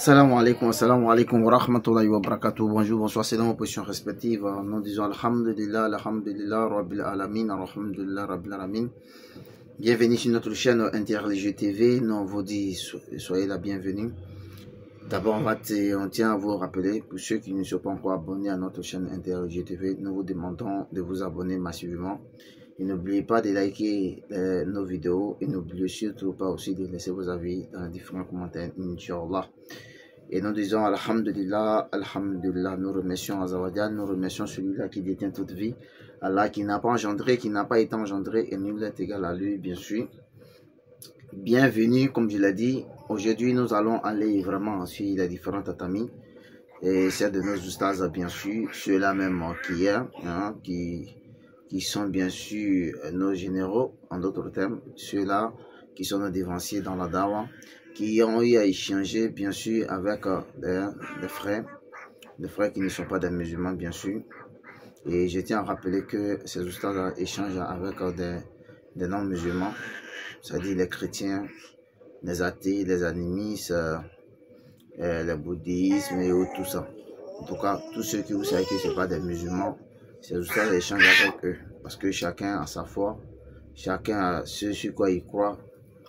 Assalamu alaikum wa rahmatullahi wa barakatuh. Bonjour, bonsoir, c'est dans vos positions respectives. Nous disons Alhamdulillah, Alhamdulillah, Rabbil Alamin, Alhamdulillah, Rabbil Alamin. Bienvenue sur notre chaîne Interreligieux TV. Nous vous disons, soyez la bienvenue. D'abord, on tient à vous rappeler, pour ceux qui ne sont pas encore abonnés à notre chaîne Interreligieux TV, nous vous demandons de vous abonner massivement. Et n'oubliez pas de liker nos vidéos et n'oubliez surtout pas aussi de laisser vos avis dans les différents commentaires, Inch'Allah. Et nous disons Alhamdulillah, Alhamdulillah, nous remercions Azawajal, nous remercions celui-là qui détient toute vie, Allah qui n'a pas engendré, qui n'a pas été engendré et nul n'est égal à lui, bien sûr. Bienvenue, comme je l'ai dit, aujourd'hui nous allons aller vraiment sur les différents tatamis et c'est de nos ustaz, bien sûr, ceux-là même qu'hier, hein, qui sont bien sûr nos généraux, en d'autres termes, ceux-là qui sont nos dévanciers dans la dawa, qui ont eu à échanger bien sûr avec des frères qui ne sont pas des musulmans bien sûr. Et je tiens à rappeler que ces ustaz échangent avec des non-musulmans, c'est-à-dire les chrétiens, les athées, les animistes, les bouddhistes et tout ça. En tout cas, tous ceux qui vous savez que ce n'est pas des musulmans, ces ustaz échangent avec eux, parce que chacun a sa foi, chacun a ce sur quoi il croit,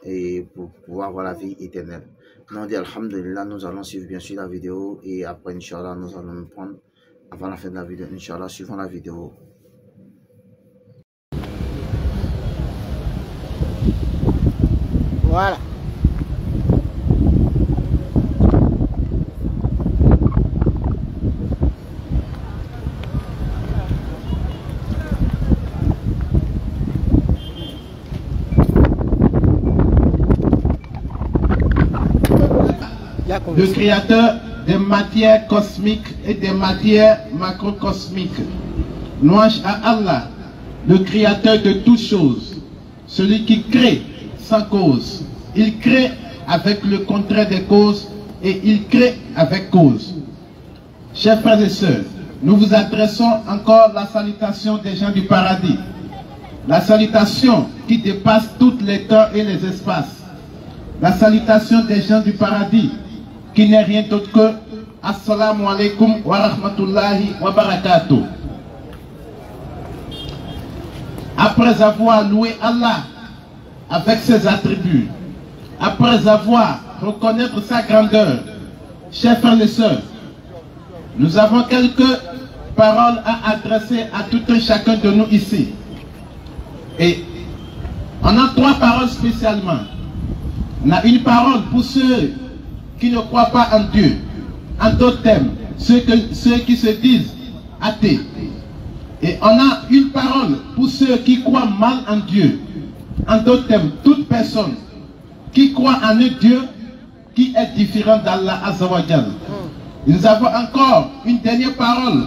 et pour pouvoir avoir la vie éternelle. Nous on dit Alhamdulillah, nous allons suivre bien sûr la vidéo, et après Inch'Allah, nous allons nous prendre, avant la fin de la vidéo, Inch'Allah, suivons la vidéo. Voilà. Le créateur des matières cosmiques et des matières macrocosmiques. Louange à Allah, le créateur de toutes choses, celui qui crée sans cause. Il crée avec le contraire des causes et il crée avec cause. Chers frères et sœurs, nous vous adressons encore la salutation des gens du paradis. La salutation qui dépasse tous les temps et les espaces. La salutation des gens du paradis qui n'est rien d'autre que Assalamu alaikum wa rahmatullahi wa barakatuh. Après avoir loué Allah avec ses attributs, après avoir reconnaître sa grandeur, chers frères et sœurs, nous avons quelques paroles à adresser à tout un chacun de nous ici. Et on a trois paroles spécialement. On a une parole pour ceux qui ne croient pas en Dieu. En d'autres termes, ceux qui se disent athées. Et on a une parole pour ceux qui croient mal en Dieu. En d'autres termes, toute personne qui croit en un Dieu qui est différent d'Allah Azawajal. Et nous avons encore une dernière parole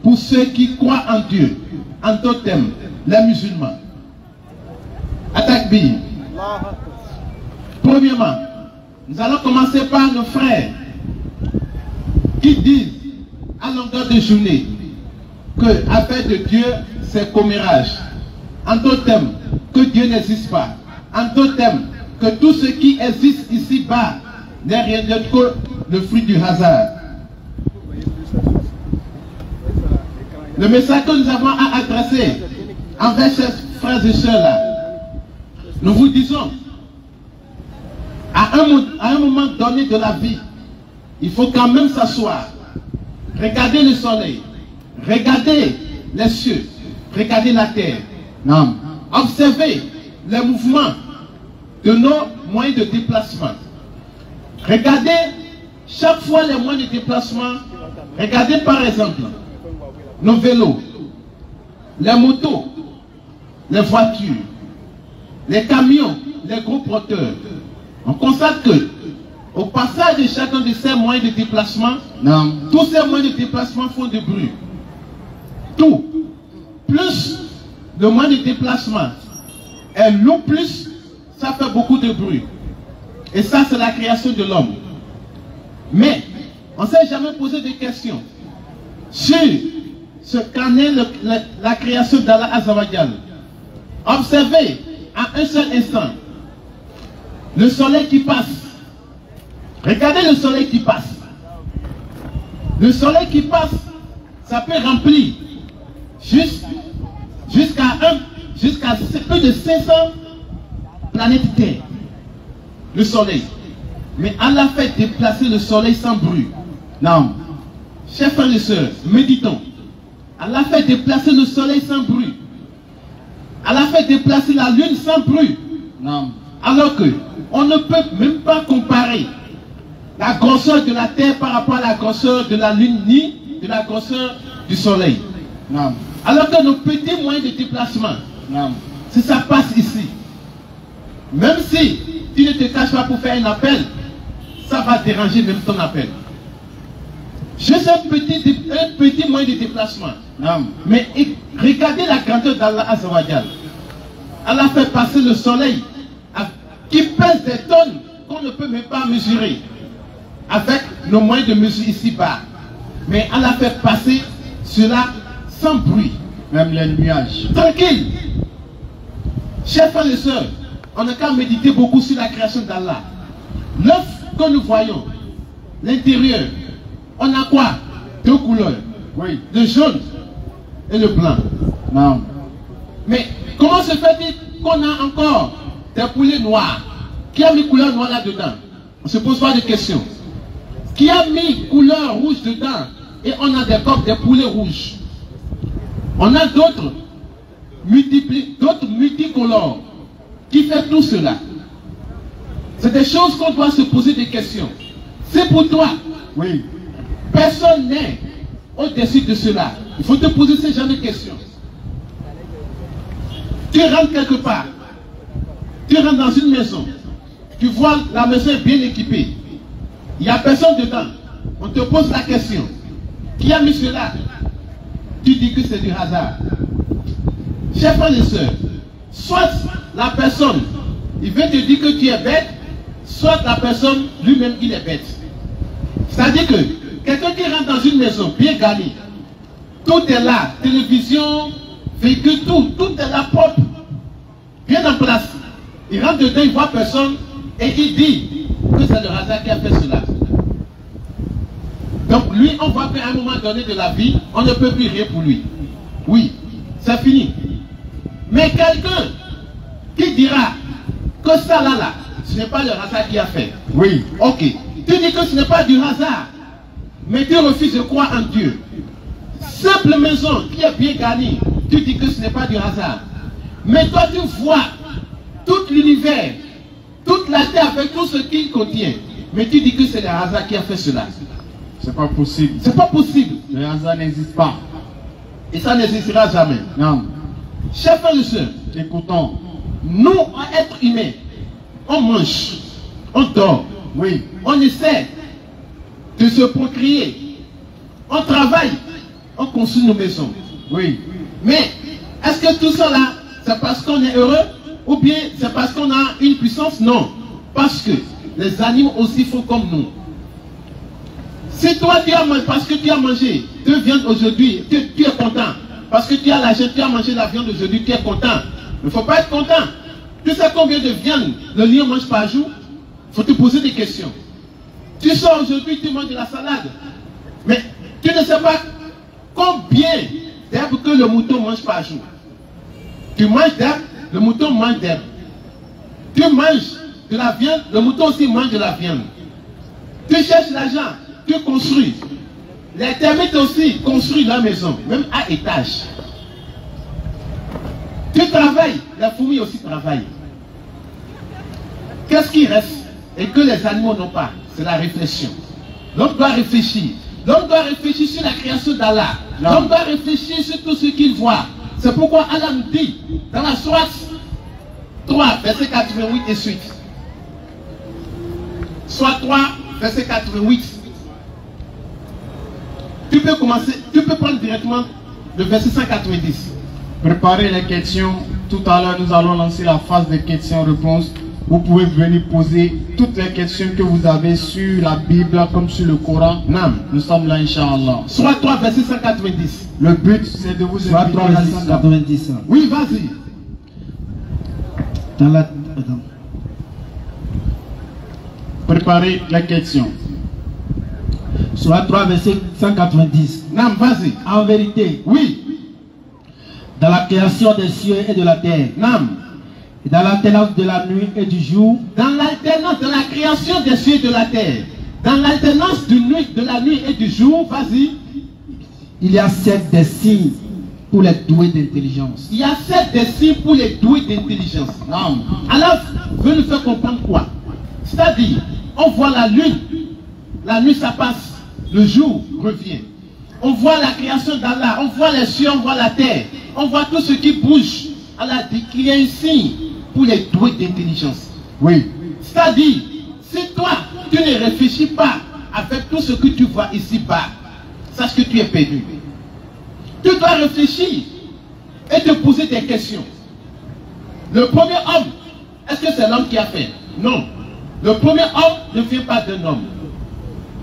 pour ceux qui croient en Dieu. En d'autres termes, les musulmans. Atakbir. Premièrement, nous allons commencer par nos frères qui disent à longueur de journée que l'affaire de Dieu c'est commérage. En d'autres termes, que Dieu n'existe pas. En d'autres termes, que tout ce qui existe ici-bas n'est rien d'autre que le fruit du hasard. Le message que nous avons à adresser envers ces frères et sœurs-là, nous vous disons, à un moment donné de la vie, il faut quand même s'asseoir, regarder le soleil, regarder les cieux, regarder la terre, non. Observer les mouvements de nos moyens de déplacement. Regardez chaque fois les moyens de déplacement. Regardez par exemple nos vélos, les motos, les voitures, les camions, les gros porteurs. On constate que, au passage de chacun de ces moyens de déplacement, tous ces moyens de déplacement font du bruit. Tout. Plus le moyen de déplacement est long, plus ça fait beaucoup de bruit. Et ça, c'est la création de l'homme. Mais, on ne s'est jamais posé de questions sur ce qu'en est la création d'Allah Azawajal. Observez à un seul instant le soleil qui passe Regardez le soleil qui passe. Le soleil qui passe, ça peut remplir jusqu'à plus de 500 planètes Terre. Le soleil. Mais Allah fait déplacer le soleil sans bruit. Non. Chers frères et sœurs, méditons. Allah fait déplacer le soleil sans bruit. Allah fait déplacer la lune sans bruit. Non. Alors que on ne peut même pas comparer la grosseur de la terre par rapport à la grosseur de la lune ni de la grosseur du soleil. Non. Alors que nos petits moyens de déplacement, non, si ça passe ici, même si tu ne te caches pas pour faire un appel, ça va déranger même ton appel. Juste un petit moyen de déplacement. Non. Mais regardez la grandeur d'Allah Azzawajal. Allah fait passer le soleil qui pèse des tonnes qu'on ne peut même pas mesurer avec nos moyens de mesure ici-bas. Mais Allah fait passer cela sans bruit. Même les nuages. Tranquille. Chers frères et sœurs, on n'a qu'à méditer beaucoup sur la création d'Allah. L'œuf que nous voyons, l'intérieur, on a quoi? Deux couleurs. Oui. Le jaune et le blanc. Non. Mais comment se fait-il qu'on a encore des poulets noirs? Qui a mis couleur noire là-dedans? On se pose pas de questions. Qui a mis couleur rouge dedans? Et on a des poulets rouges. On a d'autres multicolores qui fait tout cela. C'est des choses qu'on doit se poser des questions. C'est pour toi. Oui. Personne n'est au-dessus de cela. Il faut te poser ce genre de questions. Tu rentres quelque part. Tu rentres dans une maison. Tu vois la maison est bien équipée. Il n'y a personne dedans. On te pose la question. Qui a mis cela? Tu dis que c'est du hasard. Chers frères et sœurs, soit la personne, il veut te dire que tu es bête, soit la personne lui-même, il est bête. C'est-à-dire que quelqu'un qui rentre dans une maison bien garnie, tout est là, télévision, véhicule, tout est là propre, bien en place. Il rentre dedans, il voit personne et il dit que c'est le hasard qui a fait cela. Donc lui, on voit qu'à un moment donné de la vie, on ne peut plus rien pour lui. Oui, c'est fini. Mais quelqu'un qui dira que ça là, ce n'est pas le hasard qui a fait. Oui. Ok. Tu dis que ce n'est pas du hasard, mais tu refuses de croire en Dieu. Simple maison qui est bien garnie, tu dis que ce n'est pas du hasard. Mais toi tu vois tout l'univers, toute la terre avec tout ce qu'il contient, mais tu dis que c'est le hasard qui a fait cela. C'est pas possible. C'est pas possible. Le hasard n'existe pas. Et ça n'existera jamais. Non. Chers frères et sœurs, écoutons. Nous, êtres humains, on mange, on dort. Oui. On essaie de se procréer. On travaille, on construit nos maisons. Oui. Mais est-ce que tout cela, c'est parce qu'on est heureux ou bien c'est parce qu'on a une puissance? Non. Parce que les animaux aussi font comme nous. Si toi tu as mangé, parce que tu as mangé de viande aujourd'hui, tu es content. Parce que tu as l'argent, tu as mangé la viande aujourd'hui, tu es content. Il ne faut pas être content. Tu sais combien de viande le lion mange par jour? Il faut te poser des questions. Tu sors aujourd'hui, tu manges de la salade. Mais tu ne sais pas combien d'herbes que le mouton mange par jour. Tu manges d'herbe, le mouton mange d'herbe. Tu manges de la viande, le mouton aussi mange de la viande. Tu cherches l'argent, tu construis. Les termites aussi construisent leur maison, même à étage. Tu travailles, les fourmis aussi travaillent. Qu'est-ce qui reste et que les animaux n'ont pas? C'est la réflexion. L'homme doit réfléchir. L'homme doit réfléchir sur la création d'Allah. L'homme doit réfléchir sur tout ce qu'il voit. C'est pourquoi Allah nous dit dans la sourate 3, verset 88 et suite. Sourate 3, verset 88. Tu peux commencer, tu peux prendre directement le verset 190. Préparez les questions. Tout à l'heure, nous allons lancer la phase de questions-réponses. Vous pouvez venir poser toutes les questions que vous avez sur la Bible comme sur le Coran. Nam. Nous sommes là, Inch'Allah. Soit 3, verset 190. Le but, c'est de vous Soit 3, verset 190. Oui, vas-y. Dans la... Préparez la question. Surah 3, verset 190. Nam, vas-y. En vérité, Oui. dans la création des cieux et de la terre, Nam. et dans l'alternance de la nuit et du jour, Dans l'alternance de la création des cieux et de la terre, dans l'alternance de la nuit et du jour, vas-y, il y a 7 des signes pour les doués d'intelligence. il y a 7 des signes pour les doués d'intelligence. Non. Alors, veut nous faire comprendre quoi? C'est-à-dire, on voit la nuit ça passe, le jour revient. On voit la création d'Allah, on voit les cieux, on voit la terre, on voit tout ce qui bouge. Allah dit qu'il y a un signe pour les doués d'intelligence. Oui. C'est-à-dire, si toi, tu ne réfléchis pas avec tout ce que tu vois ici-bas, sache que tu es perdu. Tu dois réfléchir et te poser des questions. Le premier homme, est-ce que c'est l'homme qui a fait? Non. Le premier homme ne vient pas d'un homme.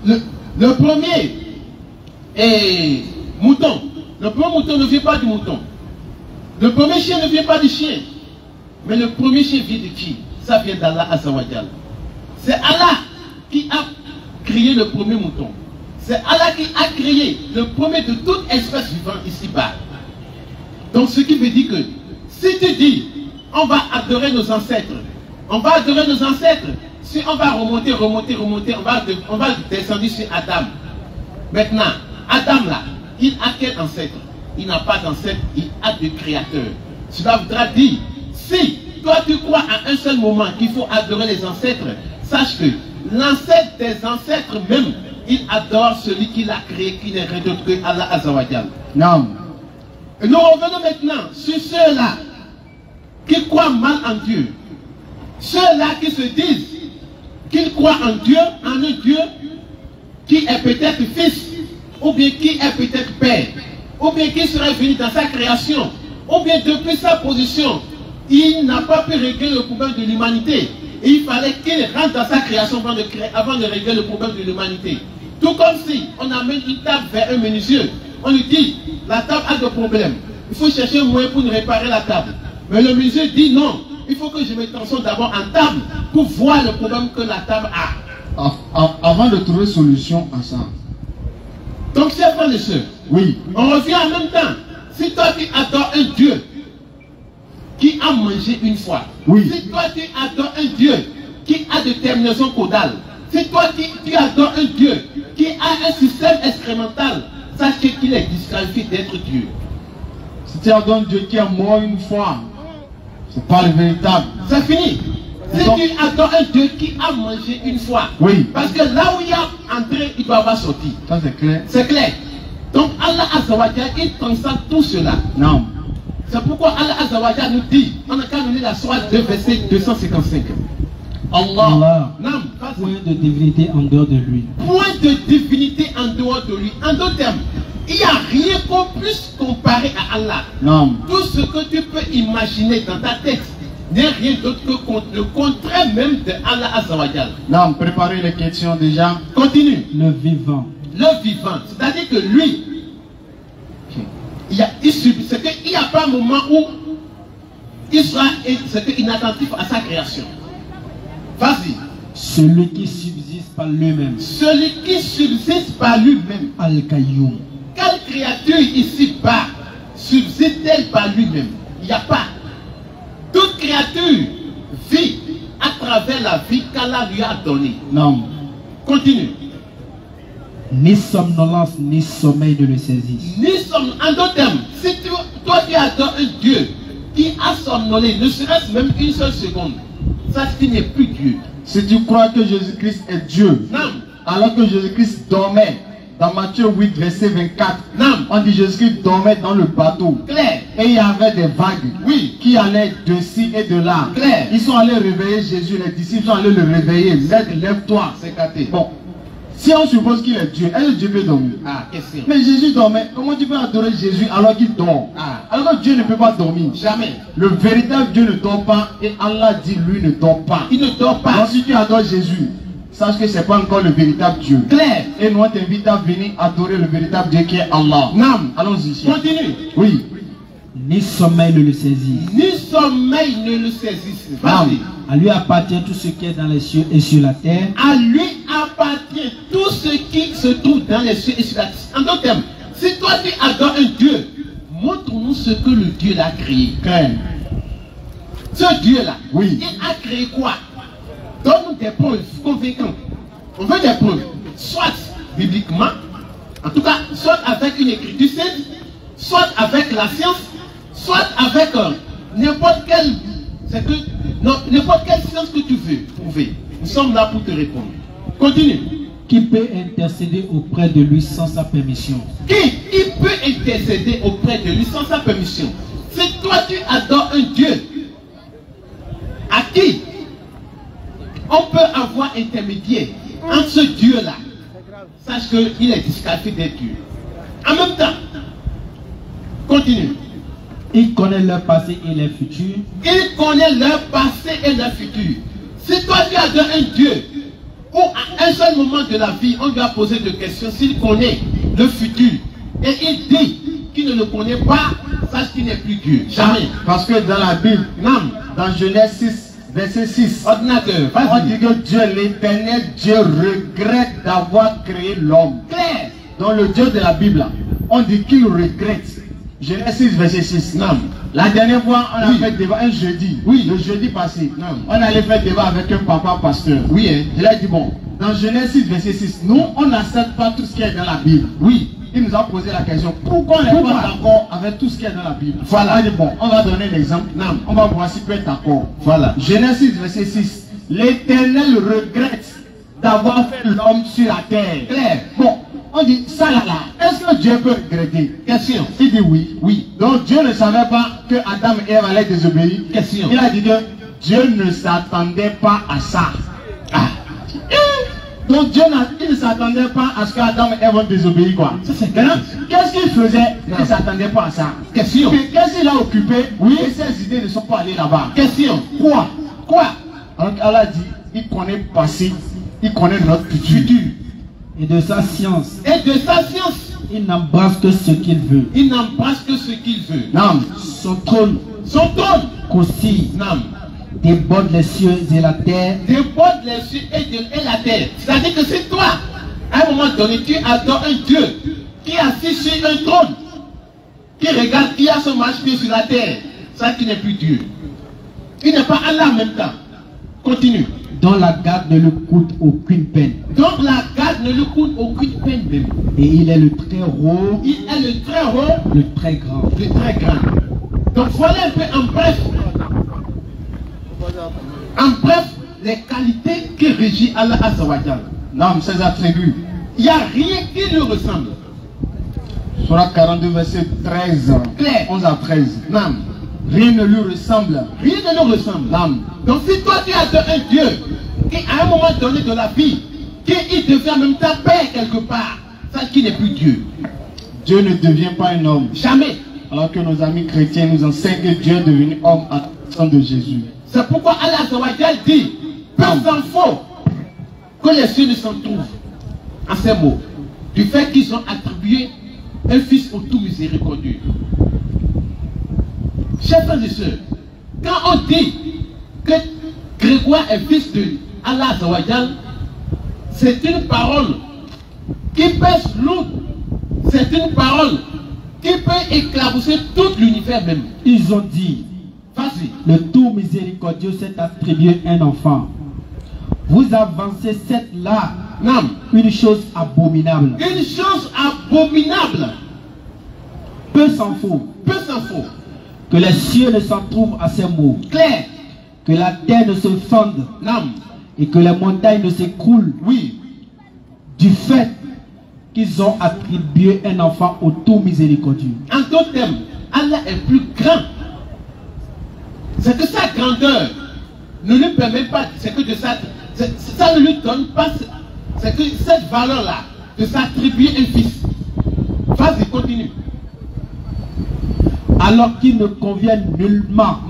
Le premier mouton. Le premier mouton ne vient pas du mouton. Le premier chien ne vient pas du chien. Mais le premier chien vient de qui? Ça vient d'Allah Azawajal. C'est Allah qui a créé le premier mouton. C'est Allah qui a créé le premier de toute espèce vivante ici-bas. Donc ce qui veut dire que si tu dis on va adorer nos ancêtres, on va adorer nos ancêtres, si on va remonter, on va descendre sur Adam. Maintenant, Adam là, il a quel ancêtre? Il n'a pas d'ancêtre, il a de créateur. Cela voudra dire, si toi tu crois à un seul moment qu'il faut adorer les ancêtres, sache que l'ancêtre des ancêtres même, il adore celui qui l'a créé, qui n'est rien d'autre que Allah Azawajal. Non. Et nous revenons maintenant sur ceux-là qui croient mal en Dieu. Ceux-là qui se disent qu'ils croient en Dieu, en un Dieu qui est peut-être fils, ou bien qui est peut-être père, ou bien qui serait venu dans sa création, ou bien depuis sa position, il n'a pas pu régler le problème de l'humanité. Et il fallait qu'il rentre dans sa création avant de régler le problème de l'humanité. Tout comme si on amène une table vers un menuisier, on lui dit, la table a des problèmes, il faut chercher un moyen pour nous réparer la table. Mais le menuisier dit non, il faut que je me transforme d'abord en table pour voir le problème que la table a. Avant de trouver solution à ça. Donc, chers frères et sœurs, Oui. on revient en même temps. Si toi tu adores un Dieu qui a mangé une fois, Oui. si toi tu adores un Dieu qui a des terminaisons caudales, si toi tu adores un Dieu qui a un système excrémental, sache qu'il est disqualifié d'être Dieu. Si tu adores un Dieu qui est mort une fois, c'est pas le véritable. C'est fini. Si Donc, tu adores un Dieu qui a mangé une fois, Oui. parce que là où il y a entré, il doit avoir sorti. Ça c'est clair. C'est clair. Donc Allah Azawajal, il transcende tout cela. Non. C'est pourquoi Allah Azawajal nous dit, on a qu'à nous lire la sourate 2, verset 255. Allah. Non, vas-y. Point de divinité en dehors de lui. Point de divinité en dehors de lui. En d'autres termes, il n'y a rien qu'on puisse comparer à Allah. Non. Tout ce que tu peux imaginer dans ta tête n'est rien d'autre que le contraire même de Allah Azawajal. Non, préparez les questions déjà. Continue. Le vivant. Le vivant, c'est-à-dire que lui, c'est qu'il n'y a pas un moment où il sera inattentif à sa création. Vas-y. Celui qui subsiste par lui-même. Celui qui subsiste par lui-même. Al-Qayyum. Quelle créature ici-bas subsiste-t-elle par lui-même? Il n'y a pas. Toute créature vit à travers la vie qu'Allah lui a donnée. Non. Continue. Ni somnolence, ni sommeil ne le saisissent. En d'autres termes, si toi tu adores un Dieu qui a somnolé, ne serait-ce même une seule seconde, ça qui n'est plus Dieu. Si tu crois que Jésus-Christ est Dieu, Non. alors que Jésus-Christ dormait, dans Matthieu 8, verset 24, Non. on dit Jésus-Christ dormait dans le bateau. Claire. Et il y avait des vagues, Oui. qui allaient de ci et de là. Claire. Ils sont allés réveiller Jésus, les disciples sont allés le réveiller. Lève-toi. C'est caté. Bon, si on suppose qu'il est Dieu, est-ce que Dieu peut dormir? Ah, question. Mais Jésus dormait. Comment tu peux adorer Jésus alors qu'il dort? Ah. Alors que Dieu ne peut pas dormir. Jamais. Le véritable Dieu ne dort pas et Allah dit lui ne dort pas. Il ne dort pas. Donc si tu adores Jésus, sache que ce n'est pas encore le véritable Dieu. Claire. Et nous on t'invite à venir adorer le véritable Dieu qui est Allah. Non. Allons-y. Continue. Oui. Ni sommeil ne le saisit. Ni sommeil ne le saisisse. Vas-y. À lui appartient tout ce qui est dans les cieux et sur la terre. À lui appartient tout ce qui se trouve dans les cieux et sur la terre. En d'autres termes, si toi tu adores un Dieu, montre-nous ce que le Dieu l'a créé. Ce Dieu-là, oui, il a créé quoi? Donne-nous des preuves convaincantes. On veut des preuves, soit bibliquement, en tout cas, soit avec une écriture sainte, soit avec la science, soit avec n'importe quelle science que tu veux prouver. Nous sommes là pour te répondre. Continue. Qui peut intercéder auprès de lui sans sa permission? Qui peut intercéder auprès de lui sans sa permission? Si toi tu adores un Dieu, à qui on peut avoir intermédiaire entre ce Dieu-là, sache qu'il est disqualifié d'être Dieu. En même temps, continue. Il connaît leur passé et leur futur. Il connaît leur passé et leur futur. Si toi tu adores un Dieu, où à un seul moment de la vie, on lui a posé des questions, s'il connaît le futur, et il dit qu'il ne le connaît pas, sache qu'il n'est plus Dieu. Jamais. Parce que dans la Bible, dans Genèse 6, verset 6, ordinateur, on dit que Dieu, l'éternel Dieu, regrette d'avoir créé l'homme. Claire. Dans le Dieu de la Bible, on dit qu'il regrette. Genèse 6, verset 6. Non. La dernière fois, on a fait débat un jeudi. Oui, le jeudi passé. Non. On allait faire débat avec un papa pasteur. Oui, hein. Il a dit, bon, dans Genèse 6, verset 6, nous, on n'accepte pas tout ce qui est dans la Bible. Oui. Il nous a posé la question, pourquoi on n'est pas d'accord avec tout ce qui est dans la Bible? Voilà. Il dit, bon, on va donner l'exemple. Non. On va voir si peut être d'accord. Voilà. Genèse 6, verset 6. L'Éternel regrette d'avoir fait l'homme sur la terre. Claire. Bon. On dit, ça là, est-ce que Dieu peut regretter? Question. Il dit oui. Oui. Donc Dieu ne savait pas que Adam et Ève allaient désobéir. Question. Il a dit que Dieu ne s'attendait pas à ça. Ah. Donc Dieu ne s'attendait pas à ce qu'Adam et Ève vont désobéir quoi. Maintenant, qu'est-ce qu'il faisait? Il ne s'attendait pas à ça. Question. Qu'est-ce qu'il a occupé? Oui. Et ses idées ne sont pas allées là-bas. Question. Quoi? Donc Allah dit, il connaît le passé, il connaît notre futur. Et de sa science. Et de sa science. Il n'embrasse que ce qu'il veut. Il n'embrasse que ce qu'il veut. Non. Son trône. Son trône. Qu'aussi. Non. Déborde les cieux et la terre. Déborde les cieux et la terre. C'est-à-dire que c'est toi, à un moment donné, tu adores un Dieu qui est assis sur un trône, qui regarde, qui a son marche-pied sur la terre. Ça qui n'est plus Dieu. Il n'est pas Allah en même temps. Continue. Dont la garde ne lui coûte aucune peine. Donc la garde ne lui coûte aucune peine même. Et il est le très haut. Il est le très haut. Le très grand. Le très grand. Donc voilà un peu en bref. En bref, les qualités qui régissent Allah Azawajal. Non, ses attributs. Il n'y a rien qui lui ressemble. Surah 42, verset 13. Claire. 11 à 13. Non. Rien ne lui ressemble. Rien ne lui ressemble. Non. Donc si toi tu adores un Dieu qui à un moment donné de la vie, il devient en même temps père quelque part, ça qui n'est plus Dieu. Dieu ne devient pas un homme. Jamais. Alors que nos amis chrétiens nous enseignent que Dieu est devenu homme à la de Jésus. C'est pourquoi Allah Azawajal dit, peu s'en faut que les cieux ne s'en trouvent. En ces mots, du fait qu'ils ont attribué un fils au tout miséricordieux. Chers frères et sœurs, quand on dit que Grégoire est fils de Allah Azawajal, c'est une parole qui pèse lourd. C'est une parole qui peut éclabousser tout l'univers même. Ils ont dit, vas-y. Le tout miséricordieux s'est attribué un enfant. Vous avancez cette là, non, une chose abominable. Une chose abominable. Peu s'en faut. Peu s'en faut. Que les cieux ne s'en trouvent à ces mots. Claire. Que la terre ne se fonde. Non. Et que les montagnes ne s'écroulent. Oui. Du fait qu'ils ont attribué un enfant au tout miséricordieux. En d'autres termes, Allah est plus grand. C'est que sa grandeur ne lui permet pas, c'est que de ça ne lui donne pas, c'est que cette valeur-là, de s'attribuer un fils. Vas-y, continue. Alors qu'il ne convient nullement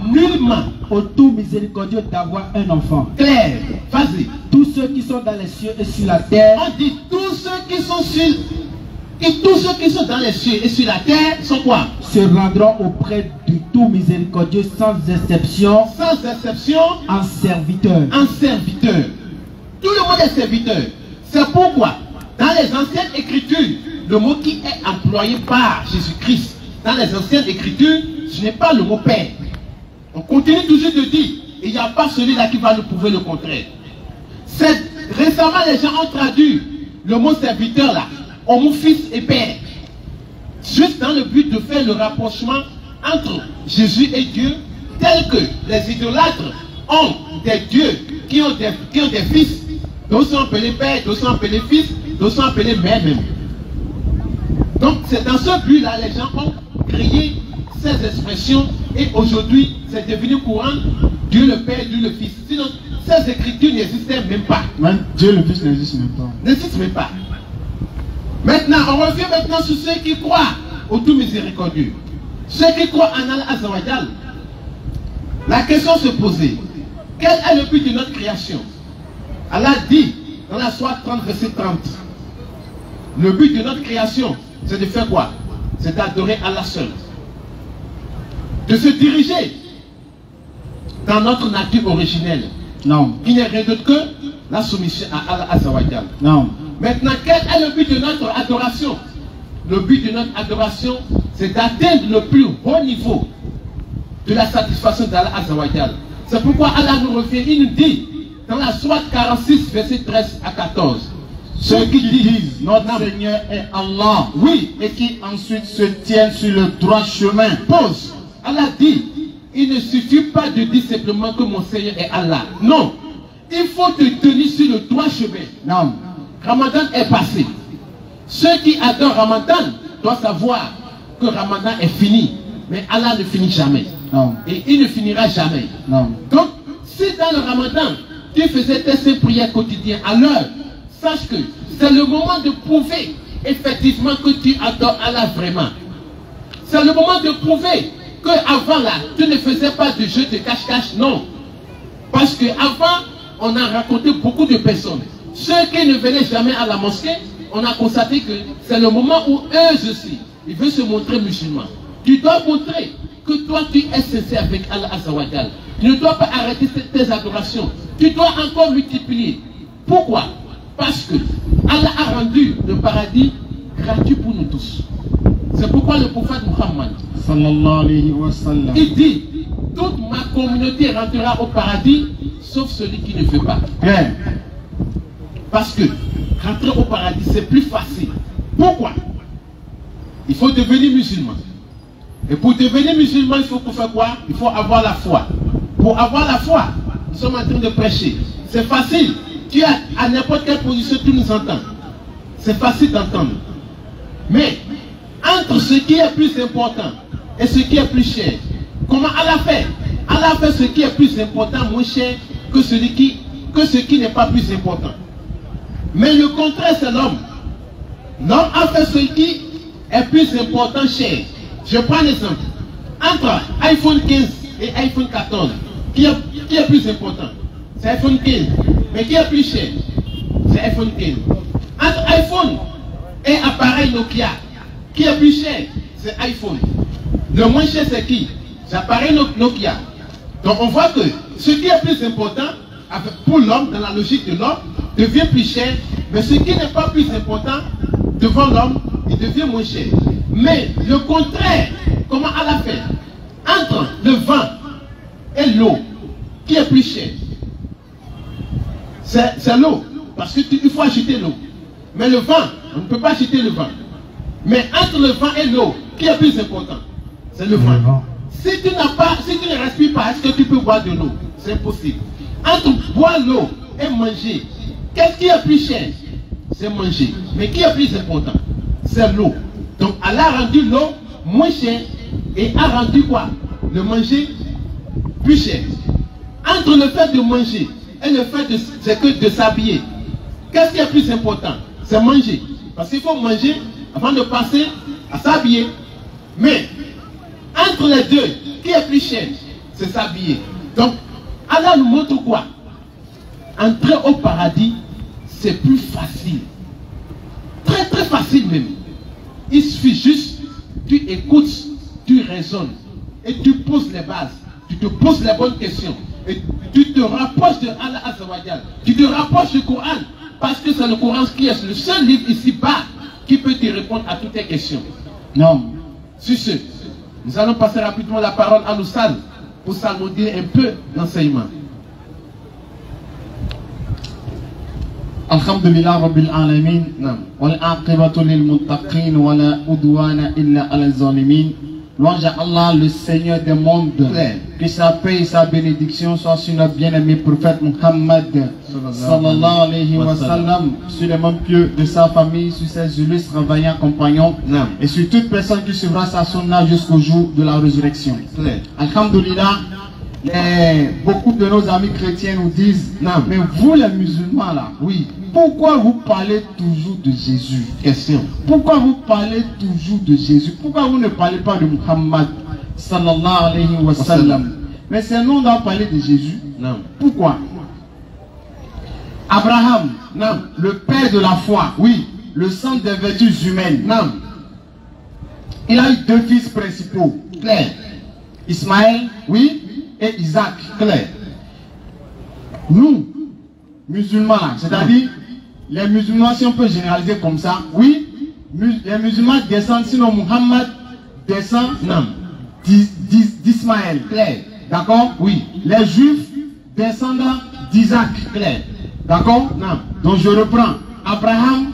au tout miséricordieux d'avoir un enfant. Claire, vas-y. Tous ceux qui sont dans les cieux et sur la terre. On dit tous ceux qui sont sur, et tous ceux qui sont dans les cieux et sur la terre sont quoi? se rendront auprès du tout miséricordieux sans exception. Sans exception. En serviteur. En serviteur. Tout le monde est serviteur. C'est pourquoi, dans les anciennes écritures, le mot qui est employé par Jésus-Christ, dans les anciennes écritures, ce n'est pas le mot Père. On continue toujours de dire, il n'y a pas celui-là qui va nous prouver le contraire. Récemment, les gens ont traduit le mot serviteur là, au mot fils et père. Juste dans le but de faire le rapprochement entre Jésus et Dieu, tel que les idolâtres ont des dieux qui ont des fils, d'autres sont appelés pères, d'autres sont appelés fils, d'autres sont appelés mères même. Donc c'est dans ce but-là, les gens ont créé ces expressions et aujourd'hui c'est devenu courant, Dieu le Père, Dieu le Fils. Sinon, ces écritures n'existaient même pas. Même Dieu le Fils n'existe même pas. N'existe même pas. Maintenant, on revient maintenant sur ceux qui croient au tout miséricordieux. Ceux qui croient en Allah Azawajal. La question se posait, quel est le but de notre création? Allah dit dans la Sourate 30, verset 30. Le but de notre création, c'est de faire quoi? C'est d'adorer Allah seul. De se diriger dans notre nature originelle. Non. Qui n'est rien d'autre que la soumission à Allah Azawajal. Non. Maintenant, quel est le but de notre adoration? Le but de notre adoration, c'est d'atteindre le plus haut niveau de la satisfaction d'Allah Azawajal. C'est pourquoi Allah nous revient, il nous dit dans la Sourate 46, verset 13 à 14. Ceux qui disent notre Seigneur est Allah, oui, et qui ensuite se tiennent sur le droit chemin. Pause. Allah dit, il ne suffit pas de dire simplement que mon Seigneur est Allah. Non. Il faut te tenir sur le droit chemin. Non. Ramadan est passé. Ceux qui adorent Ramadan doivent savoir que Ramadan est fini. Mais Allah ne finit jamais. Non. Et il ne finira jamais. Non. Donc, si dans le Ramadan, tu faisais tes 5 prières quotidiennes à l'heure, sache que c'est le moment de prouver effectivement que tu adores Allah vraiment. C'est le moment de prouver que avant là, tu ne faisais pas de jeu de cache-cache, non. Parce que avant, on a raconté beaucoup de personnes. Ceux qui ne venaient jamais à la mosquée, on a constaté que c'est le moment où eux aussi, ils veulent se montrer musulmans. Tu dois montrer que toi tu es sincère avec Allah Azawajal. Tu ne dois pas arrêter tes adorations. Tu dois encore multiplier. Pourquoi? Parce que Allah a rendu le paradis gratuit pour nous tous. C'est pourquoi le prophète Muhammad, sallallahu alayhi wa sallam, il dit, toute ma communauté rentrera au paradis, sauf celui qui ne veut pas. Bien. Parce que rentrer au paradis, c'est plus facile. Pourquoi? Il faut devenir musulman. Et pour devenir musulman, il faut faire quoi? Il faut avoir la foi. Pour avoir la foi, nous sommes en train de prêcher. C'est facile. Tu es à n'importe quelle position, tu nous entends. C'est facile d'entendre. Mais, entre ce qui est plus important et ce qui est plus cher, comment Allah fait? Allah fait ce qui est plus important, moins cher que ce qui n'est pas plus important. Mais le contraire, c'est l'homme. L'homme a fait ce qui est plus important, cher. Je prends l'exemple. Entre iPhone 15 et iPhone 14, qui est plus important? C'est iPhone 15. Mais qui est plus cher? C'est iPhone 15. Entre iPhone et appareil Nokia, qui est plus cher? C'est iPhone. Le moins cher, c'est qui? C'est appareil Nokia. Donc on voit que ce qui est plus important pour l'homme, dans la logique de l'homme, devient plus cher. Mais ce qui n'est pas plus important devant l'homme, il devient moins cher. Mais le contraire, comment Allah fait? Entre le vin et l'eau, qui est plus cher? C'est l'eau. Parce qu'il faut acheter l'eau. Mais le vin, on ne peut pas acheter le vin. Mais entre le vin et l'eau, qui est plus important? C'est le vin. Si tu ne respires pas, est-ce que tu peux boire de l'eau? C'est impossible. Entre boire l'eau et manger, qu'est-ce qui est plus cher? C'est manger. Mais qui est plus important? C'est l'eau. Donc Allah a rendu l'eau moins chère et a rendu quoi? Le manger plus cher. Entre le fait de manger et le fait de s'habiller, qu'est-ce qui est plus important? C'est manger. Parce qu'il faut manger avant de passer à s'habiller. Mais entre les deux, qui est plus cher? C'est s'habiller. Donc Allah nous montre quoi? Entrer au paradis, c'est plus facile. Très très facile même. Il suffit juste, tu écoutes tu raisonnes et tu poses les bases, tu te poses les bonnes questions et tu te rapproches de Allah Azza wa Jal, tu te rapproches du Coran, parce que c'est le Coran qui est le seul livre ici-bas qui peut te répondre à toutes tes questions. Non. Sur ce, nous allons passer rapidement la parole à l'Oustaz pour s'almodier un peu l'enseignement. Alhamdulillah Rabbil Alamin. Wal aqibatu lil muttaqin wa la udwana illa ala zalimin. Louange à Allah, le Seigneur des mondes. Que sa paix et sa bénédiction soient sur notre bien-aimé prophète Muhammad sallallahu alayhi wa sallam, sur les membres pieux de sa famille, sur ses illustres vaillants compagnons, et sur toute personne qui suivra sa sunna jusqu'au jour de la résurrection. Alhamdulillah, beaucoup de nos amis chrétiens nous disent, mais vous les musulmans là, oui, pourquoi vous parlez toujours de Jésus? Question. Pourquoi vous parlez toujours de Jésus? Pourquoi vous ne parlez pas de Muhammad sallallahu alayhi wa sallam? Mais c'est nous, on doit parler de Jésus. Non. Pourquoi? Abraham, non, le père de la foi, oui, le centre des vertus humaines, non. Il a eu deux fils principaux, clair. Ismaël, oui, et Isaac, clair. Nous, musulmans là, c'est-à-dire les musulmans, si on peut généraliser comme ça, oui, les musulmans descendent, sinon Muhammad descend d'Ismaël, clair. D'accord? Oui. Les juifs descendent d'Isaac, clair. D'accord? Non. Donc je reprends. Abraham,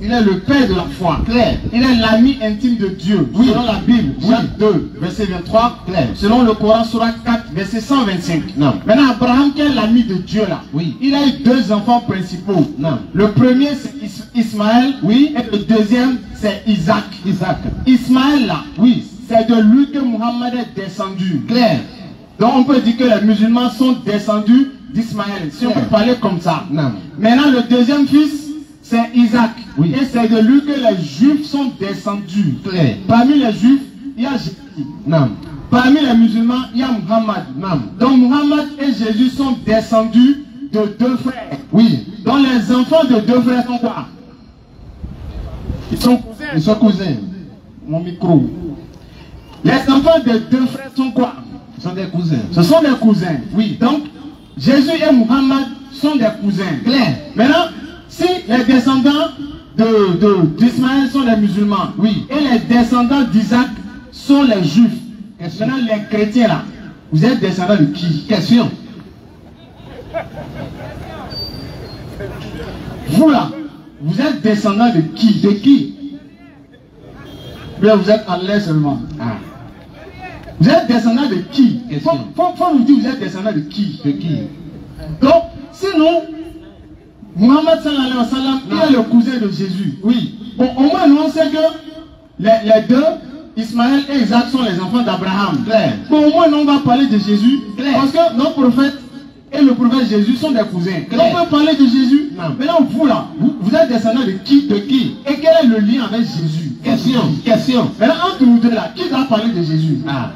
il est le père de la foi, clair. Il est l'ami intime de Dieu, oui. Selon la Bible, Jacques 2, verset 23, clair. Selon le Coran, Surah 4, verset 125. Non. Maintenant, Abraham, qui est l'ami de Dieu là, oui. Il a eu deux enfants principaux. Non. Le premier, c'est Ismaël, oui. Et le deuxième, c'est Isaac. Isaac. Ismaël là, oui. C'est de lui que Muhammad est descendu. Clair. Donc on peut dire que les musulmans sont descendus d'Ismaël, si on peut parler comme ça. Non. Maintenant, le deuxième fils, c'est Isaac. Oui. Et c'est de lui que les juifs sont descendus. Claire. Parmi les juifs, il y a Jésus. Non. Parmi les musulmans, il y a Muhammad. Non. Donc Muhammad et Jésus sont descendus de deux frères. Oui. Donc les enfants de deux frères sont quoi? Ils sont cousins. Ils sont cousins. Mon micro. Les enfants de deux frères sont quoi? Ce sont des cousins. Ce sont des cousins. Oui. Donc Jésus et Muhammad sont des cousins. Claire. Maintenant, si les descendants d'Ismaël sont les musulmans, oui, et les descendants d'Isaac sont les juifs, maintenant les chrétiens là, vous êtes descendants de qui? Question. Vous là, vous êtes descendants de qui? De qui? Bien, vous êtes en l'air seulement. Ah. Vous êtes descendants de qui? Faut nous dire, vous êtes descendants de qui? De qui? Donc, sinon, Muhammad sallallahu alayhi wa sallam, il est le cousin de Jésus. Oui. Bon, au moins, nous, on sait que les deux, Ismaël et Isaac, sont les enfants d'Abraham. Bon, au moins, nous, on va parler de Jésus. Claire. Parce que nos prophètes et le prophète Jésus sont des cousins. Claire. On peut parler de Jésus. Non. Maintenant, vous là, vous êtes descendants de qui? De qui? Et quel est le lien avec Jésus? Question. Question. Maintenant, entre nous deux là, qui va parler de Jésus? Ah.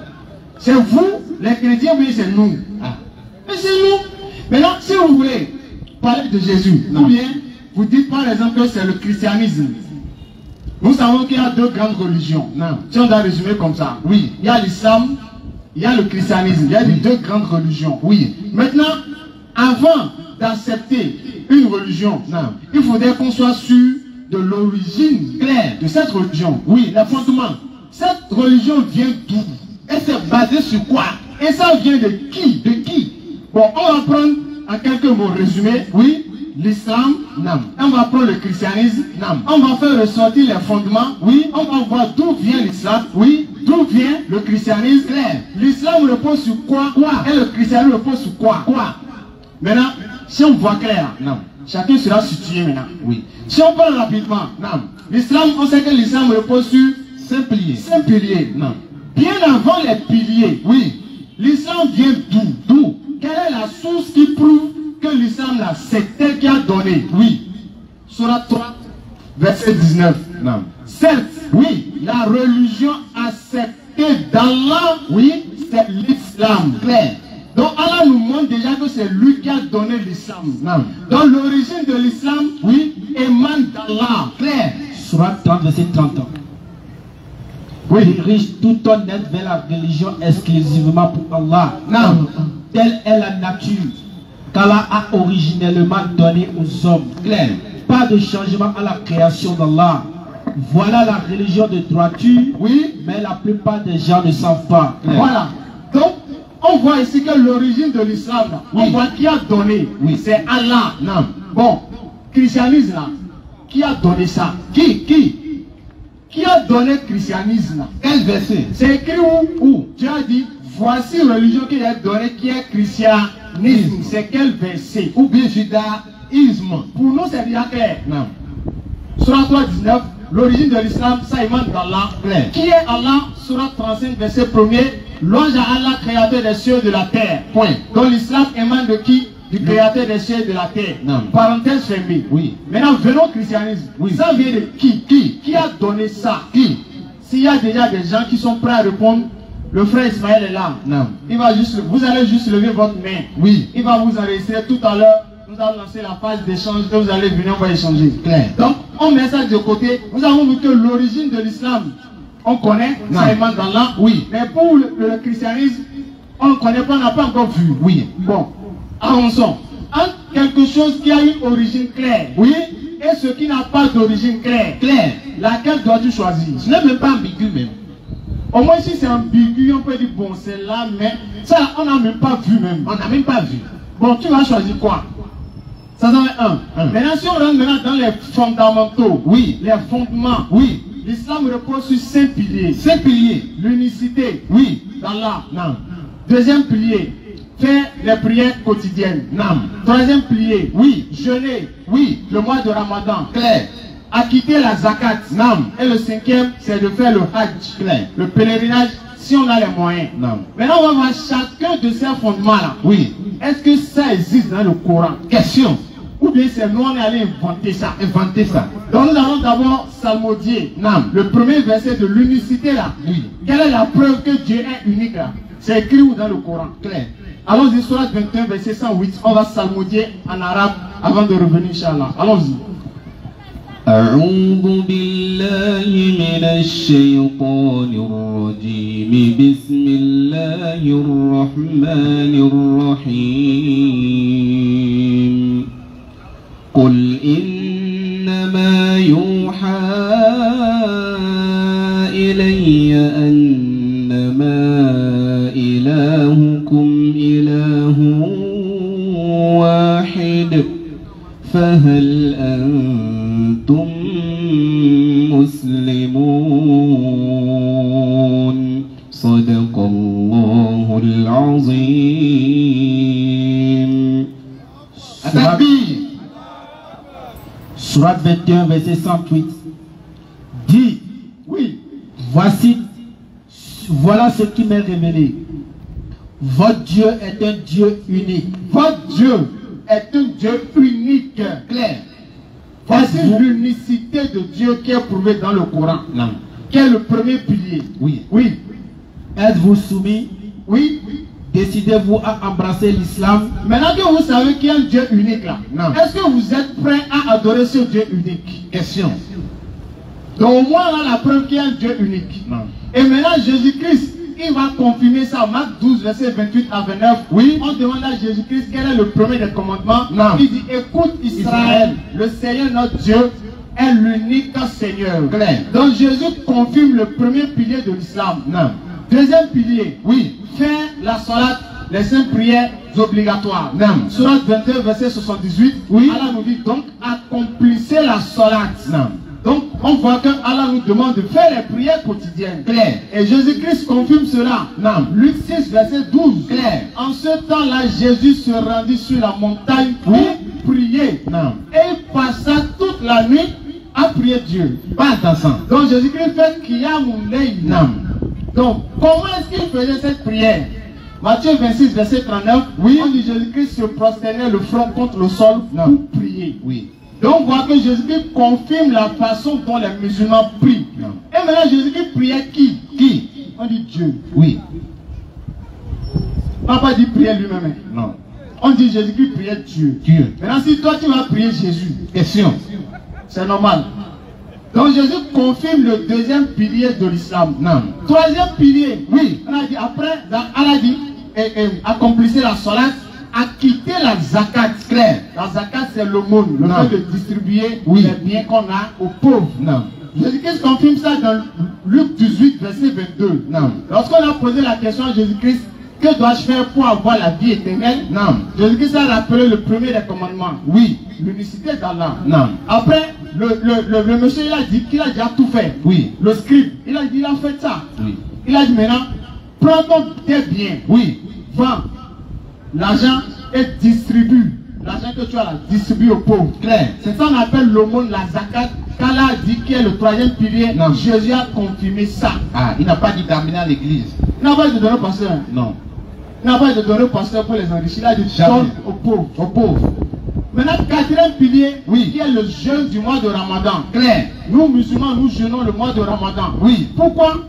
C'est vous, les chrétiens, mais c'est nous. Ah. Mais c'est nous. Maintenant, si vous voulez parler de Jésus, ou bien vous dites par exemple que c'est le christianisme. Nous savons qu'il y a deux grandes religions. Non. Si on doit résumer comme ça, oui, il y a l'islam, il y a le christianisme, il y a deux grandes religions. Oui. Maintenant, avant d'accepter une religion, non, il faudrait qu'on soit sûr de l'origine claire de cette religion. Oui, le fondement. Cette religion vient d'où? Et c'est basé sur quoi? Et ça vient de qui? De qui? Bon, on va prendre en quelques mots résumés, oui, l'islam, on va prendre le christianisme, on va faire ressortir les fondements, oui, on va voir d'où vient l'islam, oui, d'où vient le christianisme, clair. L'islam repose sur quoi? Et le christianisme repose sur quoi? Maintenant, si on voit clair, chacun sera situé maintenant, oui. Si on parle rapidement, l'islam, on sait que l'islam repose sur 5 piliers. 5 piliers, bien avant les piliers, oui, l'islam vient d'où? Quelle est la source qui prouve que l'islam là, c'est elle qui a donné? Oui. Surah 3, verset 19. Non. Certes, oui, la religion acceptée d'Allah, oui, c'est l'islam. Clair. Donc Allah nous montre déjà que c'est lui qui a donné l'islam. Non. Donc l'origine de l'islam, oui, émane d'Allah. Clair. Surah 30, verset 30. dirige tout ton être vers la religion exclusivement pour Allah. Non. Telle est la nature qu'Allah a originellement donnée aux hommes. Claire. Pas de changement à la création d'Allah. Voilà la religion de droiture. Oui. Mais la plupart des gens ne savent pas. Claire. Voilà. Donc, on voit ici que l'origine de l'islam, on voit qui a donné. Oui. C'est Allah. Non. Bon, christianisme là, qui a donné ça? Qui a donné le christianisme? Quel verset? C'est écrit où? Dieu a dit, voici une religion qui est donnée, qui est christianisme. C'est quel verset? Ou bien judaïsme? Pour nous, c'est bien clair. Non. Surah 3:19, l'origine de l'islam, ça émane d'Allah. Qui est Allah? Surah 35, verset 1er, louange à Allah, créateur des cieux et de la terre. Point. Donc l'islam émane de qui? Du créateur des cieux et de la terre. Non. Parenthèse fermée. Oui. Maintenant, venons au christianisme. Oui. Ça vient de qui? Qui a donné ça? Qui? S'il y a déjà des gens qui sont prêts à répondre, le frère Ismaël est là. Non. Il va juste, vous allez juste lever votre main. Oui. Il va vous enregistrer tout à l'heure. Nous allons lancer la phase d'échange que vous allez venir, on va échanger. Claire. Donc, on met ça de côté. Nous avons vu que l'origine de l'islam, on connaît, non. Ça émane d'Allah. Oui. Mais pour le christianisme, on ne connaît pas, on n'a pas encore vu. Oui. Bon. Avançons. Entre quelque chose qui a une origine claire, oui, et ce qui n'a pas d'origine claire, laquelle dois-tu choisir? Ce n'est même pas ambigu même. Au moins si c'est ambigu, on peut dire bon c'est là, mais ça on n'a même pas vu même. On n'a même pas vu. Bon, tu vas choisir quoi? Ça en est un. Maintenant si on rentre maintenant dans les fondamentaux, oui, les fondements, oui, l'islam repose sur 5 piliers. 5 piliers. L'unicité, oui, d'Allah. Non. Deuxième pilier, faire les prières quotidiennes. Non. Troisième pilier, oui, jeûner, oui, le mois de Ramadan. Claire. Acquitter la zakat. Non. Et le cinquième, c'est de faire le hajj. Claire. Le pèlerinage, si on a les moyens. Non. Maintenant, on va voir chacun de ces fondements-là. Oui. Est-ce que ça existe dans le Coran? Question. Ou bien c'est nous, on est allé inventer ça. Inventer ça. Donc nous allons d'abord psalmodier. Non. Le premier verset de l'unicité là. Oui. Quelle est la preuve que Dieu est unique là? C'est écrit où dans le Coran? Claire. Allons-y, Surah 21, verset 108. On va psalmodier en arabe avant de revenir, Inch'Allah. Allons-y. أعوذ بالله من الشيطان الرجيم بسم الله الرحمن الرحيم قل إنما يوحى إلي أنما إلهكم إله واحد فهل أنتم مسلمون صدق الله العظيم. Surat 21, verset 108. Dis, oui, voici, voilà ce qui m'est révélé. Votre Dieu est un Dieu unique. Votre Dieu est un Dieu unique. Clair. Voici l'unicité de Dieu qui est prouvée dans le Coran. Non. Qui est le premier pilier. Oui. Oui. Êtes-vous soumis? Oui. Décidez-vous à embrasser l'islam? Maintenant que vous savez qu'il y a un Dieu unique là, est-ce que vous êtes prêts à adorer ce Dieu unique? Question. Donc au moins on a la preuve qu'il y a un Dieu unique. Non. Et maintenant Jésus-Christ, il va confirmer ça. Marc 12, verset 28 à 29. Oui. On demande à Jésus-Christ quel est le premier des commandements. Non. Il dit, écoute Israël, le Seigneur notre Dieu est l'unique Seigneur. Claire. Donc Jésus confirme le premier pilier de l'islam. Non. Deuxième pilier, oui, faire la salat, les 5 prières obligatoires. Non. Surat 22, verset 78. Oui. Allah nous dit donc accomplissez la salat. Non. Donc, on voit que Allah nous demande de faire les prières quotidiennes. Claire. Et Jésus-Christ confirme cela. Non. Luc 6, verset 12. Claire. En ce temps-là, Jésus se rendit sur la montagne pour prier. Non. Et il passa toute la nuit à prier Dieu. Pas intéressant. Donc, Jésus-Christ fait Qiyamul Layl. Non. Donc, comment est-ce qu'il faisait cette prière? Matthieu 26, verset 39. Oui. On dit Jésus-Christ se prosternait le front contre le sol pour prier. Oui. Donc on voit que Jésus-Christ confirme la façon dont les musulmans prient. Non. Et maintenant Jésus-Christ priait qui? Qui? On dit Dieu. Oui. On n'a pas dit prier lui-même. Non. On dit Jésus-Christ priait Dieu. Dieu. Maintenant si toi tu vas prier Jésus. Question. C'est normal. Donc Jésus confirme le deuxième pilier de l'islam. Troisième pilier, oui, on a dit après, Allah dit, accomplissez la salat, acquitter la zakat. Clair. La zakat c'est l'aumône, le fait de distribuer les biens qu'on a aux pauvres. Jésus-Christ confirme ça dans Luc 18, verset 22. Lorsqu'on a posé la question à Jésus-Christ, que dois-je faire pour avoir la vie éternelle? Jésus-Christ a rappelé le premier des commandements. Oui, l'unicité d'Allah. Après, le monsieur il a dit qu'il a déjà tout fait. Oui. Le scribe, il a dit il a fait ça. Oui. Il a dit maintenant, prends donc tes biens. Oui. Vends l'argent et distribue. L'argent que tu as là, distribue aux pauvres. Clair. C'est ça qu'on appelle l'aumône, la zakat. Qu'Allah a dit qu'il est le troisième pilier. Jésus a confirmé ça. Ah, il n'a pas dit d'amener à l'église. Il n'a pas dit de donner au pasteur. Non. Il n'a pas dit de donner au pasteur pour les enrichir. Il a dit donne aux pauvres. Aux pauvres. Maintenant, quatrième pilier, qui est le jeûne du mois de Ramadan. Clair. Nous, musulmans, nous jeûnons le mois de Ramadan. Oui. Pourquoi?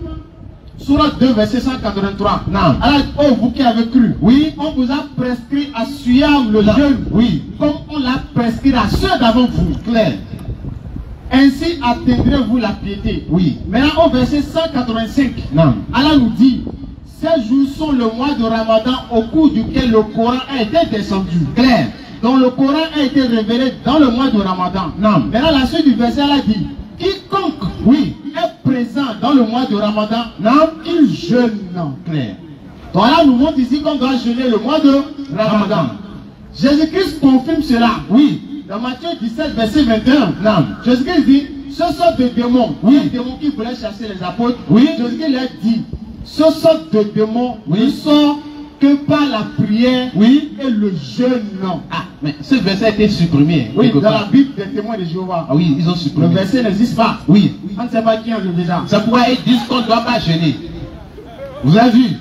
Surat 2, verset 183. Alors, oh, vous qui avez cru, oui, on vous a prescrit à Suyam le jeûne, oui, comme on l'a prescrit à ceux d'avant vous. Clair. Ainsi atteindrez-vous la piété. Oui. Maintenant, au verset 185, Allah nous dit, ces jours sont le mois de Ramadan au cours duquel le Coran a été descendu. Clair. Donc le Coran a été révélé dans le mois de Ramadan. Maintenant, la suite du verset, Allah dit, quiconque, oui, est présent dans le mois de Ramadan, il jeûne. Clair. Donc là, nous montre ici qu'on doit jeûner le mois de Ramadan. Jésus-Christ confirme cela. Oui. Dans Matthieu 17, verset 21, Jésus-Christ dit, ce sont des démons. Oui. Les démons qui voulaient chasser les apôtres. Oui. Jésus-Christ leur dit, ce sont des démons ne sont que par la prière et le jeûne. Ah, mais ce verset a été supprimé. Oui, dans la Bible des témoins de Jéhovah. Ah oui, ils ont supprimé. Le verset n'existe pas. Oui. On ne sait pas qui a enlevé ça. C'est pourquoi ils disent qu'on ne doit pas jeûner. Vous avez vu?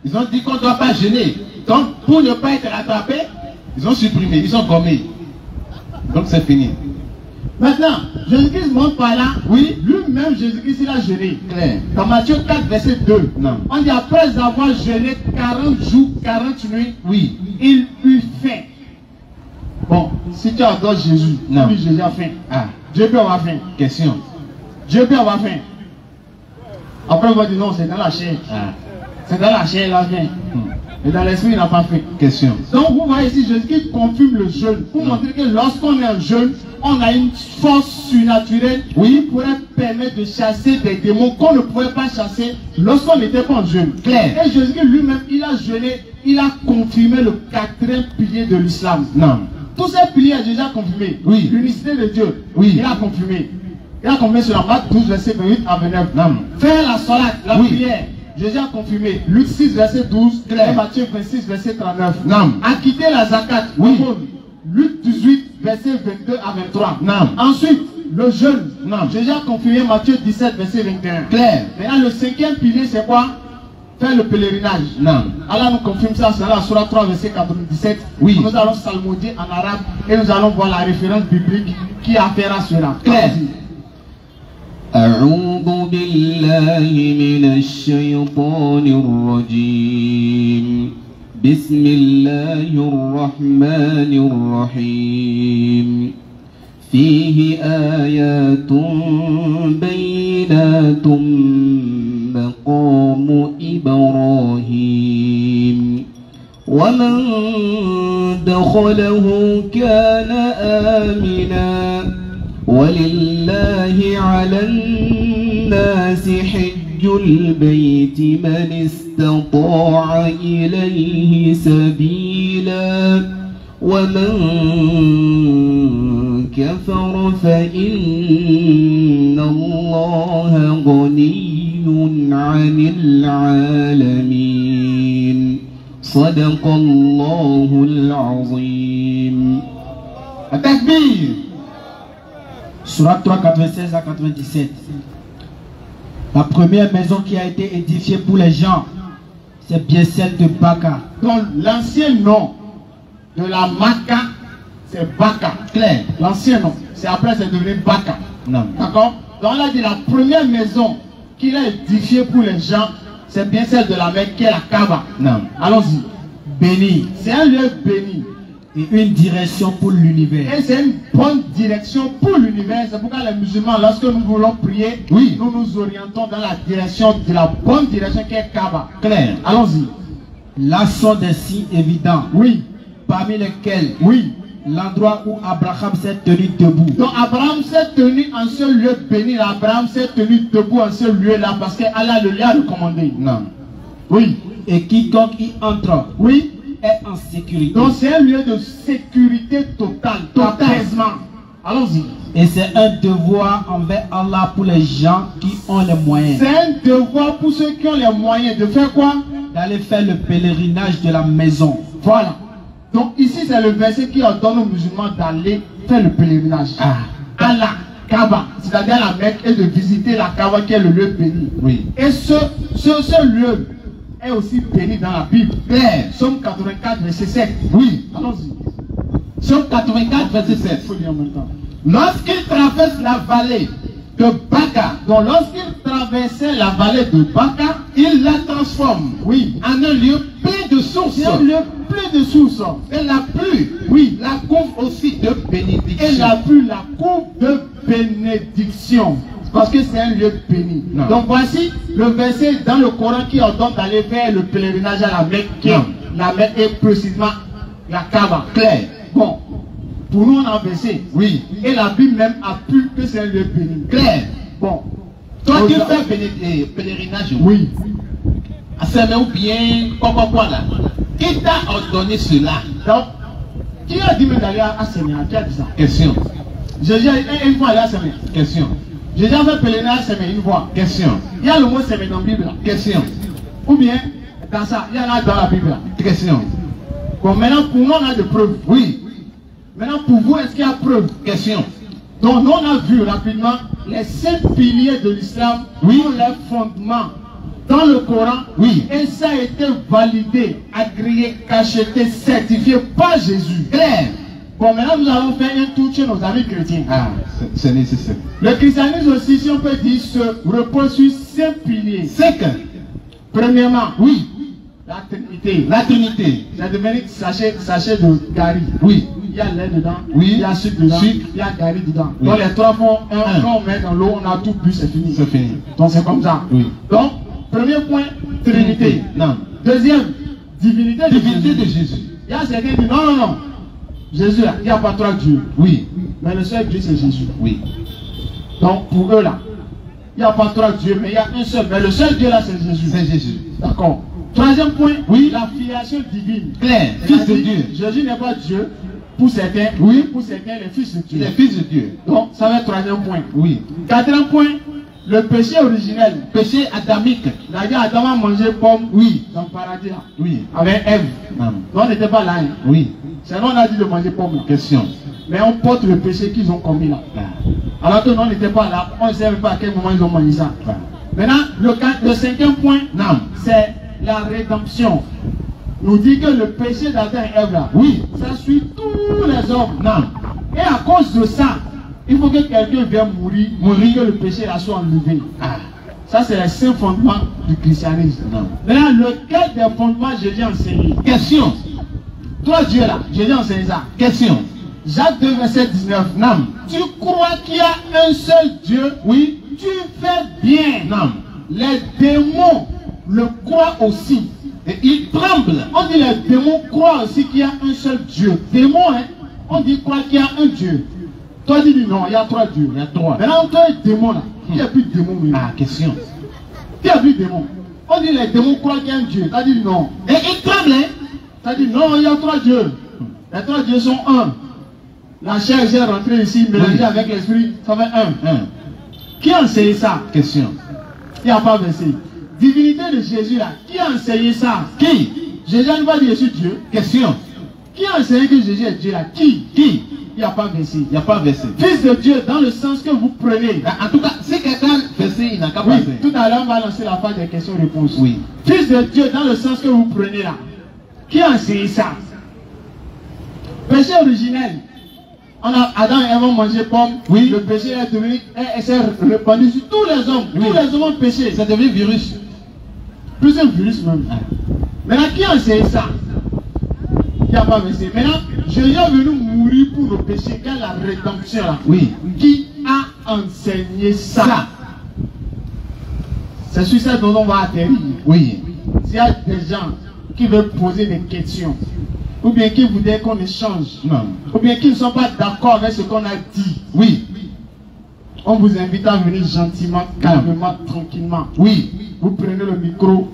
Ils ont dit qu'on ne doit pas jeûner. Donc, pour ne pas être rattrapé, ils ont supprimé, ils ont gommé. Donc c'est fini. Maintenant, Jésus-Christ montre par là, oui, lui-même Jésus-Christ il a jeûné. Clair. Dans Matthieu 4, verset 2, on dit après avoir jeûné 40 jours, 40 nuits, oui, il eut faim. Bon, si tu adores Jésus, lui Jésus a faim. Ah. Dieu peut avoir faim. Question. Dieu peut avoir faim. Après on va dire non, c'est dans la chair. Ah. C'est dans la chair, il a faim. Et dans l'esprit, il n'a pas fait. Question. Donc vous voyez ici, Jésus-Christ confirme le jeûne pour montrer que lorsqu'on est en jeûne, on a une force surnaturelle qui pourrait permettre de chasser des démons qu'on ne pouvait pas chasser lorsqu'on n'était pas en jeûne. Clair. Et Jésus-Christ lui-même, il a jeûné, il a confirmé le quatrième pilier de l'islam. Tous ces piliers, Jésus a confirmé. Oui. L'unicité de Dieu. Oui. Il a confirmé. Il a confirmé sur la Marc 12, verset 28 à 29. Faire la salat, la prière. Jésus a confirmé. Luc 6, verset 12. Et Matthieu 26, verset 39. Acquitter la zakat. Oui. Luc 18, verset 22 à 23. Ensuite, le jeûne. Jésus a confirmé Matthieu 17, verset 21. Clair. Maintenant, le cinquième pilier, c'est quoi? Faire le pèlerinage. Allah nous confirme ça, c'est la Surah 3, verset 97. Oui. Nous allons psalmodier en arabe et nous allons voir la référence biblique qui affaire à cela. Clair. أعوذ بالله من الشيطان الرجيم بسم الله الرحمن الرحيم فيه آيات بينات مقام إبراهيم ومن دخله كان آمنا ولله على الناس حج البيت من استطاع إليه سبيلا ومن كفر فإن الله غني عن العالمين صدق الله العظيم. التكبير. Surat 3, 96 à 97. La première maison qui a été édifiée pour les gens, c'est bien celle de Baka. Donc l'ancien nom de la Maka, c'est Baka. Clair. L'ancien nom. C'est après c'est devenu Baka. D'accord? Donc on a dit la première maison qu'il a édifiée pour les gens, c'est bien celle de la Mecque qui est la Kaaba. Allons-y. Béni. C'est un lieu béni. Et une direction pour l'univers. Et c'est une bonne direction pour l'univers. C'est pourquoi les musulmans, lorsque nous voulons prier, oui, nous nous orientons dans la direction de la bonne direction qui est Kaaba. Claire. Allons-y. Là sont des signes évidents. Oui. Parmi lesquels, oui, l'endroit où Abraham s'est tenu debout. Donc Abraham s'est tenu en ce lieu béni. Abraham s'est tenu debout en ce lieu-là parce qu'Allah le lui a recommandé. Non. Oui. Et quiconque y entre, oui, est en sécurité. Donc c'est un lieu de sécurité totale, d'apaisement. Allons-y. Et c'est un devoir envers Allah pour les gens qui ont les moyens. C'est un devoir pour ceux qui ont les moyens de faire quoi? D'aller faire le pèlerinage de la maison. Voilà. Donc ici c'est le verset qui ordonne aux musulmans d'aller faire le pèlerinage à la Kaaba, c'est-à-dire à la Mecque, et de visiter la Kaaba qui est le lieu béni. Oui. Et ce lieu est aussi béni dans la Bible. Somme 84 verset 7. Oui. Allons-y. Somme 84 verset 7. Il faut dire en même temps. Lorsqu'il traverse la vallée de Baka, donc lorsqu'il traversait la vallée de Baka, il la transforme, oui, en un lieu plein de sources. Un lieu plein de sources. Et la pluie, oui, la couvre aussi de bénédiction. Et la pluie, la couvre de bénédiction. Parce que c'est un lieu béni. Non. Donc voici le verset dans le Coran qui ordonne d'aller faire le pèlerinage à la Mecque. La Mecque est précisément la Kaaba. Claire. Bon, pour nous on a un verset. Oui. Et la Bible même appuie que c'est un lieu béni. Claire. Bon. Toi qui fais pèlerinage, oui, à Sémé ou bien quoi là. Qui t'a ordonné cela? Donc, qui a dit d'aller à Sémé? Qui a dit ça? Question. Jésus une fois allé à Sémé. Question. Jésus a fait pèlerinage à Sémé une fois. Question. Il y a le mot Sémé dans la Bible là. Question. Ou bien dans ça, il y en a dans la Bible là. Question. Bon, maintenant pour nous on a des preuves. Oui. Maintenant pour vous, est-ce qu'il y a preuve? Question. Donc nous on a vu rapidement les 5 piliers de l'islam, oui, ont leurs fondements dans le Coran, oui, et ça a été validé, agréé, cacheté, certifié par Jésus. Claire. Bon, maintenant nous allons faire un tour chez nos amis chrétiens. Ah, c'est nécessaire. Le christianisme aussi, si on peut dire, se repose sur 5 piliers. 5. Premièrement, oui, la Trinité. La Trinité. C'est devenu sachet de Gary. Oui. Il y a lait dedans, oui, il y a sucre dedans, il y a Gary dedans. Oui. Donc les 3 font un. Quand on met dans l'eau, on a tout bu, c'est fini. C'est fini. Donc c'est comme ça. Oui. Donc, premier point, Trinité. Non. Deuxième, divinité de Jésus. Il y a certains qui disent non. Jésus là, il n'y a pas 3 dieux. Oui. Mais le seul Dieu c'est Jésus. Oui. Donc pour eux là, il n'y a pas 3 dieux, mais il y a un seul. Mais le seul Dieu là c'est Jésus. C'est Jésus. D'accord. Troisième point, oui, la filiation divine. Claire, fils de Dieu. Jésus n'est pas Dieu. Pour certains, oui, pour certains, les fils de Dieu. Les fils de Dieu. Donc, ça va être troisième point. Oui. Quatrième point, le péché originel. Péché adamique. C'est-à-dire, Adam a mangé pomme, oui, dans le paradis là. Oui. Avec Ève. Donc, on n'était pas là. Hein. Oui. C'est nous, on a dit de manger pomme là. Question. Mais on porte le péché qu'ils ont commis là. Alors que nous, on n'était pas là. On ne sait même pas à quel moment ils ont mangé ça. Maintenant, le cinquième point, c'est la rédemption. Nous dit que le péché d'Adam et Ève là, oui, ça suit tous les hommes. Et à cause de ça, il faut que quelqu'un vienne mourir, que le péché là soit enlevé. Ça c'est les 5 fondements du christianisme. Maintenant, lequel des fondements Jésus a enseigné? Question. Toi Dieu là, Jésus a enseigné ça. Question. Jacques 2 verset 19. Tu crois qu'il y a un seul Dieu? Oui. Tu fais bien. Les démons le croient aussi. Et ils tremblent. On dit les démons croient aussi qu'il y a un seul Dieu. Démons, hein, on dit quoi qu'il y a un Dieu. Toi, tu dis non, il y a 3 dieux. Il y a 3. Maintenant, toi, les démons là. Qui a plus de démons? Question. Qui a plus de démons? On dit les démons croient qu'il y a un Dieu. Tu as dit non. Et ils tremblent, hein. Tu as dit non, il y a 3 dieux. Les 3 dieux sont un. La chair est rentrée ici, mélangée avec l'esprit, ça fait un. Qui a enseigné ça? Question. Il n'y a pas verset. Divinité de Jésus là, qui a enseigné ça? Qui? Jésus n'a pas dit je suis Dieu. Question. Qui a enseigné que Jésus est Dieu là? Qui? Il n'y a pas verset. Il n'y a pas verset. Fils de Dieu dans le sens que vous prenez. En tout cas, si quelqu'un verset, il n'a qu'à passer. Tout à l'heure, on va lancer la phase des questions-réponses. Oui. Fils de Dieu dans le sens que vous prenez là. Qui a enseigné ça? Péché originel. Adam et Ève ont mangé pomme. Oui. Le péché est devenu, s'est répandu sur tous les hommes. Oui. Tous les hommes ont péché. C'est devenu virus. Plus un virus même. Maintenant, qui a enseigné ça? il n'y a pas verset. Maintenant, Jésus est venu mourir pour nos péchés, quelle est la rédemption là? Oui. Qui a enseigné ça? C'est sur ça dont on va atterrir. Oui. S'il y a des gens qui veulent poser des questions, ou bien qui voudraient qu'on échange, Non. ou bien qui ne sont pas d'accord avec ce qu'on a dit, Oui. on vous invite à venir gentiment, calmement, tranquillement. Oui. Vous prenez le micro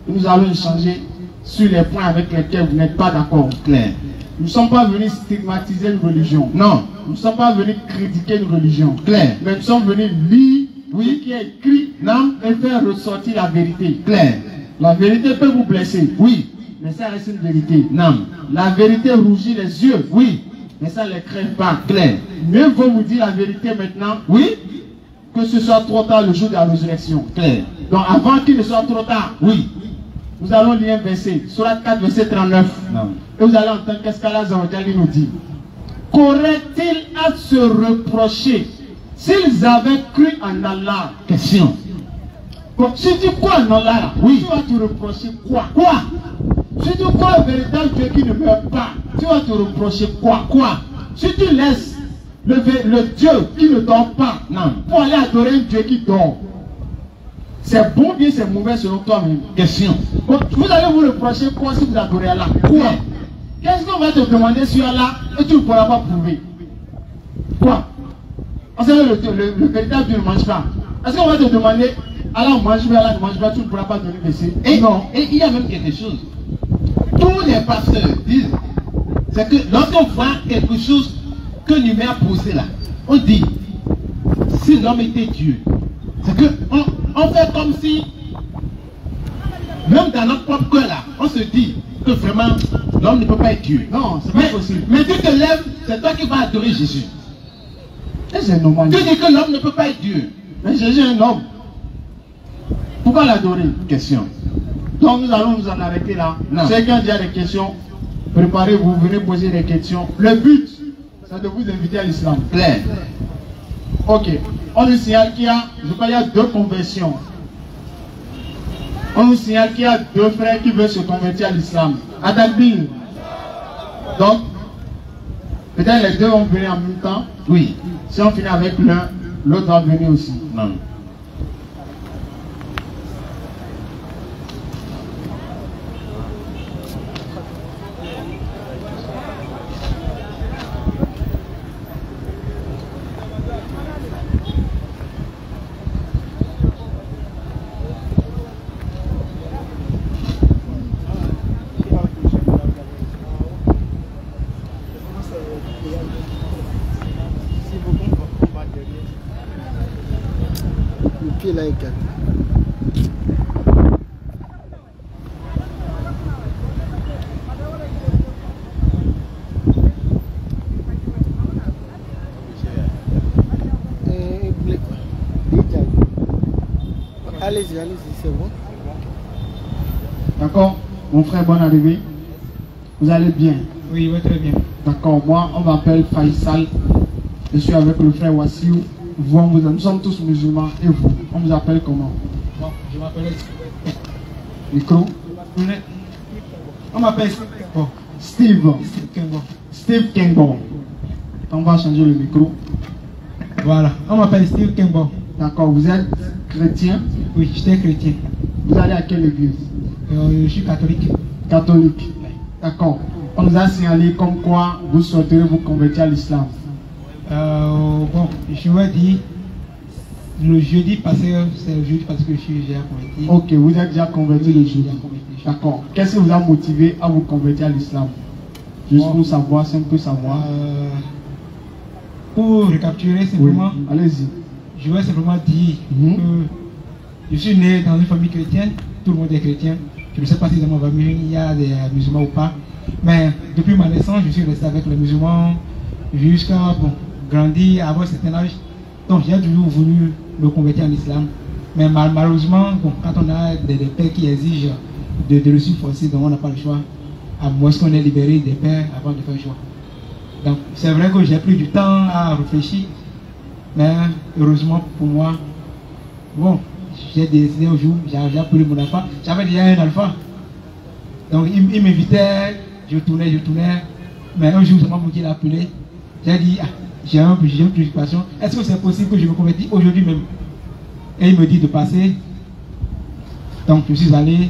et nous allons échanger sur les points avec lesquels vous n'êtes pas d'accord. Clair. Nous ne sommes pas venus stigmatiser une religion. Non. Nous ne sommes pas venus critiquer une religion. Clair. Mais nous sommes venus lire ce qui est écrit, non, et faire ressortir la vérité. Clair. La vérité peut vous blesser. Oui. Mais ça reste une vérité. Non. La vérité rougit les yeux. Oui. Mais ça ne les crève pas. Clair. Mieux vaut vous dire la vérité maintenant. Oui. Que ce soit trop tard le jour de la résurrection. Clair. Donc avant qu'il ne soit trop tard. Oui. Nous allons lire un verset. Sourate 4, verset 39. Non. Et vous allez entendre qu'est-ce qu'Allah Zawajali nous dit. Qu'auraient-ils à se reprocher s'ils avaient cru en Allah? Question. Donc, si tu crois en Allah, oui. Tu vas te reprocher quoi? Quoi? Si tu crois au véritable Dieu qui ne meurt pas, tu vas te reprocher quoi? Quoi? Si tu laisses le Dieu qui ne dort pas, non, pour aller adorer un Dieu qui dort, c'est bon bien, c'est mauvais selon toi-même. Question. Donc, vous allez vous reprocher quoi si vous adorez Allah? Quoi? Qu'est-ce qu'on va te demander sur Allah et tu ne pourras pas prouver? Quoi? Parce que le véritable Dieu ne mange pas. Est-ce qu'on va te demander Allah mange, mais Allah ne mange pas, tu ne pourras pas donner verset? Et non. Et il y a même quelque chose. Tous les pasteurs disent, c'est que lorsqu'on voit quelque chose que l'humain a posé là, on dit, si l'homme était Dieu, c'est que on fait comme si, même dans notre propre cœur là, on se dit que vraiment l'homme ne peut pas être Dieu. Non, c'est pas possible. Mais tu te lèves, c'est toi qui vas adorer Jésus. Et c'est normal. Tu dis que l'homme ne peut pas être Dieu. Mais Jésus est un homme. Pourquoi l'adorer? Question. Donc nous allons nous en arrêter là. Ceux qui ont déjà des questions, préparez-vous, venez poser des questions. Le but, c'est de vous inviter à l'islam. Clair. Ok. On nous signale qu'il y a, je crois, il y a 2 conversions. On nous signale qu'il y a 2 frères qui veulent se convertir à l'islam. Adalbir. Donc, peut-être les 2 vont venir en même temps. Oui. Si on finit avec l'un, l'autre va venir aussi. Non. Allez-y, c'est bon. D'accord? Mon frère, bonne arrivée. Vous allez bien? Oui, très bien. D'accord, moi, on m'appelle Faisal. Je suis avec le frère Wassiou. Nous sommes tous musulmans. Et vous, on vous appelle comment? Bon, je m'appelle Micro? On m'appelle Steve. Kengo. Steve Kengo. On va changer le micro. Voilà, on m'appelle Steve Kengo. D'accord, vous êtes chrétien? Oui, j'étais chrétien. Vous allez à quelle église? Je suis catholique. Catholique. D'accord. On nous a signalé comme quoi vous souhaiterez vous convertir à l'islam. Bon, je vais dire le jeudi passé, c'est le jeudi parce que je suis déjà converti. Ok, vous êtes déjà converti le jeudi. D'accord. Qu'est-ce qui vous a motivé à vous convertir à l'islam? Juste pour savoir, c'est un peu savoir. Pour récapituler simplement, oui. Allez-y. Je vais simplement dire que je suis né dans une famille chrétienne, tout le monde est chrétien. Je ne sais pas si dans ma famille il y a des musulmans ou pas. Mais depuis ma naissance, je suis resté avec les musulmans jusqu'à grandir, avoir un certain âge. Donc j'ai toujours voulu me convertir en islam. Mais malheureusement, quand on a des pères qui exigent de le suivre forcé, donc on n'a pas le choix. À moins qu'on est libéré des pères avant de faire le choix. Donc c'est vrai que j'ai pris du temps à réfléchir. Mais heureusement pour moi, bon, j'ai décidé un jour, j'ai appelé mon alpha. J'avais déjà un alpha. Donc il m'invitait je tournais. Mais un jour, mon Dieu l'a appelé. J'ai dit, ah, j'ai une préoccupation. Est-ce que c'est possible que je me convertisse aujourd'hui même? Et il me dit de passer. Donc je suis allé.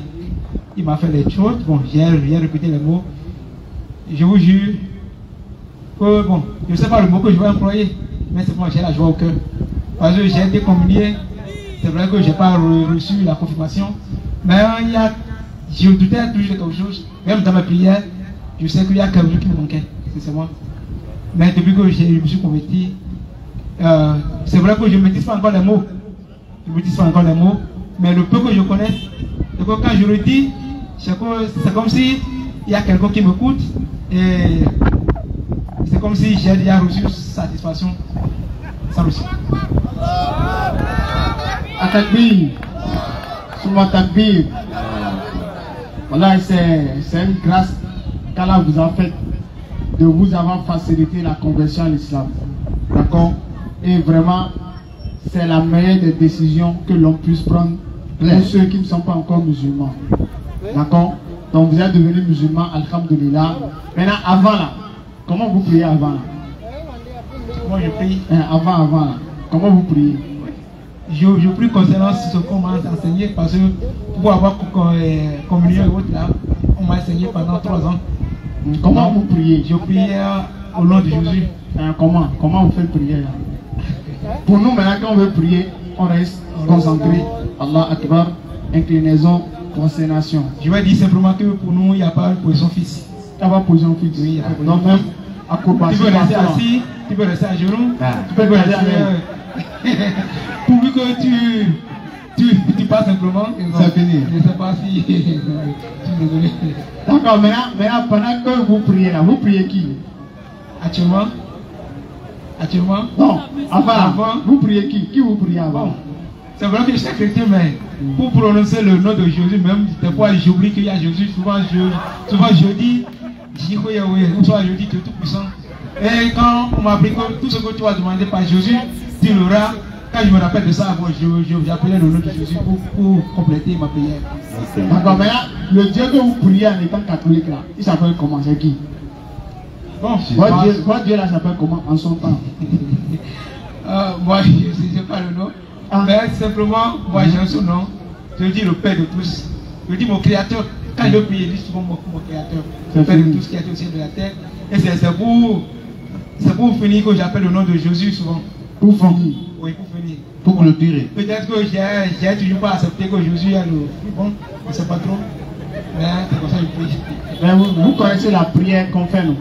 Il m'a fait les choses. Bon, j'ai répété les mots. Je vous jure que, bon, je ne sais pas le mot que je vais employer, mais c'est moi, j'ai la joie au cœur. Parce que j'ai été communié. C'est vrai que je n'ai pas reçu la confirmation. Mais je doutais toujours de quelque chose. Même dans ma prière, je sais qu'il y a quelque chose qui me manquait. C'est moi. Mais depuis que je me suis converti, c'est vrai que je ne maîtrise pas encore les mots. Mais le peu que je connais, c'est que quand je le dis, c'est comme si il y a quelqu'un qui m'écoute et c'est comme si j'ai déjà reçu satisfaction sans le suivre. Atakbir, Souma Takbir. Voilà, c'est une grâce qu'Allah vous a faite de vous avoir facilité la conversion à l'islam. D'accord? Et vraiment, c'est la meilleure des décisions que l'on puisse prendre pour ceux qui ne sont pas encore musulmans. D'accord? Donc vous êtes devenus musulmans, alhamdulillah. Maintenant, avant là, comment vous priez avant là? Moi je prie. Avant là. Comment vous priez? Je prie concernant ce qu'on m'a enseigné parce que pour avoir communion et autres là, on m'a enseigné pendant 3 ans. Comment vous priez? Je prie au nom de Jésus. Comment vous faites prier là? Pour nous maintenant quand on veut prier, on reste concentré. Allah Akbar, inclinaison, prosternation. Je vais dire simplement que pour nous, il n'y a pas de position fixe. Il n'y a pas de position fixe. Oui, il n'y a pas de position donc même à tu peux rester assis, tu peux rester à genoux, tu peux rester pourvu que tu passes simplement. C'est fini. Je ne sais pas si... je suis désolé. D'accord, maintenant pendant que vous priez là, vous priez qui? Actuellement? Non, avant, vous priez qui? Qui vous priez avant? Bon, c'est vrai que je suis chrétien, mais pour prononcer le nom de Jésus, même des fois j'oublie qu'il y a Jésus. Souvent je dis Jihou Yahweh, ou soit je dis Dieu Tout-Puissant. Et quand on m'a appris que tout ce que tu as demandé par Jésus, tu l'auras. Quand je me rappelle de ça, bon, j'appelais le nom de Jésus pour compléter ma prière. D'accord, maintenant, le Dieu que vous priez en étant catholique là, il s'appelle comment? C'est qui? Bon, votre Dieu là s'appelle comment en son temps? Moi, je ne sais pas le nom. Mais simplement, moi j'ai un seul nom. Je dis le Père de tous. Je dis mon Créateur. Quand je prie, je dis souvent mon Créateur. Le Père de tous qui est au ciel de la terre. Et c'est pour finir que j'appelle le nom de Jésus souvent. Pour finir? Oui, pour finir. Pour clôturer. Peut-être que j'ai toujours pas accepté que Jésus est le plus bon. Je ne sais pas trop. Mais c'est comme ça que je prie. Mais vous connaissez la prière qu'on fait nous?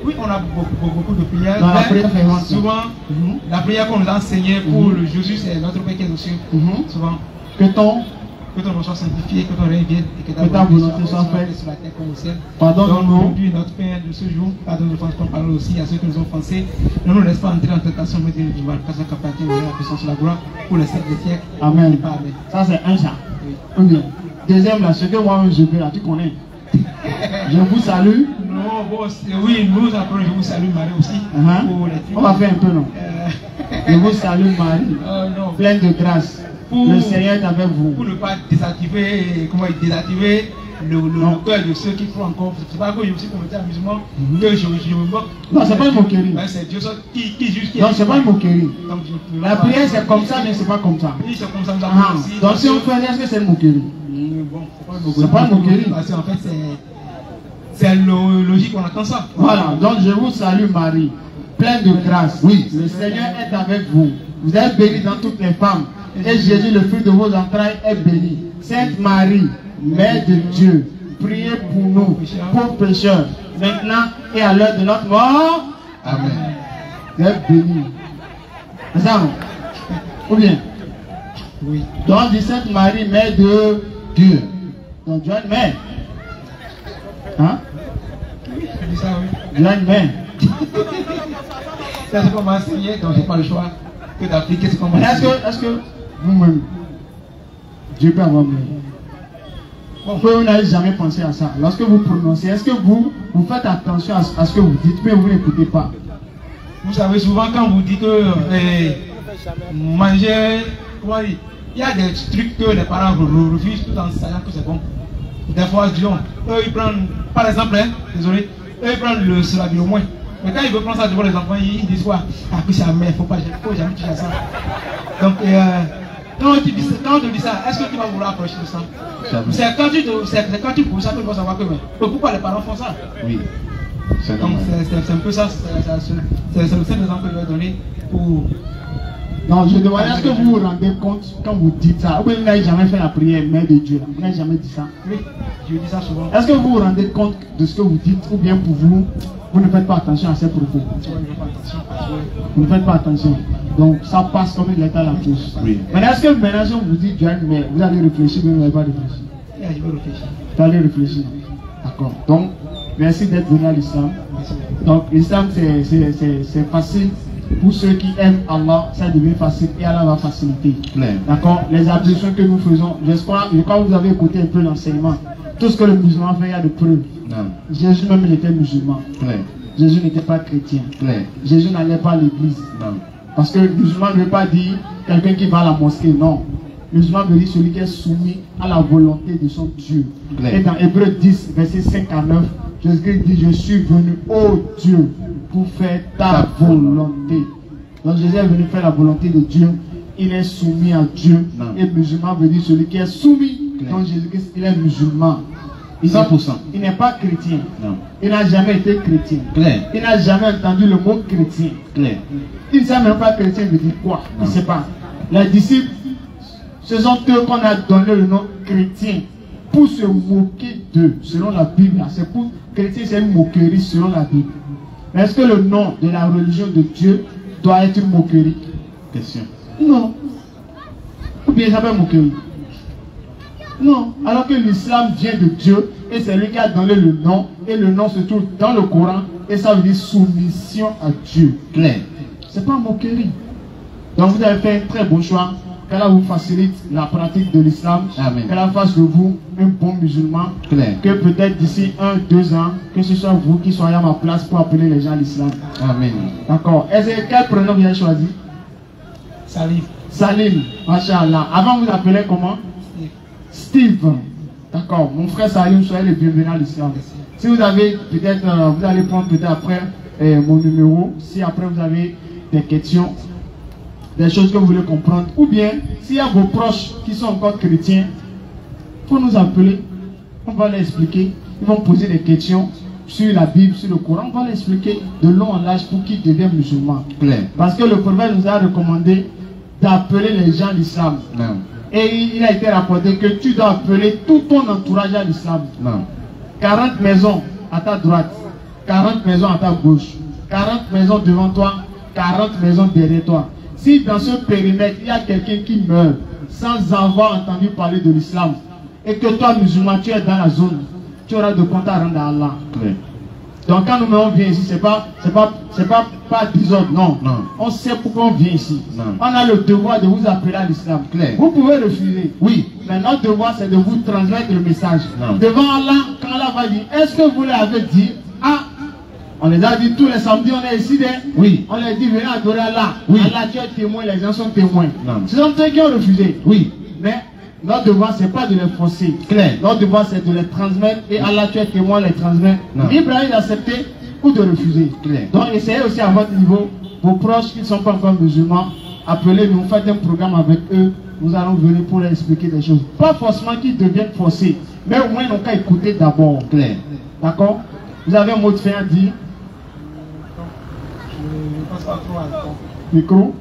Oui, on a beaucoup de prières. Dans la prière fervente. Souvent, la prière qu'on nous a enseignée pour le Jésus, c'est notre Père qui est aux cieux. Souvent. Que ton nom soit sanctifié, que ton règne vienne et que ta volonté soit faite sur la terre comme au ciel. Pardonne-nous aujourd'hui notre Père de ce jour. Pardonne-nous comme pardonne aussi à ceux qui nous ont offensés. Ne nous laisse pas entrer en tentation, mais dis-nous du mal. Car c'est qu'appartient la puissance et la gloire pour les siècles des siècles. Amen. Amen. Ça c'est un ça. Oui. Deuxième là, ce que moi-même je veux là, tu connais. Je vous salue. Non, bon, oui, nous apprenons je vous salue Marie aussi. On va faire un peu non. Je vous salue Marie, pleine de grâce. Le Seigneur est avec vous. Pour ne pas désactiver le cœur de ceux qui font encore. C'est pas que je me suis converti à musulman que je me moque. Non, c'est pas une moquerie. C'est Dieu qui juge. Non, c'est pas une moquerie. La prière c'est comme ça, mais c'est pas comme ça. Oui, c'est comme ça. Donc si on fait, est-ce que c'est une moquerie? Bon, c'est pas une moquerie. Parce qu'en fait, c'est logique, on attend ça. Voilà, donc je vous salue Marie, pleine de grâce. Oui, le Seigneur est avec vous. Vous êtes bénie dans toutes les femmes. Et Jésus, le fruit de vos entrailles, est béni. Sainte Marie, Mère de Dieu, priez pour nous, pauvres pécheurs, maintenant et à l'heure de notre mort. Amen. Vous êtes bénis. C'est ça? Ou bien? Oui. Donc, dit Sainte Marie, Mère de Dieu. Donc, Dieu est une mère. Hein? Ça, oui. Dieu est une mère. Ça, c'est qu'on m'a enseigné, donc j'ai pas le choix que d'appliquer ce qu'on m'a enseigné. Est-ce que vous-même, Dieu peut avoir mieux? Vous n'avez jamais pensé à ça. Lorsque vous prononcez, est-ce que vous faites attention à ce que vous dites, mais vous n'écoutez pas? Vous savez, souvent quand vous dites que manger, comment dire, il y a des trucs que les parents refusent tout en sachant que c'est bon. Des fois, disons, eux ils prennent par exemple, hein, désolé, eux ils prennent le cela au moins. Mais quand ils veulent prendre ça devant les enfants, ils disent quoi? Ah, que c'est la mère, faut jamais toucher à ça. Donc, quand on te dit ça, est-ce que tu vas vouloir approcher de ça? C'est quand tu prouves ça que tu vas savoir que pourquoi les parents font ça? Oui. C'est un peu ça, c'est le seul exemple que je vais donner pour. Non, je demande, est-ce que vous vous rendez compte quand vous dites ça? Vous n'avez jamais fait la prière, mère de Dieu, vous n'avez jamais dit ça? Oui, je dis ça souvent. Est-ce que vous vous rendez compte de ce que vous dites, ou bien pour vous, vous ne faites pas attention à ces propos? Vous ne faites pas attention. Donc ça passe comme il est à la touche. Oui. Mais est-ce que maintenant si on vous dit Dieu, mais vous allez réfléchir, mais vous n'allez pas réfléchir? Je vais réfléchir. Vous allez réfléchir. D'accord. Donc, merci d'être venu à l'islam. Donc l'islam c'est facile. Pour ceux qui aiment Allah, ça devient facile et Allah va faciliter. D'accord. Les ablutions que nous faisons, je crois que vous avez écouté un peu l'enseignement. Tout ce que le musulman fait, il y a de preuves. Jésus même il était musulman. Jésus n'était pas chrétien. Jésus n'allait pas à l'église. Parce que le musulman ne veut pas dire quelqu'un qui va à la mosquée, non. Le musulman veut dire celui qui est soumis à la volonté de son Dieu. Et dans Hébreux 10, versets 5 à 9, Jésus dit, je suis venu, ô Dieu, pour faire ta volonté. Donc Jésus est venu faire la volonté de Dieu. Il est soumis à Dieu. Et musulman veut dire celui qui est soumis. Donc Jésus-Christ, il est musulman. 100%. Il n'est pas chrétien. Non. Il n'a jamais été chrétien. Il n'a jamais entendu le mot chrétien. Il ne sait même pas chrétien veut dire quoi. Il ne sait pas. Les disciples, ce sont eux qu'on a donné le nom chrétien pour se moquer d'eux, selon la Bible. C'est pour chrétien, c'est une moquerie selon la Bible. Mais est-ce que le nom de la religion de Dieu doit être une moquerie? Question. Non. Ou bien ça peut être moquerie? Non. Alors que l'islam vient de Dieu et c'est lui qui a donné le nom. Et le nom se trouve dans le Coran et ça veut dire soumission à Dieu. Clair. C'est pas moquerie. Donc vous avez fait un très bon choix. Qu'Allah vous facilite la pratique de l'islam. Qu'Allah fasse de vous un bon musulman. Claire. Que peut-être d'ici 1-2 ans, que ce soit vous qui soyez à ma place pour appeler les gens à l'islam. Amen. D'accord. Quel prénom vous avez choisi? Salim. Salim. Masha'Allah. Avant vous appelez comment? Steve. D'accord. Mon frère Salim, soyez le bienvenu à l'islam. Si vous avez peut-être, vous allez prendre peut-être après mon numéro. Si après vous avez des questions, des choses que vous voulez comprendre, ou bien s'il y a vos proches qui sont encore chrétiens, il faut nous appeler, on va leur expliquer, ils vont poser des questions sur la Bible, sur le Coran, on va leur expliquer de long en large pour qu'ils deviennent musulmans. Parce que le prophète nous a recommandé d'appeler les gens à l'islam. Et il a été rapporté que tu dois appeler tout ton entourage à l'islam. 40 maisons à ta droite, 40 maisons à ta gauche, 40 maisons devant toi, 40 maisons derrière toi. Si dans ce périmètre, il y a quelqu'un qui meurt sans avoir entendu parler de l'islam, et que toi, musulman, tu es dans la zone, tu auras de compte à rendre à Allah. Donc quand nous vient ici, c'est pas désordre, non. On sait pourquoi on vient ici. On a le devoir de vous appeler à l'islam. Vous pouvez refuser, oui, mais notre devoir c'est de vous transmettre le message. Devant Allah, quand Allah va dire, est-ce que vous l'avez dit? Ah, on les a dit tous les samedis, on est ici, oui. On les dit, venez adorer Allah. Oui. Allah, tu es témoin, les gens sont témoins. Ce sont eux qui ont refusé. Oui. Mais notre devoir, ce n'est pas de les forcer. Claire. Notre devoir, c'est de les transmettre. Et Allah, tu es témoin, les transmettre. Libre à d'accepter ou de refuser. Claire. Donc, essayez aussi à votre niveau, vos proches qui ne sont pas encore musulmans, appelez-nous, faites un programme avec eux. Nous allons venir pour leur expliquer des choses. Pas forcément qu'ils deviennent forcés, mais au moins, ils n'ont qu'à écouter d'abord. Claire. D'accord? Vous avez un mot de fin à dire? Je ne passe pas trop encore. Micro?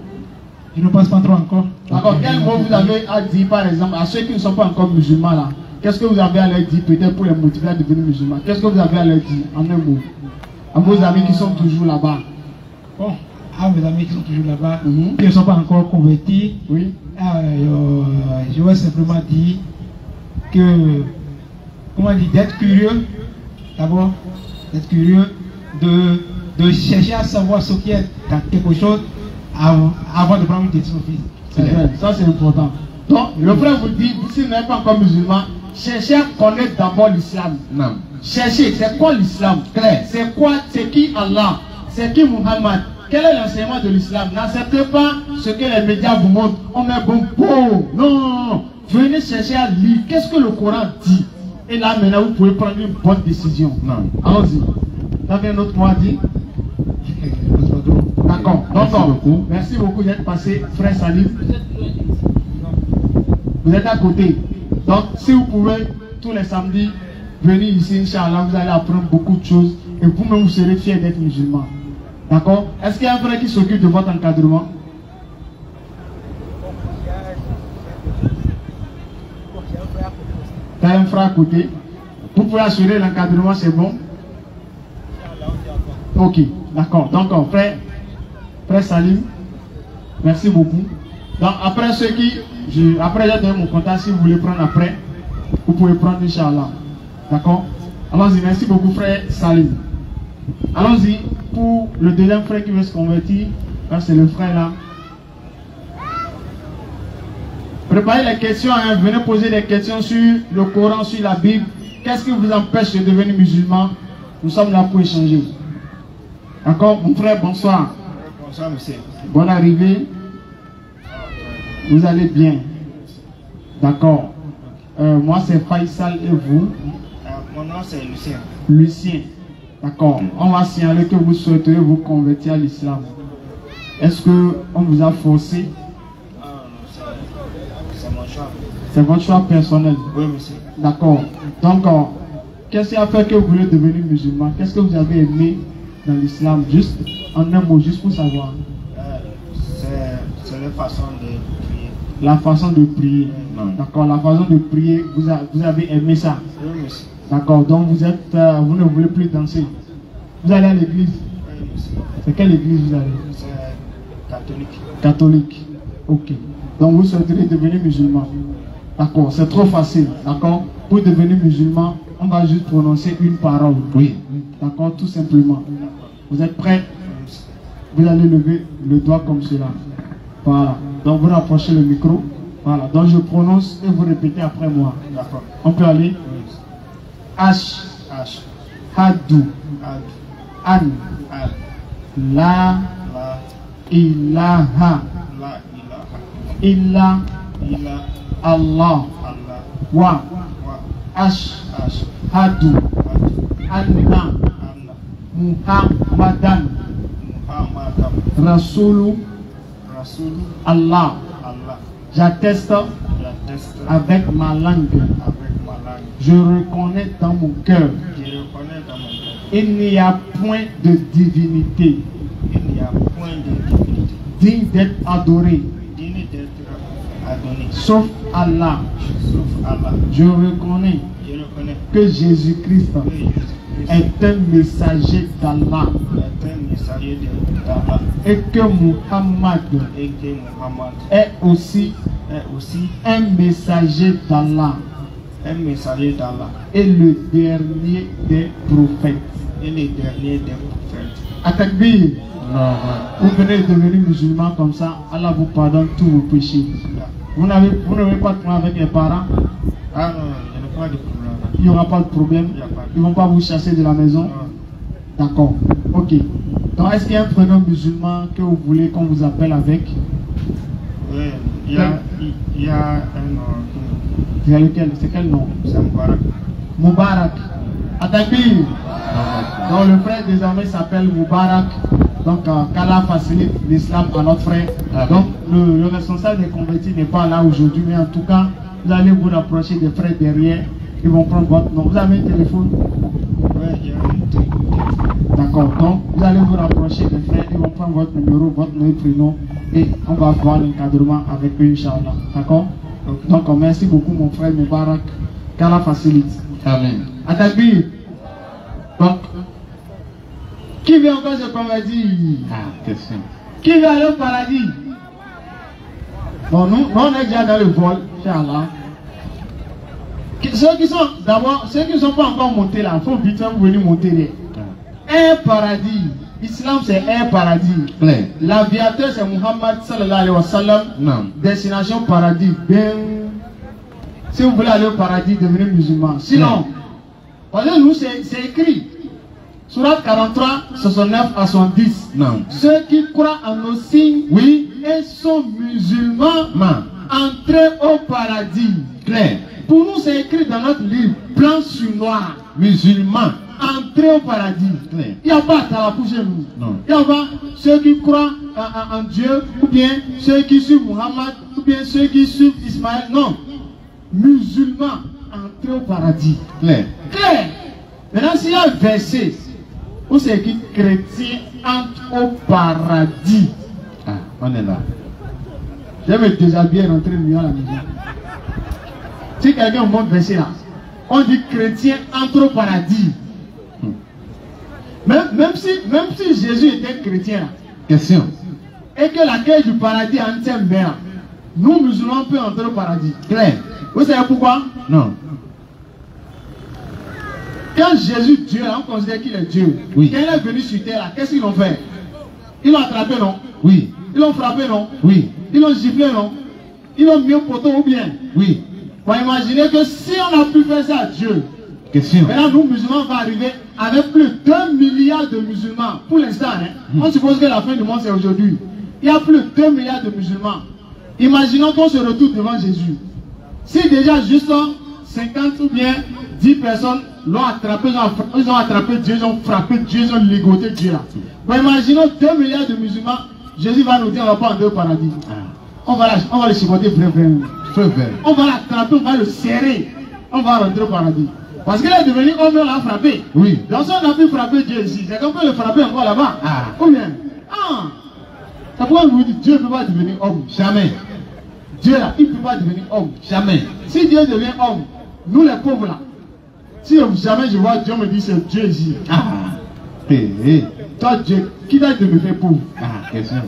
Je ne passe pas trop encore. D'accord. Quel mot vous avez à dire, par exemple, à ceux qui ne sont pas encore musulmans là? Qu'est-ce que vous avez à leur dire, peut-être pour les motiver à devenir musulmans? Qu'est-ce que vous avez à leur dire, en un mot? À vos amis qui sont toujours là-bas. Bon, à mes amis qui sont toujours là-bas, qui ne sont pas encore convertis, oui. Je vais simplement dire que, comment dire, d'être curieux, d'abord, d'être curieux, de chercher à savoir ce qui est dans quelque chose avant de prendre une décision. Ça c'est important. Donc le frère vous dit, si vous n'êtes pas encore musulman, cherchez à connaître d'abord l'islam. Cherchez, c'est quoi l'islam? C'est quoi, c'est qui Allah? C'est qui Muhammad? Quel est l'enseignement de l'islam? N'acceptez pas ce que les médias vous montrent. On est bon pour. Non. Venez chercher à lire. Qu'est-ce que le Coran dit? Et là, maintenant, vous pouvez prendre une bonne décision. Allons-y. Vous avez un autre mot à dire? D'accord. Merci beaucoup d'être passé, frère Salim. Vous êtes à côté. Donc, si vous pouvez, tous les samedis, venir ici, Inch'Allah, vous allez apprendre beaucoup de choses et vous-même, vous serez fiers d'être musulman. D'accord? Est-ce qu'il y a un frère qui s'occupe de votre encadrement? Il y a un frère à côté. Vous pouvez assurer l'encadrement, c'est bon? Ok, d'accord. Donc, frère Salim, merci beaucoup. Donc, après ceux qui... Après, j'ai donné mon contact. Si vous voulez prendre après, vous pouvez prendre, Inch'Allah. D'accord? Allons-y, merci beaucoup, frère Salim. Allons-y pour le deuxième frère qui veut se convertir. Là, c'est le frère là. Préparez les questions, hein. Venez poser des questions sur le Coran, sur la Bible. Qu'est-ce qui vous empêche de devenir musulman? Nous sommes là pour échanger. D'accord? Mon frère, bonsoir. Bonsoir, monsieur. Bonne arrivée. Vous allez bien? D'accord. Moi, c'est Faisal et vous? Mon nom, c'est Lucien. Lucien. D'accord. On va signaler que vous souhaitez vous convertir à l'islam. Est-ce qu'on vous a forcé? C'est mon choix. C'est votre choix personnel? Oui, monsieur. D'accord. Donc, qu'est-ce qui a fait que vous voulez devenir musulman? Qu'est-ce que vous avez aimé dans l'islam? Juste en un mot, juste pour savoir. C'est la façon de prier. La façon de prier. D'accord. La façon de prier, vous avez aimé ça? Oui, monsieur. D'accord. Donc, vous ne voulez plus danser. Vous allez à l'église? Oui, monsieur. C'est quelle église vous allez? C'est catholique. Catholique. Ok. Donc, vous souhaiterez devenir musulman. D'accord. C'est trop facile. D'accord. Pour devenir musulman, on va juste prononcer une parole. Oui. D'accord. Tout simplement. Vous êtes prêts? Vous allez lever le doigt comme cela. Voilà. Donc, vous rapprochez le micro. Voilà. Donc, je prononce et vous répétez après moi. D'accord. On peut aller? H. H. Hadou. Ad. An. Al. La. La. Ilaha. La. Ilaha. Illa. Ila. Allah. Allah. Wa. Wa. H. H. Hadou. Ad. Anna. Anna. Muhammadan. Muhammadam. Rasoulou. Rasoul. Allah. Allah. J'atteste J'atteste avec ma langue. avec ma langue. Je reconnais dans mon cœur. Je reconnais dans mon cœur. Il n'y a point de divinité Il n'y a point de divinité digne d'être adorée digne d'être adorée sauf Allah. sauf Allah. Je reconnais Je reconnais que Jésus-Christ que Jésus-Christ est un messager d'Allah est un messager d'Allah et que Muhammad et que Muhammad est aussi un messager d'Allah un messager d'Allah et le dernier des prophètes. et le dernier des prophètes. Atakbir. Vous venez devenir musulman comme ça, Allah vous pardonne tous vos péchés. Vous n'avez pas de problème avec les parents? Ah non, il n'y a pas de problème. Il n'y aura pas de problème. Ils ne vont pas vous chasser de la maison? D'accord. Ok. Donc, est-ce qu'il y a un prénom musulman que vous voulez qu'on vous appelle avec? Oui, il y a un nom. C'est lequel? C'est quel nom? C'est Moubarak. Moubarak. Atakbir. Donc, le frère désormais s'appelle Moubarak. Donc, qu'Allah facilite l'islam à notre frère. Donc, le responsable des convertis n'est pas là aujourd'hui, mais en tout cas, vous allez vous rapprocher des frères derrière. Ils vont prendre votre nom. Vous avez un téléphone? Oui, il y a un téléphone. D'accord. Donc, vous allez vous rapprocher des frères. Ils vont prendre votre numéro, votre nom et prénom. Et on va voir l'encadrement avec eux, Inch'Allah. D'accord? Okay. Donc, merci beaucoup, mon frère Moubarak. Qu'Allah facilite. Amen. Atakbir. Donc, qui veut encore se convertir? Question. Qui veut aller au paradis? Bon, nous, on est déjà dans le vol, Inch'Allah. Ceux qui ne sont pas encore montés là, il faut vite venir monter là. Un paradis. L'islam c'est un paradis. L'aviateur c'est Muhammad sallallahu alayhi wa sallam. Destination paradis. Bien. Si vous voulez aller au paradis, devenez musulman. Sinon, parce que nous c'est écrit. Surat 43, 69 à 70. Ceux qui croient en nos signes, oui, et sont musulmans, entrez au paradis. Pour nous, c'est écrit dans notre livre, blanc sur noir. Musulmans. Entrer au paradis. Claire. Il n'y a pas à la couche chez nous. Non. Il n'y a pas ceux qui croient en Dieu, ou bien ceux qui suivent Muhammad, ou bien ceux qui suivent Ismaël. Non. Musulmans, entrer au paradis. Claire. Claire. Maintenant, s'il y a un verset où c'est écrit chrétien entre au paradis. Ah, on est là. Je vais me déshabiller et rentrer mieux à la maison. Si quelqu'un montre verset là, on dit chrétien entre au paradis. Même si Jésus était chrétien là, Question. et que la clé du paradis est en tient bien, nous musulmans peut entrer au paradis. Claire. Vous savez pourquoi? Non. Quand Jésus Dieu, là, on considère qu'il est Dieu. Oui. Quand il est venu sur terre là, qu'est-ce qu'ils ont fait? Ils l'ont attrapé, non? Oui. Ils l'ont frappé, non? Oui. Ils l'ont giflé, non? Ils l'ont mis au poteau ou bien? Oui. Vous imaginez que si on a pu faire ça à Dieu, Question. maintenant nous musulmans va arriver avec plus d'1 milliard de musulmans. Pour l'instant, hein, on suppose que la fin du monde c'est aujourd'hui. Il y a plus de 2 milliards de musulmans. Imaginons qu'on se retrouve devant Jésus. Si déjà juste 50 ou bien 10 personnes l'ont attrapé, ils ont attrapé Dieu, ils ont frappé Dieu, ils ont ligoté Dieu là. Bon, imaginons 2 milliards de musulmans, Jésus va nous dire on ne va pas entrer au paradis. On va le chicoter vrai. On va l'attraper, on va le serrer. On va rentrer au paradis. Parce qu'il est devenu homme, on l'a frappé. Oui. Donc si on a pu frapper Dieu ici, c'est qu'on peut le frapper encore là-bas. Ah. Combien? Ah. Ça pourquoi vous dites Dieu ne peut pas devenir homme. Jamais. Dieu là, il ne peut pas devenir homme. Jamais. Si Dieu devient homme, nous les pauvres là, si jamais je vois Dieu me dit c'est Dieu ici. Ah. Toi Dieu, qui t'a de me faire pauvre? Ah, question.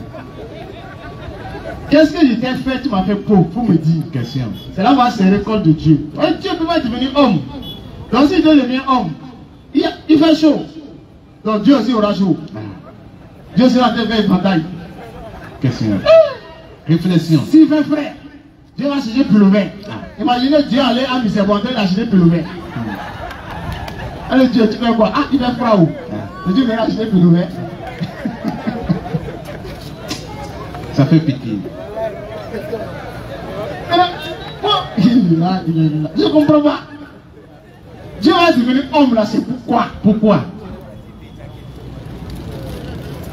Qu'est-ce que je t'ai fait, tu m'as fait pauvre, pour me dire? Question. C'est là va se récolte de Dieu. Et Dieu ne peut pas devenir homme. Donc si Dieu devient homme, il fait chaud. Donc Dieu aussi aura chaud. Ah. Dieu sera en train de bataille. Question. Réflexion. S'il fait frais, Dieu va acheter pullover. Imaginez Dieu aller à Misebo en train d'acheter pullover. Alors Dieu, tu fais quoi? Ah, il fait froid où? Et Dieu vient acheter pullover. Ça fait pitié. Il est là. Je ne comprends pas. Dieu va devenir homme là, c'est pourquoi? Pourquoi?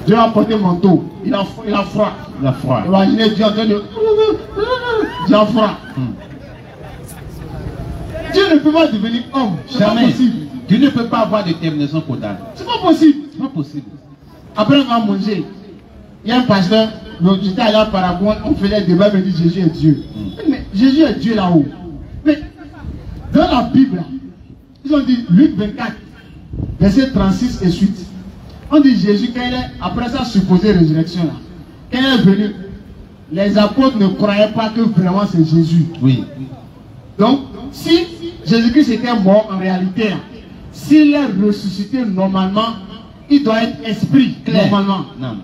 Dieu va porter manteau. Il a froid. Il a froid. Imaginez Dieu en train de... Dieu a froid. Dieu ne peut pas devenir homme. C'est pas possible. Dieu ne peut pas avoir de terminaison caudale. C'est pas possible. C'est pas possible. Après on va manger. Il y a un pasteur, j'étais allé à Paraguay, on faisait le débat, il me dit Jésus est Dieu. Mais Jésus est Dieu là-haut. Mais dans la Bible, ils ont dit Luc 24, verset 36 et suite. On dit Jésus, quand il est, après sa supposée résurrection là, quand il est venu, les apôtres ne croyaient pas que vraiment c'est Jésus. Oui. Donc, si Jésus-Christ était mort en réalité, s'il est ressuscité normalement, il doit être esprit normalement. Non.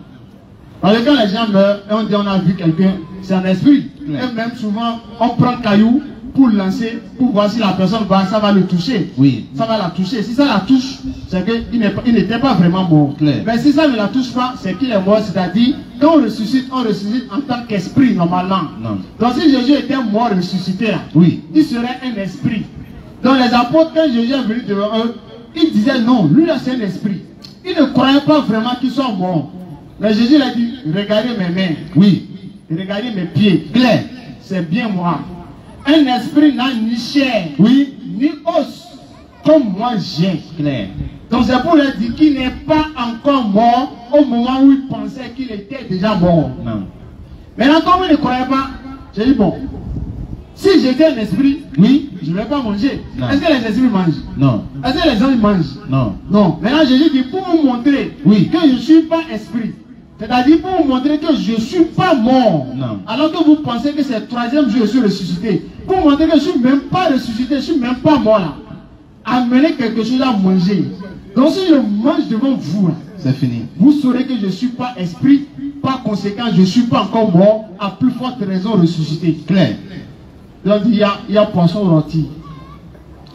Parce que quand les gens meurent et on dit on a vu quelqu'un, c'est un esprit. Claire. Et même souvent, on prend un caillou pour lancer, pour voir si la personne va, ça va le toucher. Oui. Ça va la toucher. Si ça la touche, c'est qu'il n'était pas vraiment mort. Claire. Mais si ça ne la touche pas, c'est qu'il est mort. C'est-à-dire, quand on ressuscite en tant qu'esprit normalement. Non. Donc si Jésus était mort ressuscité, Oui. il serait un esprit. Donc les apôtres, quand Jésus est venu devant eux, ils disaient non, lui là c'est un esprit. Ils ne croyaient pas vraiment qu'il soit mort. Mais Jésus a dit, regardez mes mains. Oui. Regardez mes pieds. Claire. C'est bien moi. Un esprit n'a ni chair, Oui. ni os, comme moi j'ai. Claire. Donc c'est pour leur dire qu'il n'est pas encore mort au moment où il pensait qu'il était déjà mort. Non. Maintenant, comme il ne croyait pas, j'ai dit bon, si j'étais un esprit, Oui. je ne vais pas manger. Non. Est-ce que les esprits mangent? Non. Est-ce que les gens mangent? Non. Non. Maintenant, Jésus dit pour vous montrer Oui. que je ne suis pas esprit. C'est-à-dire pour vous montrer que je ne suis pas mort. Non. Alors que vous pensez que c'est le 3e jour que je suis ressuscité. Pour vous montrer que je ne suis même pas ressuscité, je ne suis même pas mort là. Amenez quelque chose à manger. Donc si je mange devant vous là, C'est fini. vous saurez que je ne suis pas esprit. Par conséquent, je ne suis pas encore mort. À plus forte raison ressuscité. Claire. Donc il y a poisson rôti.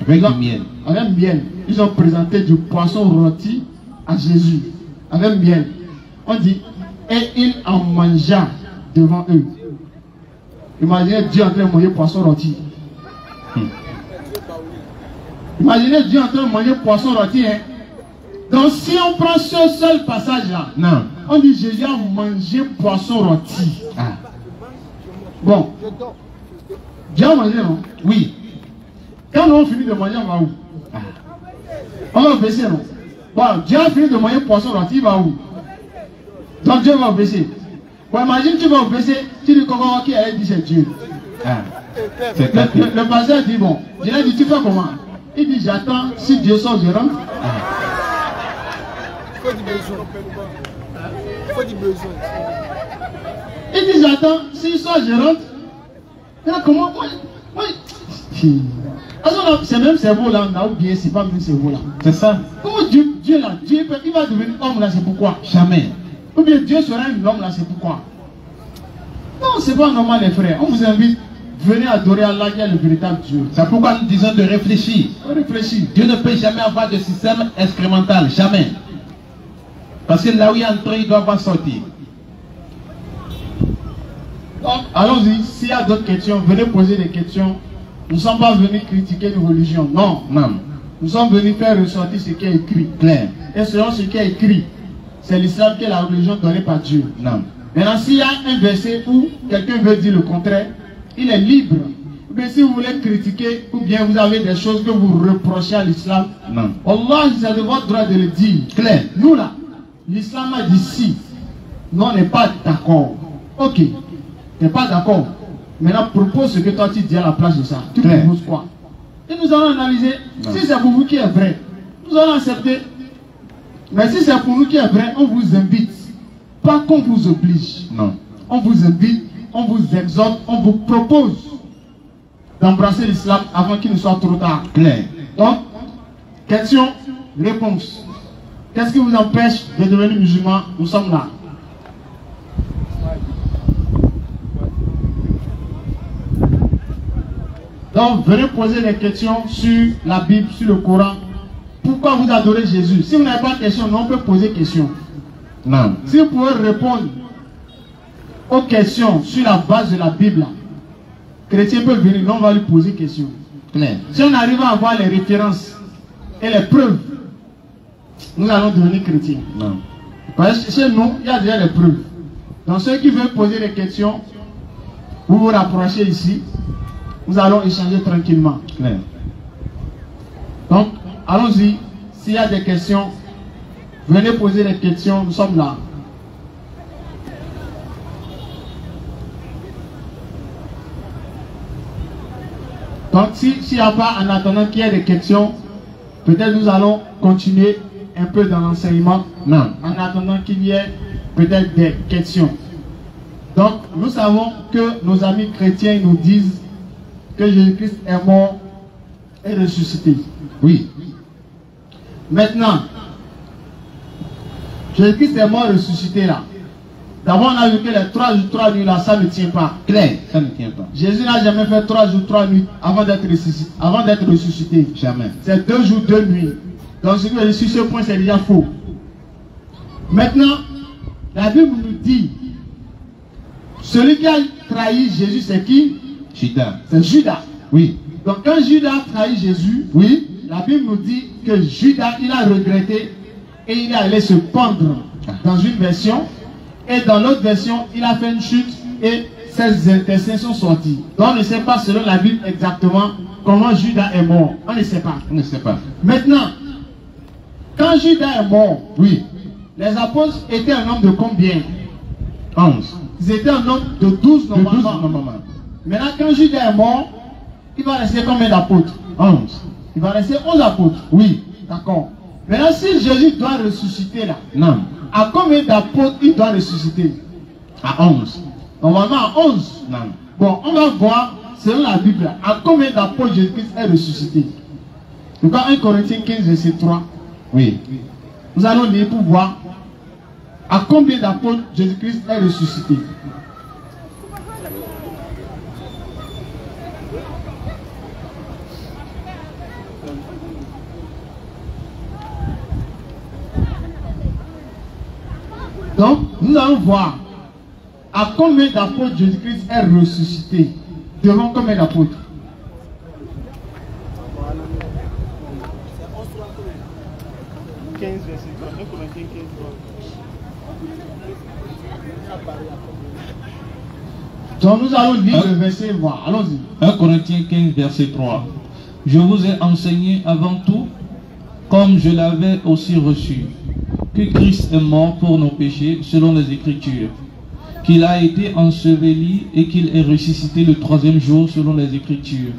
Avec du miel. Avec miel. Ils ont présenté du poisson rôti à Jésus. Avec miel. On dit, et il en mangea devant eux. Imaginez Dieu en train de manger poisson rôti. Imaginez Dieu en train de manger poisson rôti. Hein? Donc si on prend ce seul passage-là, on dit Jésus a mangé poisson rôti. Ah. Bon. Dieu a mangé, non? Oui. Quand on finit de manger, on va où? Ah. On va baisser, non? Bon, Dieu a fini de manger poisson rôti, il va où? Donc Dieu va baisser. Bon, imagine tu vas baisser, tu dis comment qui a dit c'est Dieu. Ah. Le pasteur dit bon, Dieu a dit tu fais comment? Il dit j'attends, si Dieu sort, je rentre. Il faut du besoin. Il faut du besoin. Il dit j'attends, s'il sort, je rentre. Et là, comment? C'est même cerveau là, on a oublié, c'est pas même cerveau là. C'est ça. Comment Dieu là, Dieu il va devenir homme là, c'est pourquoi? Jamais. Ou bien Dieu sera un homme là, c'est pourquoi? Non, c'est pas normal les frères. On vous invite, venez adorer Allah qui est le véritable Dieu. C'est pourquoi nous disons de réfléchir. Réfléchir. Dieu ne peut jamais avoir de système expérimental, jamais. Parce que là où il est entré, il doit pas sortir. Donc, allons-y, s'il y a d'autres questions, venez poser des questions. Nous ne sommes pas venus critiquer une religion, non. Non. Nous sommes venus faire ressortir ce qui est écrit, clair. Et selon ce qui est écrit, c'est l'islam qui est la religion donnée par Dieu. Non. Maintenant, s'il y a un verset où quelqu'un veut dire le contraire, il est libre. Mais si vous voulez critiquer, ou bien vous avez des choses que vous reprochez à l'islam, non. Allah, c'est de votre droit de le dire. Clair. Nous là, l'islam a dit si. Nous, on n'est pas d'accord. Ok. Tu n'es pas d'accord. Maintenant, propose ce que toi tu dis à la place de ça. Tu proposes quoi? Et nous allons analyser. Non. Si c'est pour vous qui est vrai, nous allons accepter. Mais si c'est pour nous qui est vrai, on vous invite. Pas qu'on vous oblige. Non. On vous invite, on vous exhorte, on vous propose d'embrasser l'islam avant qu'il ne soit trop tard. Clair. Donc, question, réponse. Qu'est-ce qui vous empêche de devenir musulman? Nous sommes là. Donc, venez poser des questions sur la Bible, sur le Coran. Pourquoi vous adorez Jésus? Si vous n'avez pas de questions, on peut poser questions. Non. Si vous pouvez répondre aux questions sur la base de la Bible, chrétien peut venir, nous on va lui poser questions. Claire. Si on arrive à avoir les références et les preuves, nous allons devenir chrétiens. Non. Parce que chez nous, il y a déjà les preuves. Donc ceux qui veulent poser des questions, vous vous rapprochez ici, nous allons échanger tranquillement. Claire. Donc, allons-y. S'il y a des questions, venez poser des questions, nous sommes là. Donc, s'il n'y a pas, en attendant qu'il y ait des questions, peut-être nous allons continuer un peu dans l'enseignement. Non. En attendant qu'il y ait peut-être des questions. Donc, nous savons que nos amis chrétiens nous disent que Jésus-Christ est mort et ressuscité. Oui. Maintenant, Jésus-Christ est mort et ressuscité là. D'abord, on a vu que les 3 jours, 3 nuits là, ça ne tient pas. Clair, ça ne tient pas. Jésus n'a jamais fait 3 jours, 3 nuits avant d'être ressuscité. Jamais. C'est 2 jours, 2 nuits. Donc, sur ce point, c'est déjà faux. Maintenant, la Bible nous dit, celui qui a trahi Jésus, c'est qui? Judas. C'est Judas. Oui. Donc, quand Judas a trahi Jésus, oui, la Bible nous dit que Judas, il a regretté et il est allé se pendre dans une version. Et dans l'autre version, il a fait une chute et ses intestins sont sortis. Donc on ne sait pas selon la Bible exactement comment Judas est mort. On ne sait pas. On ne sait pas. Maintenant, quand Judas est mort, oui, les apôtres étaient un nombre de combien? 11. Ils étaient un nombre de 12 normalement. Maintenant, quand Judas est mort, il va rester combien d'apôtres? 11. Il va rester 11 apôtres. Oui. D'accord. Maintenant, si Jésus doit ressusciter là, non. À combien d'apôtres il doit ressusciter? À 11. Normalement à 11. Non. Bon, on va voir, selon la Bible, à combien d'apôtres Jésus-Christ est ressuscité. Donc, 1 Corinthiens 15, verset 3. Oui. Nous allons lire pour voir à combien d'apôtres Jésus-Christ est ressuscité. Donc, nous allons voir à combien d'apôtres Jésus-Christ est ressuscité. Devant combien d'apôtres? 15, verset 3. 1 Corinthiens 15, 3. Donc nous allons lire le verset, voir. Allons-y. 1 Corinthiens 15, verset 3. Je vous ai enseigné avant tout, comme je l'avais aussi reçu, que Christ est mort pour nos péchés selon les Écritures, qu'il a été enseveli et qu'il est ressuscité le 3e jour selon les Écritures,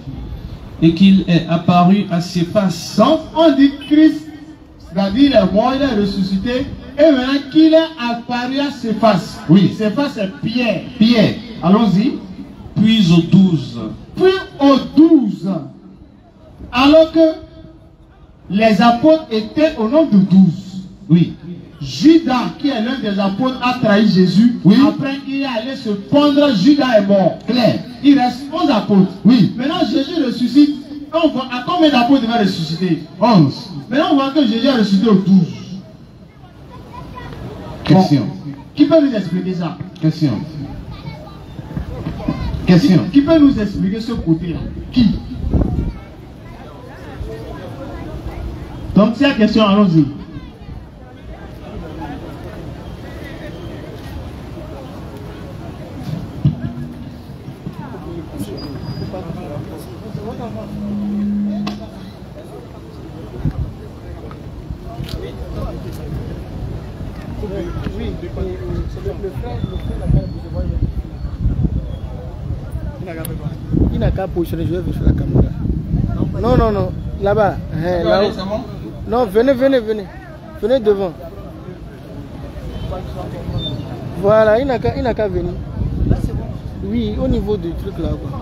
et qu'il est apparu à Céphas. Donc on dit Christ, c'est-à-dire il est mort, il est ressuscité, et maintenant qu'il est apparu à Céphas. Oui. Céphas c'est Pierre. Pierre. Allons-y. Puis aux 12. Puis aux 12. Alors que les apôtres étaient au nombre de 12. Oui. Judas, qui est l'un des apôtres, a trahi Jésus. Oui. Après il est allé se pendre, Judas est mort. Claire. Il reste 11 apôtres. Oui. Maintenant Jésus ressuscite. On voit à combien d'apôtres il va ressusciter? 11. Maintenant on voit que Jésus a ressuscité aux 12. Question. Bon. Qui peut nous expliquer ça? Question. Question. Qui peut nous expliquer ce côté-là? Qui? Donc c'est la question, allons-y. Il n'a qu'à positionner, je vais vérifier la caméra. Non, non, non, là-bas. Là c'est bon? Non, venez, venez, venez. Venez devant. Voilà, il n'a qu'à venir. Là, c'est bon? Oui, au niveau du truc là. Quoi.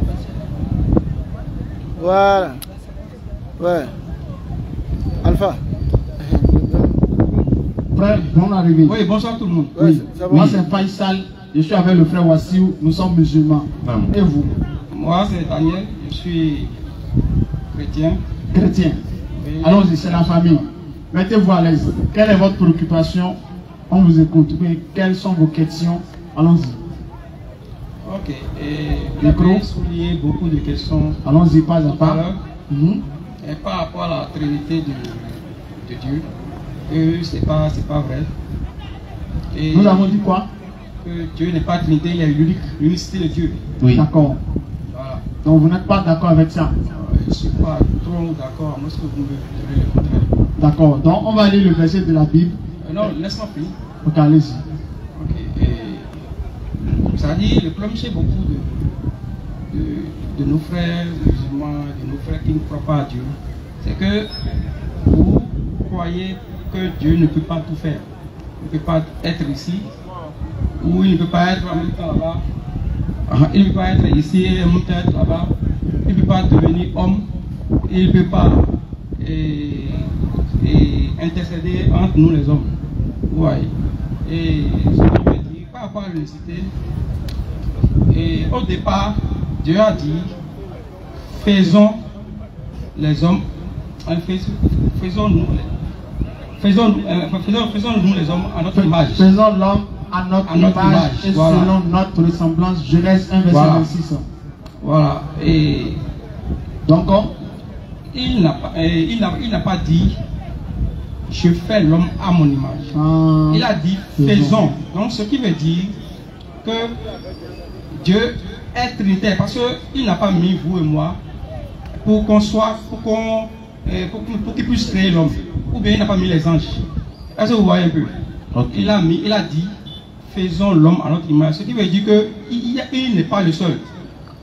Voilà. Ouais. Alpha. Frère, bonne arrivée. Oui, bonsoir tout le monde. Ouais, Oui. Moi c'est Faisal, je suis avec le frère Wassiou, nous sommes musulmans. Et vous? Moi c'est Daniel, je suis chrétien. Chrétien. Oui. Allons-y, c'est la famille. Mettez-vous à l'aise. Quelle est votre préoccupation? On vous écoute. Mais quelles sont vos questions? Allons-y. Ok. Et vous avez souligné beaucoup de questions. Allons-y, pas à pas. Et par rapport à la Trinité de Dieu, c'est pas vrai. Et nous avons dit quoi? Que Dieu n'est pas Trinité, il y a l'unicité de Dieu. Oui. D'accord. Voilà. Donc vous n'êtes pas d'accord avec ça? Je ne suis pas trop d'accord. Moi, ce que vous me dites le contraire. D'accord. Donc on va lire le verset de la Bible. Non, laisse-moi finir. Ok, allez-y. Ok. Et ça dit, le problème chez beaucoup de nos frères musulmans, de nos frères qui ne croient pas à Dieu, c'est que vous croyez que Dieu ne peut pas tout faire. Il ne peut pas être ici, ou il ne peut pas être en même temps là-bas. Il ne peut pas être ici et en même temps être là-bas. Il ne peut pas devenir homme. Il ne peut pas intercéder entre nous les hommes. Ouais. Et ce que je veux dire, par rapport à l'unicité, et au départ, Dieu a dit, faisons les hommes, faisons-nous les hommes à notre image. Faisons l'homme à notre image et voilà. Selon notre ressemblance. Genèse 1, verset Voilà. 26. Voilà. Et donc, il n'a pas dit, je fais l'homme à mon image. Il a dit, faisons. Donc, ce qui veut dire que Dieu est trinitaire, parce qu'il n'a pas mis vous et moi pour qu'on soit, pour qu'il puisse créer l'homme. Ou bien il n'a pas mis les anges. Est-ce que vous voyez un peu? Okay. Il a dit, faisons l'homme à notre image. Ce qui veut dire qu'il n'est pas le seul.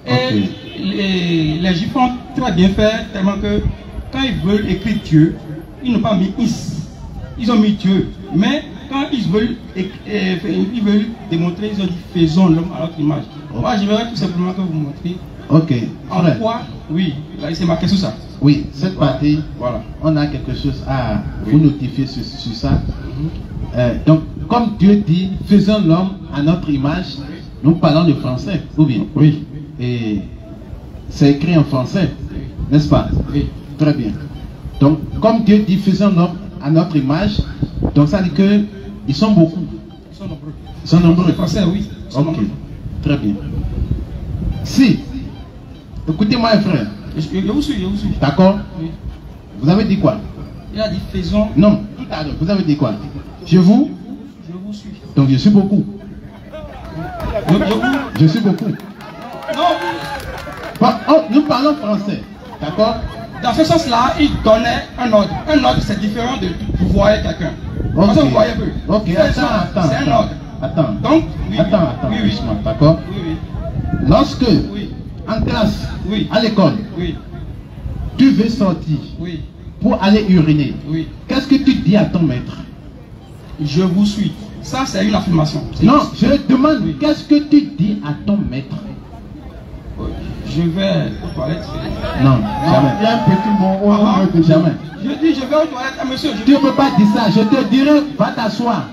Et les Juifs ont très bien fait, tellement que quand ils veulent écrire Dieu, ils n'ont pas mis is. Ils ont mis Dieu. Mais quand ils veulent démontrer, ils ont dit faisons l'homme à notre image. Moi, je voudrais tout simplement que vous montriez. Ok. En quoi, oui, c'est marqué sur ça. Oui, cette partie, voilà. On a quelque chose à vous notifier sur ça. Donc, comme Dieu dit, faisons l'homme à notre image, nous parlons de français, ou bien? Oui. Et c'est écrit en français, n'est-ce pas? Oui. Très bien. Donc, comme Dieu dit, faisons l'homme à notre image, donc ça dit qu'ils sont beaucoup. Ils sont nombreux. Ils sont nombreux. Les français, oui. Ok. Très bien. Si, écoutez-moi, frère. Je vous suis, je vous suis. D'accord? Oui. Vous avez dit quoi? Il a dit faisons. Non, tout à l'heure, vous avez dit quoi? Je vous suis. Donc je suis beaucoup. Je suis beaucoup. Non. Bon, nous parlons français. D'accord? Dans ce sens-là, il donnait un ordre. Un ordre, c'est différent de vous voyez quelqu'un. Ok. Vous voyez un peu. Ok, attends. C'est un ordre. Attends. Donc, oui, attends. Oui. D'accord? Oui. Lorsque, en classe, à l'école, tu veux sortir pour aller uriner, qu'est-ce que tu dis à ton maître? Je vous suis. Ça, c'est une affirmation. Non, je demande, qu'est-ce que tu dis à ton maître? Je vais aux toilettes. Non, jamais. Il y a un petit mot. Jamais. Je dis, je vais aux toilettes. Ah, monsieur, tu ne peux pas dire ça. Je te dirai, va t'asseoir.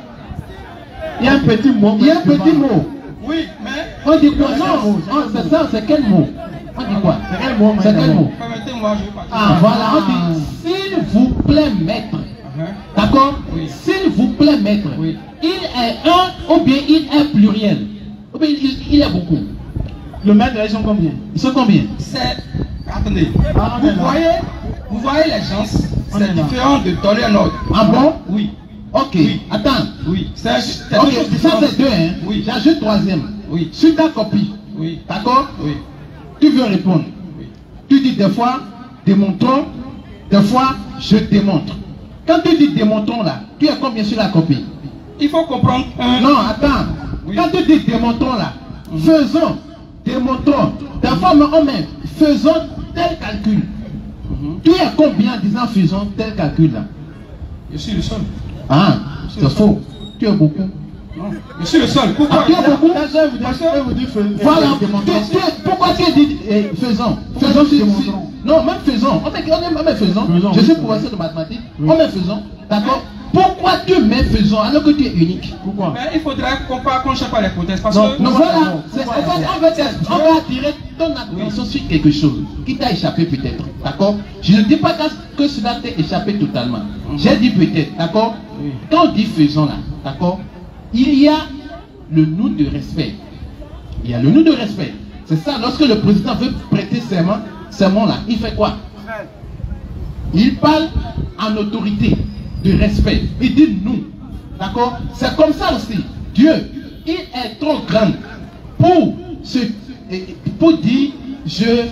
Il y a un petit mot. Il y a un petit mot. Oui, mais... On dit quoi? Non, c'est ça, c'est quel mot? On dit quoi? C'est quel mot? C'est quel mot? Permettez-moi, je vais partir. Ah, voilà, on dit, s'il vous plaît, maître. D'accord? S'il vous plaît, maître. Il est un ou bien il est pluriel. Ou bien il est beaucoup. Le maître, ils sont combien? Ils sont combien? C'est... Attendez. Vous voyez les gens, c'est différent de donner un ordre. Ah bon? Oui. Ok. Attends. Oui. Ça c'est deux, hein? Oui. J'ajoute troisième. Oui. Sur ta copie. Oui. D'accord? Oui. Tu veux répondre. Oui. Tu dis des fois, démontrons. Des fois, je démontre. Quand tu dis démontrons là, tu es combien sur la copie? Il faut comprendre un... Non, attends. Oui. Quand tu dis démontrons là, faisons, démontrons. Des fois, on met faisons tel calcul. Tu es combien en disant faisons tel calcul là? Je suis le seul. Ah, c'est faux. Tu es beaucoup. Non, je suis le seul. Pourquoi? Tu es beaucoup. Voilà. Pourquoi tu dis faisons? Faisons, non, même faisons. On met faisons. Je suis professeur de mathématiques. On met faisons. D'accord? Pourquoi tu mets faisons alors que tu es unique? Pourquoi? Mais il faudrait qu'on cherche pas l'hypothèse. Parce que. Non, voilà. On va attirer ton attention sur quelque chose qui t'a échappé peut-être. D'accord? Je ne dis pas que cela t'est échappé totalement. J'ai dit peut-être. D'accord? Quand on dit faisons là, d'accord? Il y a le nous de respect. Il y a le nous de respect. C'est ça, lorsque le président veut prêter serment là, il fait quoi? Il parle en autorité de respect. Il dit nous. D'accord? C'est comme ça aussi. Dieu, il est trop grand pour dire je.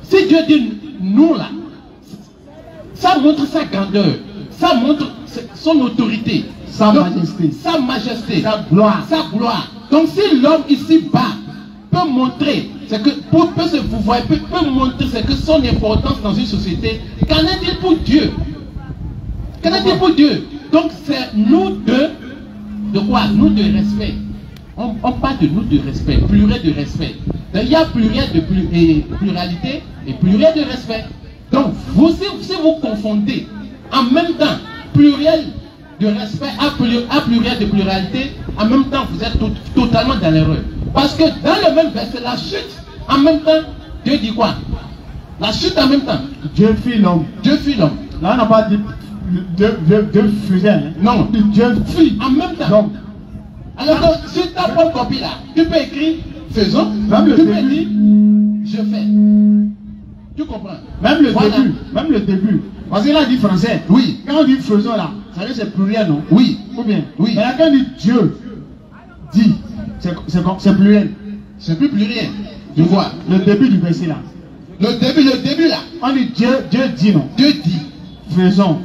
Si Dieu dit nous là, ça montre sa grandeur. Ça montre son autorité. Sa majesté, sa gloire. Donc si l'homme ici-bas peut montrer, c'est que peut se pouvoir, peut montrer c'est que son importance dans une société, qu'en est-il pour Dieu? Qu'en est-il pour Dieu? Donc c'est nous de quoi? Nous de respect. On parle de nous de respect, pluriel de respect. Donc, il y a pluriel de pluralité et pluriel de respect. Donc vous, si vous confondez en même temps pluriel de respect à pluriel de pluralité, en même temps vous êtes totalement dans l'erreur. Parce que dans le même verset, la chute, en même temps, Dieu dit quoi? La chute en même temps. Dieu fit l'homme. Dieu fit l'homme. Là on n'a pas dit Dieu faisait. Hein? Non, Dieu fit. En même temps. Donc, alors que sur ta propre copie là, tu peux écrire faisons, tu peux dire je fais. Tu comprends? Même le début. Parce qu'il a dit français. Oui. Quand on dit faisons là, ça veut dire c'est pluriel, non? Oui. Ou bien? Oui. Mais là, quand on dit Dieu dit, c'est pluriel. C'est plus pluriel. Tu vois? Le début du verset là. Le début là. On dit Dieu dit non. Dieu dit. Faisons.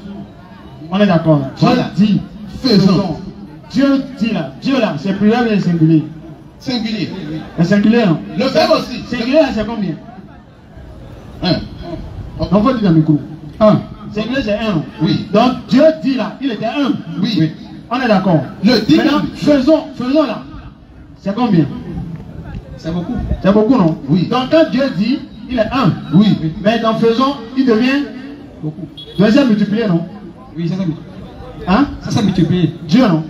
On est d'accord là. Voilà. Dieu dit. Faisons. Dieu dit là. Dieu là, c'est pluriel et singulier. Singulier. Le singulier non. Le verbe aussi. Singulier là, c'est combien? 1. On va dire dans le micro. 1. Singulier c'est 1. Oui. Donc Dieu dit là, il était 1. Oui. On est d'accord. Le dit. Maintenant, faisons là. C'est combien? C'est beaucoup. C'est beaucoup, non? Oui. Donc quand Dieu dit, il est 1. Oui. Mais dans faisons, il devient beaucoup. Deuxième multiplié, non? Oui, ça multiplié. Hein? Ça multiplié. Dieu, non?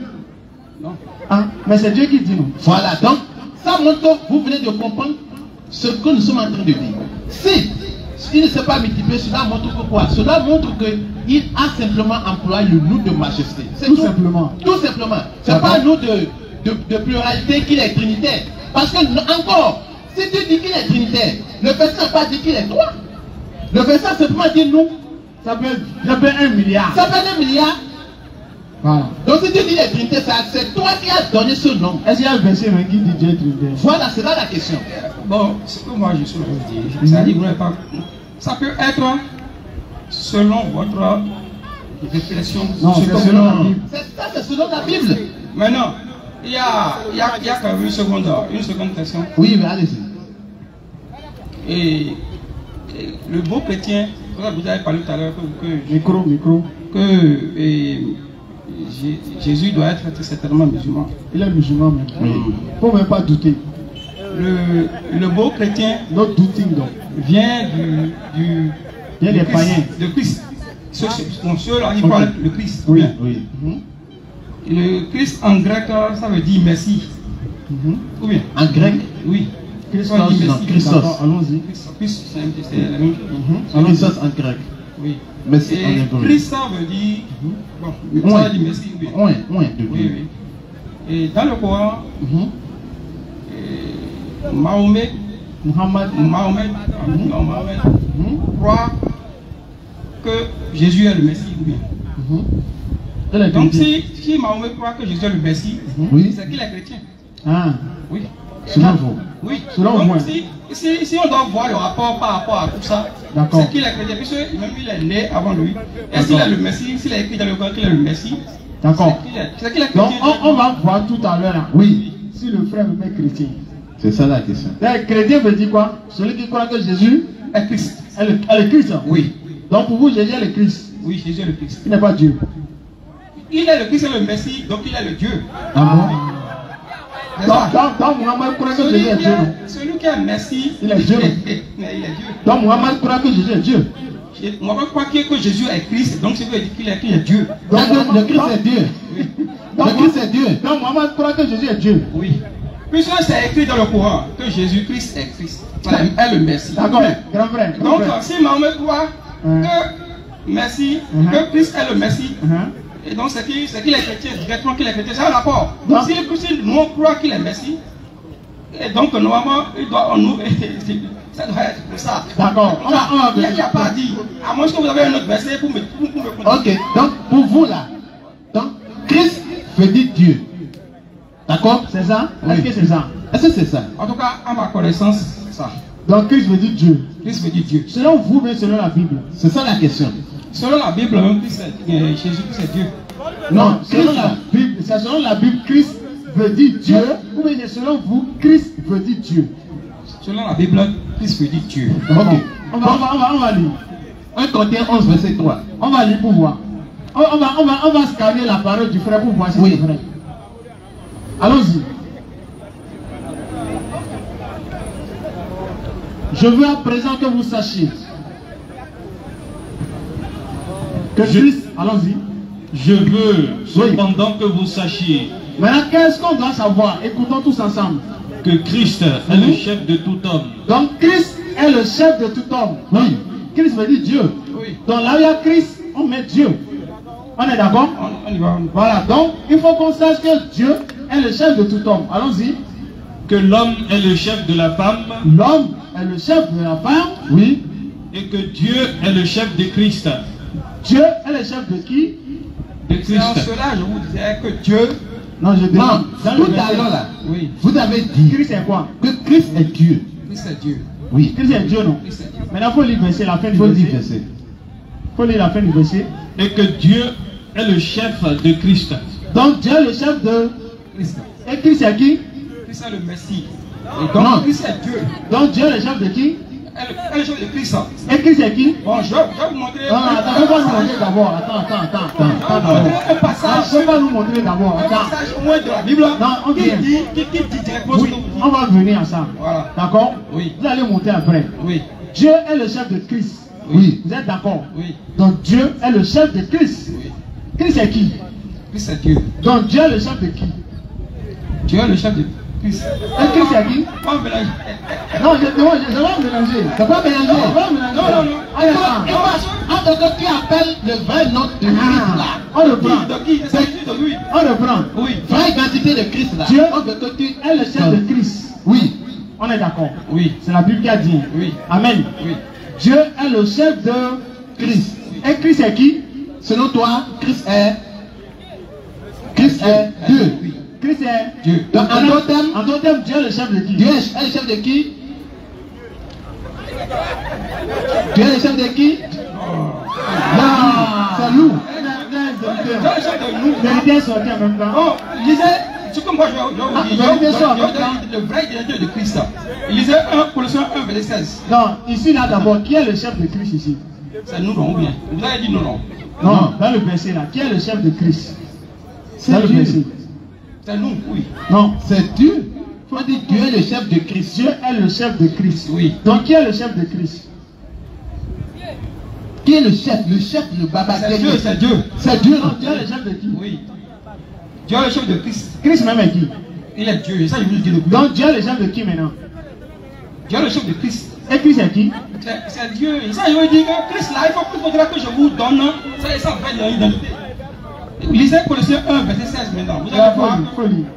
Non. Hein? Mais c'est Dieu qui dit, non? Voilà. Donc, ça montre que vous venez de comprendre ce que nous sommes en train de dire. Si il ne s'est pas multiplié, cela montre que quoi? Cela montre qu'il a simplement employé le nous de majesté. Tout simplement. Tout simplement. C'est pas nous de pluralité qu'il est trinitaire. Parce que encore, si tu dis qu'il est trinitaire, le verset n'a pas dit qu'il est trois. Le verset simplement dit nous. Ça peut être 1 milliard. Ça peut être 1 milliard. Voilà. Donc si tu dis les Trinité, c'est toi qui as donné ce nom. Est-ce qu'il y a un verset qui dit Dieu Trinité? Voilà, c'est là la question. Bon, ce que moi je suis dire, c'est-à-dire, vous n'avez pas. Ça peut être selon votre réflexion. Non, c'est selon la Bible. C'est selon la Bible. Maintenant, il y a quand même une seconde question. Oui, mais allez-y. Et le beau chrétien, vous avez parlé tout à l'heure que Jésus doit être certainement musulman. Il est musulman même. Il ne faut même pas douter. Le beau chrétien vient des païens. De Christ. Ceux-là, ils parlent le Christ. Oui. Le Christ en grec, ça veut dire merci. Ou bien? En grec? Oui. Christos. Allons-y. Christ, c'est la même chose. Christos en grec. Oui. Merci en hébreu. Christ, ça veut dire. Bon, ça veut dire merci. Oui. Et dans le Coran, Mohammed croit que Jésus est le Messie. Donc si Mahomet croit que Jésus est le Messie, c'est qu'il est chrétien. Ah. Oui. Selon vous. Oui. Selon moi. Si on doit voir le rapport par rapport à tout ça, c'est qu'il est chrétien, puisque même il est né avant lui. Et s'il est le Messie, s'il a écrit dans le Coran qu'il est le Messie, d'accord. C'est qu'il est chrétien. Donc on va voir tout à l'heure. Oui. Si le frère me met chrétien. C'est ça la question. Le chrétien veut dire quoi? Celui qui croit que Jésus est Christ. Est le Christ. Oui. Donc pour vous, Jésus est le Christ. Oui, Jésus est le Christ. Il n'est pas Dieu. Il est le Christ et le Messie, donc il est le Dieu. Ah bon? Donc Mohamed croit que Jésus est Dieu. Celui qui est Messie, il est Dieu. Il est Dieu. Donc Mohamed croit que Jésus est Dieu. Mohamed croit que Jésus est Christ, donc c'est veut dire qu'il est Dieu. Donc le Christ est Dieu. Le Christ est Dieu. Donc Mohamed croit que Jésus est Dieu. Oui. Puisque c'est écrit dans le Coran que Jésus-Christ est Christ. Est le Messie. D'accord, grand frère. Donc si Mohamed croit que Messie, que Christ est le Messie, et donc c'est qu'il est chrétien, directement qu'il est chrétien, c'est un rapport. Donc si nous on croit qu'il est Messie, et donc normalement, ça doit être comme ça. D'accord. Il n'y a pas dit. À moins que vous avez un autre verset pour me connaître. Ok, donc pour vous là, donc Christ veut dire Dieu. D'accord? C'est ça? Oui. Est-ce que c'est ça? Est-ce que c'est ça? En tout cas, à ma connaissance, c'est ça. Donc Christ veut dire Dieu. Christ veut dire Dieu. Selon vous, mais selon la Bible. C'est ça la question. Selon la Bible, Jésus-Christ est Dieu. Non, selon la Bible, c'est selon la Bible, Christ veut dire Dieu. Ou bien selon vous, Christ veut dire Dieu. Selon la Bible, Christ veut dire Dieu. Ok. On va lire. 1 Corinthiens 11, verset 3. On va lire pour voir. On va scanner la parole du frère pour voir si c'est vrai. Allons-y. Je veux à présent que vous sachiez que Christ, allons-y. Je veux cependant que vous sachiez. Maintenant, qu'est-ce qu'on doit savoir? Écoutons tous ensemble. Que Christ est le chef de tout homme. Donc Christ est le chef de tout homme. Oui. Christ veut dire Dieu. Oui. Donc là où il y a Christ, on met Dieu. On est d'accord? On y va. Voilà. Donc il faut qu'on sache que Dieu est le chef de tout homme. Allons-y. Que l'homme est le chef de la femme. L'homme est le chef de la femme. Oui. Et que Dieu est le chef de Christ. Dieu est le chef de qui? De Christ. En cela, je vous disais que Dieu. Non, je demande. Tout à l'heure là, oui. Vous avez dit Christ est quoi? Que Christ est Dieu. Christ est Dieu. Oui. Christ est Dieu, non? Maintenant, il faut lire verset, la fin du verset. Il faut lire la fin du verset. Et que Dieu est le chef de Christ. Donc Dieu est le chef de Christ. Et Christ est qui? Christ est le Messie. Et donc Christ est Dieu. Donc Dieu est le chef de qui? est le chef de Christ. Et Christ est qui? Bon, je vais vous montrer. Non, attends, on va nous montrer d'abord. Attends. Un passage. On va nous montrer d'abord. Un passage au moins de la Bible. Non, on vient. Qui dit directement ce que vous dites. On va venir à ça. Voilà. D'accord? Oui. Vous allez monter après. Oui. Dieu est le chef de Christ. Oui. Vous êtes d'accord? Oui. Donc Dieu est le chef de Christ. Oui. Christ est qui? Christ est Dieu. Donc Dieu est le chef de qui? Dieu est le chef de Christ. Et Christ est qui? Pas mélanger. Non, je vais mélanger. C'est pas mélanger. Non. Entre qui appelle le vrai nom de Christ là. On reprend. De qui? C'est de lui. On reprend. Oui. Vraie identité de Christ là. Dieu est le chef de Christ. Oui. On est d'accord? Oui. C'est la Bible qui a dit. Oui. Amen. Oui. Dieu est le chef de Christ. Et Christ est qui? Selon toi, Christ est Dieu. Oui. Christ est Dieu. Donc en d'autres termes, Dieu est le chef de qui? Dieu est le chef de qui? Dieu est le chef de qui? Non, c'est nous. Vérité sortie en même temps. Oh, il disait, c'est comme moi je le vrai identité de Christ. Il disait 1 Colossiens 1 verset 16. Non, ici là d'abord, qui est le chef de Christ ici? C'est nous non ou bien? Vous avez dit nous non? Non, dans le verset là, qui est le chef de Christ? C'est Dieu. C'est nous, oui. Non, c'est Dieu. Il faut dire Dieu est le chef de Christ. Dieu est le chef de Christ. Oui. Donc qui est le chef de Christ? Qui est le chef? Le chef de Baba. C'est Dieu, c'est Dieu. C'est Dieu. Donc Dieu est le chef de qui? Oui. Dieu est le chef de Christ. Christ même est qui? Il est Dieu, ça je vous le dis depuis. Donc Dieu est le chef de qui maintenant? Dieu est le chef de Christ. Et Christ est qui? C'est Dieu. Ça je vous dis que Christ là, il faudra que je vous donne ça fait leur identité. Lisez Colossiens 1 verset 16 maintenant. Vous allez voir.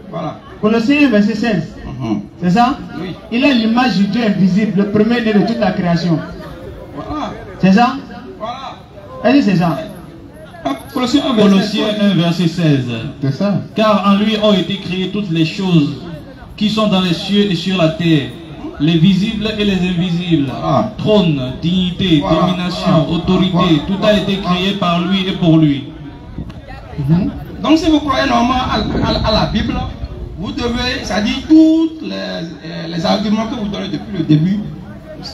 Voilà. Colossiens 1 verset 16. C'est ça? Oui. Il est l'image du Dieu invisible, le premier-né de toute la création. Voilà. C'est ça? Voilà. Est-ce que c'est ça? Colossiens 1 verset 16. C'est ça. Car en lui ont été créées toutes les choses qui sont dans les cieux et sur la terre, les visibles et les invisibles, trône, dignité, domination, autorité, tout a été créé par lui et pour lui. Donc si vous croyez normalement à la Bible, vous devez, c'est-à-dire tous les arguments que vous donnez depuis le début,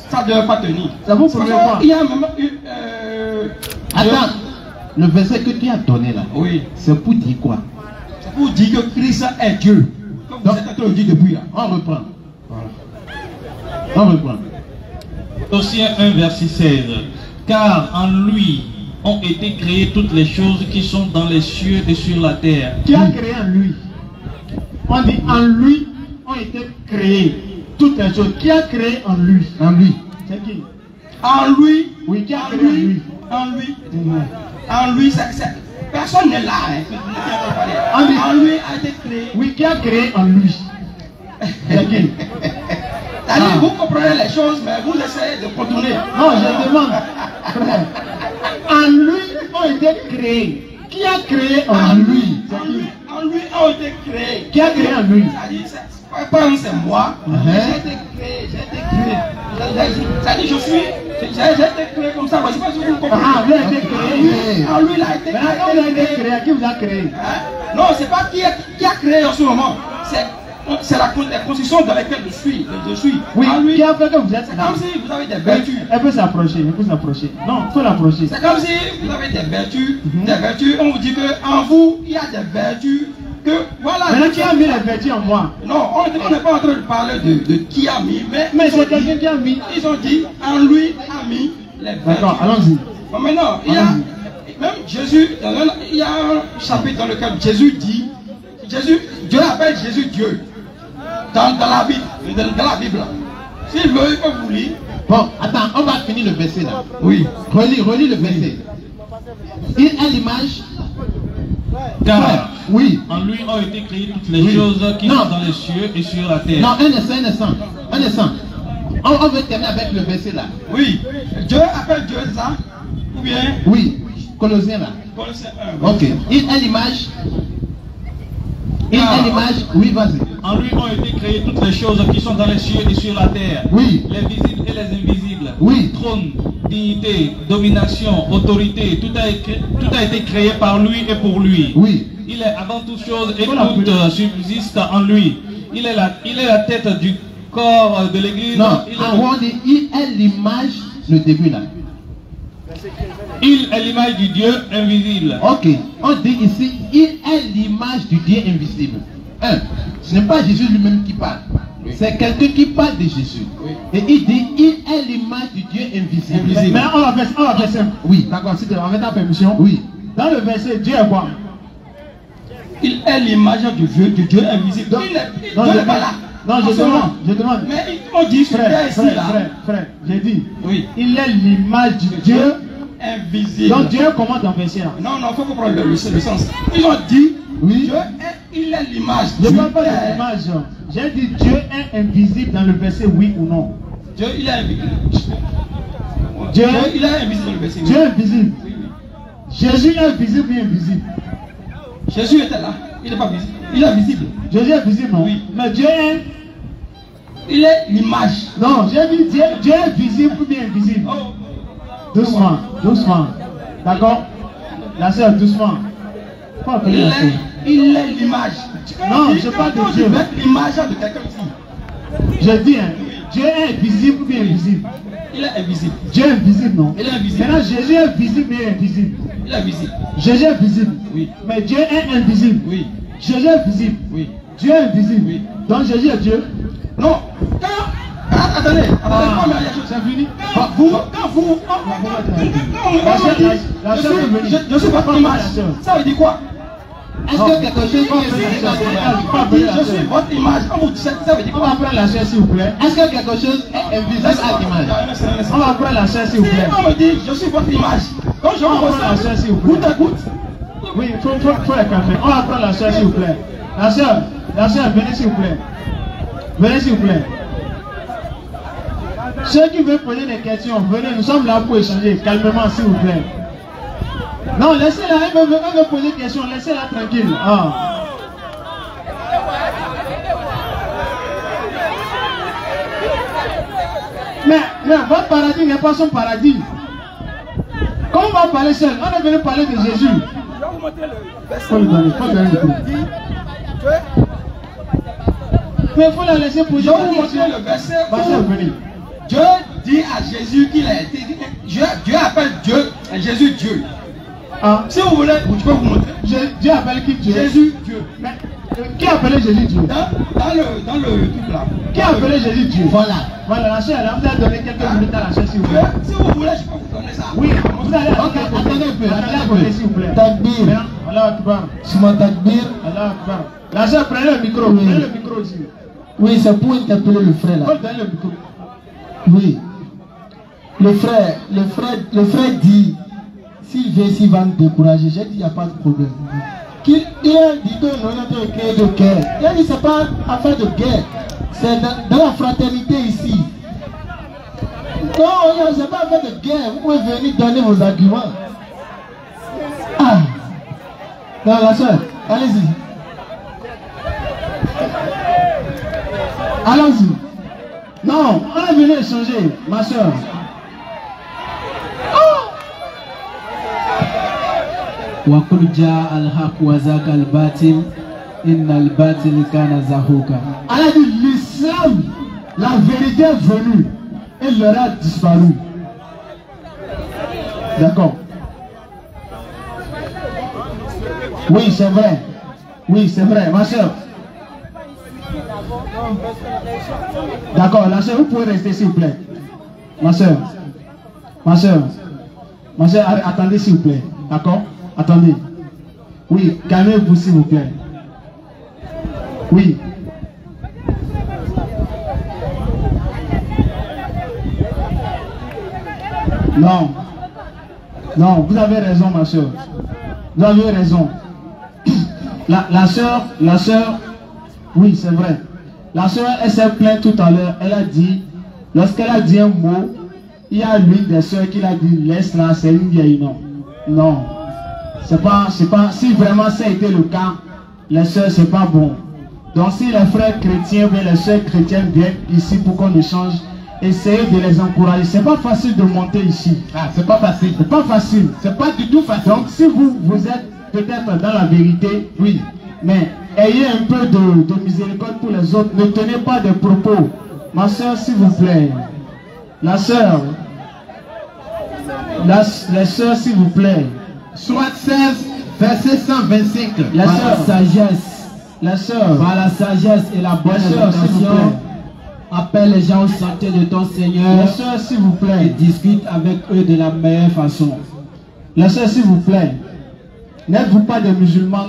ça ne devrait pas tenir. Ça vous prouve quoi? Il y a même attends, le verset que tu as donné là, oui, c'est pour dire quoi? C'est pour dire que Christ est Dieu. Comme vous êtes en train de dire depuis là. On reprend. Voilà. On reprend. Colossiens 1 verset 16. Car en lui ont été créées toutes les choses qui sont dans les cieux et sur la terre. Qui a créé en lui? On dit en lui ont été créées toutes les choses. Qui a créé en lui? En lui. C'est qui? En lui. Oui, qui a créé en lui? En lui. En lui, personne n'est là. Hein. En lui a été créé. Oui, qui a créé en lui? C'est qui? Vous comprenez les choses, mais vous essayez de contourner. Non, je demande. En lui ont été créés. Qui a créé en lui? En lui ont été créés. Qui a créé en lui? Par exemple, c'est moi. J'ai été créé. C'est-à-dire, j'ai été créé comme ça. Je ne sais pas si vous comprenez. Ah, vous avez été créé. En lui, il a été créé. Maintenant, quand vous avez été créé, qui vous a créé? Non, c'est pas qui a créé en ce moment. C'est la constitution dans laquelle je suis. Oui, qui a fait que vous êtes là? C'est comme si vous avez des vertus. Elle peut s'approcher, Non, il faut l'approcher. C'est comme si vous avez des vertus. Des vertus, on vous dit qu'en vous, il y a des vertus. Que, voilà. Maintenant, qui a mis les vertus en moi? Non, on n'est pas en train de parler de qui a mis. Mais c'est quelqu'un qui a mis. Ils ont dit, en lui a mis les vertus. D'accord, allons-y. Bon, maintenant, il y a, même Jésus, il y a un chapitre dans lequel Jésus dit, Dieu appelle Jésus Dieu. Dans la Bible. S'il veut, il peut vous lire. Bon, attends, on va finir le verset là. Oui. Relis le verset. Il a l'image. Car oui, en lui ont été créées toutes les choses qui sont dans les cieux et sur la terre. Non, un instant. On veut terminer avec le verset là. Oui. Dieu appelle Dieu ça. Ou bien. Oui. Colossiens là. Colossiens 1. Ok. Il a l'image. Oui, vas-y. En lui ont été créées toutes les choses qui sont dans les cieux et sur la terre. Oui. Les visibles et les invisibles. Oui. Trône, dignité, domination, autorité, tout a été créé par lui et pour lui. Oui. Il est avant toute chose et tout subsiste en lui. Il est la tête du corps de l'église. Non, il est l'image, le début là. Il est l'image du Dieu invisible. Ok, on dit ici, il est l'image du Dieu invisible. Ce n'est pas Jésus lui-même qui parle. C'est quelqu'un qui parle de Jésus. Et il dit, il est l'image du Dieu invisible. Mais on va faire simple. Oui. D'accord, si tu as ta permission. Oui. Dans le verset, Dieu est quoi? Il est l'image du Dieu invisible. Il n'est pas là. Non, je demande. Mais on dit frère, j'ai dit. Oui. Il est l'image du Dieu invisible. Donc Dieu comment dans verset là? Non, il faut comprendre le sens. Ils ont dit, oui. Dieu il est l'image. Je ne parle pas de l'image. J'ai dit Dieu est invisible dans le verset, oui ou non? Dieu il est invisible. Dieu il est invisible dans le verset. Dieu est invisible. Jésus est visible ou invisible? Jésus était là. Il n'est pas visible. Il est visible. Jésus est visible, non? Oui. Mais Dieu est... Il est l'image. Non, j'ai dit Dieu est visible ou bien invisible? Oh. Doucement, doucement. D'accord? La sœur, doucement. Pas appeler la sœur. Il est l'image. Non, je parle de Dieu. Je vais l'image de quelqu'un ici. Je dis, hein, Dieu est visible ou bien invisible? Il est invisible. Dieu est invisible, non? Il est invisible. Maintenant, Jésus est visible mais invisible. Il est visible. Jésus est visible. Oui. Mais Dieu est invisible. Oui. Jésus est visible. Oui. Dieu est invisible. Oui. Donc Jésus est Dieu. Non. Attendez, c'est fini. Quand vous je suis votre image. Ça veut dire quoi? Est-ce que quelque chose je suis votre image? Quand vous dites ça veut dire quoi? On va prendre la chaise s'il vous plaît. Est-ce que quelque chose est invisible à l'image? On va prendre la chaise s'il vous plaît. On me dit je suis votre image. Quand je on va prendre la chaise s'il vous plaît. Goutte à goutte. Oui, il faut la calmer. On va prendre la chaise s'il vous plaît. La soeur, venez s'il vous plaît. Venez s'il vous plaît. Ceux qui veulent poser des questions, venez, nous sommes là pour échanger calmement s'il vous plaît. Non, laissez-la, elle veut poser des questions, laissez-la tranquille. Ah. Mais votre paradis n'est pas son paradis. Quand on va parler seul, on est venu parler de Jésus. Faut lui donner, faut lui donner le coup. Mais il faut la laisser poser. Je vais vous montrer le verset. Dieu dit à Jésus qu'il a été. Dieu appelle Jésus Dieu. Ah. Si vous voulez, je peux vous montrer. Dieu appelle qui Dieu? Jésus Dieu. Mais, qui a appelé Jésus Dieu? Dans le truc là. Qui a appelé Jésus Dieu? Voilà. Voilà, la chair, là, vous allez donner quelques minutes à la chair s'il vous plaît. Si vous voulez, je peux vous donner ça. Oui, vous allez attendez un peu, s'il vous plaît. Takbir. Allah Akbar. Souma takbir. Allah Akbar. La chair, prenez le micro, prenez le micro aussi. Oui, c'est pour interpeller le frère là. Donnez le micro. Oui. Le frère dit, s'il vient ici, il va nous décourager. J'ai dit, il n'y a pas de problème. Il a dit que nous avons créé de guerre. Il a dit, ce n'est pas affaire de guerre. C'est dans la fraternité ici. Non, ce n'est pas affaire de guerre. Vous pouvez venir donner vos arguments. Ah. Non, la soeur, allez-y. Allons-y. Non, on est venu échanger, ma soeur. وقل جاء الحق وزاق الباطل إن الباطل كان زهوقا. Elle a dit l'islam, la vérité est venue et leur a disparu. D'accord. Oui, c'est vrai. Oui, c'est vrai, ma soeur. D'accord, la soeur, vous pouvez rester s'il vous plaît. Ma soeur. Ma soeur. Ma soeur, attendez s'il vous plaît. D'accord? Attendez. Oui, calmez-vous s'il vous plaît. Oui. Non. Non, vous avez raison, ma soeur. Vous avez raison. La soeur, oui, c'est vrai. La soeur, elle s'est plainte tout à l'heure. Elle a dit, lorsqu'elle a dit un mot, il y a l'une des soeurs qui l'a dit, laisse-la, c'est une vieille, non. Non. C'est pas, si vraiment ça a été le cas, les soeurs, c'est pas bon. Donc si les frères chrétiens ou les soeurs chrétiennes viennent ici pour qu'on échange, essayez de les encourager. C'est pas facile de monter ici. Ah, c'est pas facile. C'est pas facile. C'est pas du tout facile. Donc si vous êtes peut-être dans la vérité, oui, mais ayez un peu de miséricorde pour les autres. Ne tenez pas de propos. Ma soeur, s'il vous plaît. La soeur. Les soeurs, s'il vous plaît. Soit 16, verset 125. La Par soeur. la sagesse, La soeur. par la sagesse et la bonne sœur, s'il vous intention, plaît. appelle les gens au sentier de ton Seigneur La soeur, s'il vous et plaît. discute avec eux de la meilleure façon. La soeur, s'il vous plaît. N'êtes-vous pas des musulmans?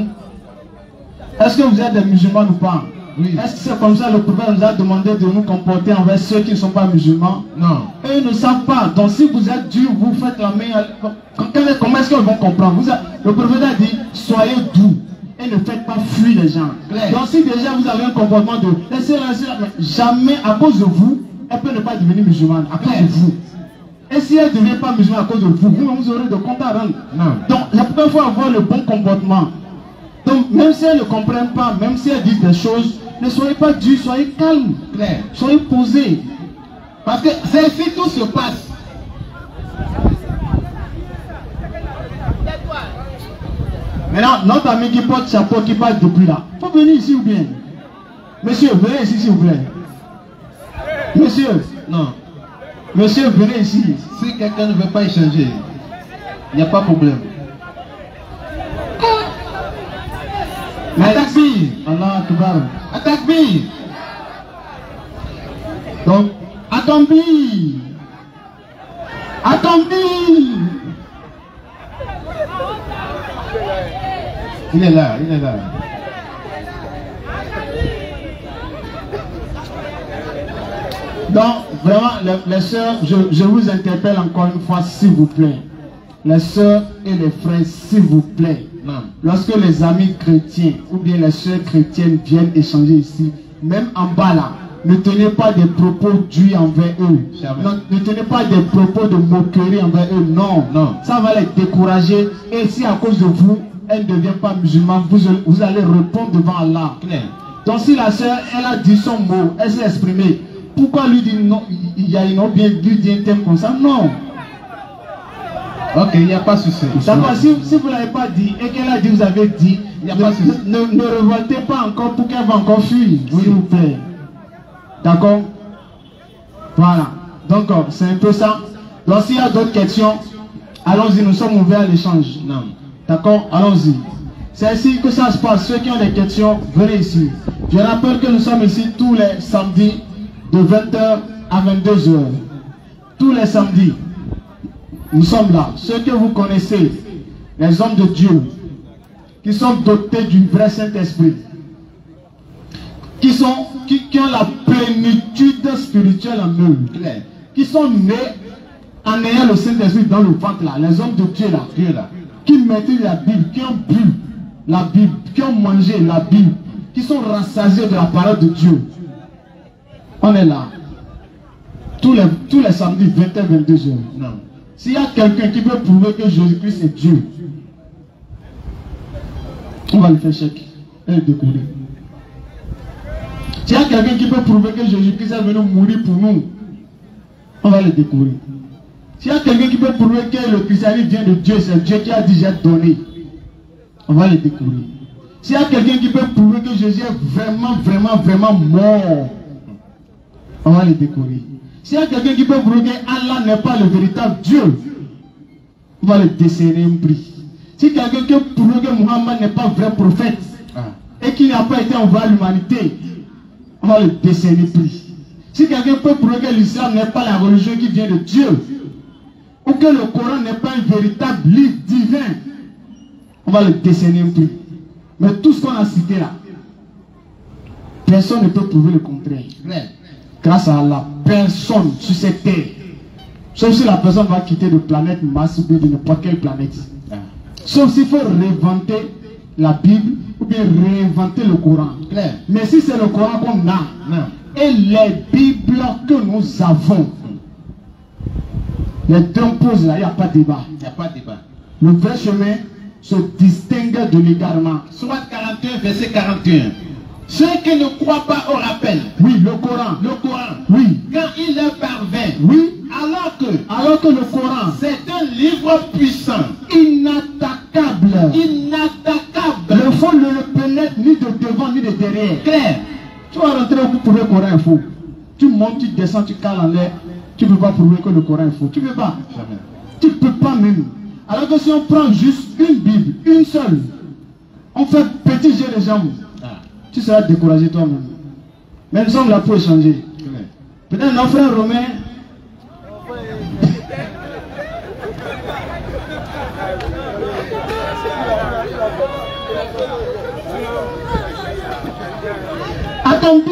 Est-ce que vous êtes des musulmans ou pas? Oui. Est-ce que c'est comme ça le prophète nous a demandé de nous comporter envers ceux qui ne sont pas musulmans? Non. Eux ne savent pas. Donc si vous êtes dur, vous faites la main. Comment est-ce qu'ils vont comprendre? Le prophète a dit, soyez doux et ne faites pas fuir les gens. Claire. Donc si déjà vous avez un comportement de laissez-la, jamais à cause de vous, elle peut ne pas devenir musulmane. À cause de vous. Et si elle ne devient pas musulmane à cause de vous, vous aurez de comptes à rendre. Non. Donc, la première fois, avoir le bon comportement. Donc, même si elles ne comprennent pas, même si elles disent des choses, ne soyez pas durs, soyez calmes. Claire. Soyez posés. Parce que c'est ici tout se passe. Maintenant, notre ami qui porte chapeau, qui parle depuis là, il faut venir ici ou bien? Monsieur, venez ici s'il vous plaît. Monsieur, Non. monsieur, venez ici. Si quelqu'un ne veut pas échanger, il n'y a pas de problème. Attaque bi. Allah Akbar. Attaque bi. Donc, attendez. Attendez. Il est là, il est là. Donc, vraiment, les sœurs, je vous interpelle encore une fois, s'il vous plaît. Les sœurs et les frères, s'il vous plaît. Non. Lorsque les amis chrétiens ou bien les sœurs chrétiennes viennent échanger ici, même en bas là, ne tenez pas des propos durs envers eux. Non, ne tenez pas des propos de moquerie envers eux. Non. Non. Ça va les décourager. Et si à cause de vous, elle ne devient pas musulmane, vous allez répondre devant Allah. Claire. Donc si la sœur, elle a dit son mot, elle s'est exprimée, pourquoi lui dire non, il y a une autre bien lui dire un thème comme ça? Non. Ok, il n'y a pas de souci. D'accord, si vous ne l'avez pas dit et qu'elle a dit, vous avez dit, Il n'y a pas de souci. ne révoltez pas encore pour qu'elle va encore fuir, s'il vous plaît. D'accord? Voilà. Donc, c'est un peu ça. Donc, s'il y a d'autres questions, allons-y, nous sommes ouverts à l'échange. Non. D'accord? Allons-y. C'est ainsi que ça se passe. Ceux qui ont des questions, venez ici. Je rappelle que nous sommes ici tous les samedis de 20h à 22h. Tous les samedis. Nous sommes là. Ceux que vous connaissez, les hommes de Dieu, qui sont dotés du vrai Saint-Esprit, qui ont la plénitude spirituelle en eux, qui sont nés en ayant le Saint-Esprit dans le ventre là, les hommes de Dieu là, qui maîtrisent la Bible, qui ont bu la Bible, qui ont mangé la Bible, qui sont rassasiés de la parole de Dieu. On est là. Tous les samedis, 20h, 22h. Non. S'il y a quelqu'un qui veut prouver que Jésus-Christ est Dieu, on va lui faire chèque et le découvrir. S'il y a quelqu'un qui peut prouver que Jésus-Christ est venu mourir pour nous, on va le découvrir. S'il y a quelqu'un qui peut prouver que le christianisme vient de Dieu, c'est Dieu qui a dit j'ai donné, on va le découvrir. S'il y a quelqu'un qui peut prouver que Jésus est vraiment mort, on va le découvrir. S'il y a quelqu'un qui peut prouver que Allah n'est pas le véritable Dieu, on va le décerner un prix. Si quelqu'un qui peut prouver que Muhammad n'est pas vrai prophète et qu'il n'a pas été envoyé à l'humanité, on va le décerner un prix. Si quelqu'un peut prouver que l'islam n'est pas la religion qui vient de Dieu, ou que le Coran n'est pas un véritable livre divin, on va le décerner un prix. Mais tout ce qu'on a cité là, personne ne peut prouver le contraire. Grâce à Allah, personne sur cette terre, sauf si la personne va quitter de planète Mars ou de n'importe quelle planète. Sauf s'il faut réinventer la Bible ou bien réinventer le Coran. Mais si c'est le Coran qu'on a, et les Bibles que nous avons, les deux posent là, il n'y a pas de débat. Il n'y a pas de débat. Le vrai chemin se distingue de l'égarement. Sourate 41, verset 41. Ceux qui ne croient pas au rappel. Oui, le Coran. Le Coran. Oui. Quand il leur parvint. Oui. Alors que le Coran, c'est un livre puissant. Inattaquable. Inattaquable. Le fond ne le pénètre ni de devant ni de derrière. Clair. Tu vas rentrer au pour le Coran est faux. Tu montes, tu descends, tu cales en l'air. Tu ne peux pas prouver que le Coran est faux. Tu ne peux pas. Jamais. Tu ne peux pas même. Alors que si on prend juste une Bible, une seule, on fait petit jet de jambes, tu seras découragé toi-même. Mais nous sommes là pour échanger. Peut-être nos frères romains. Attendez.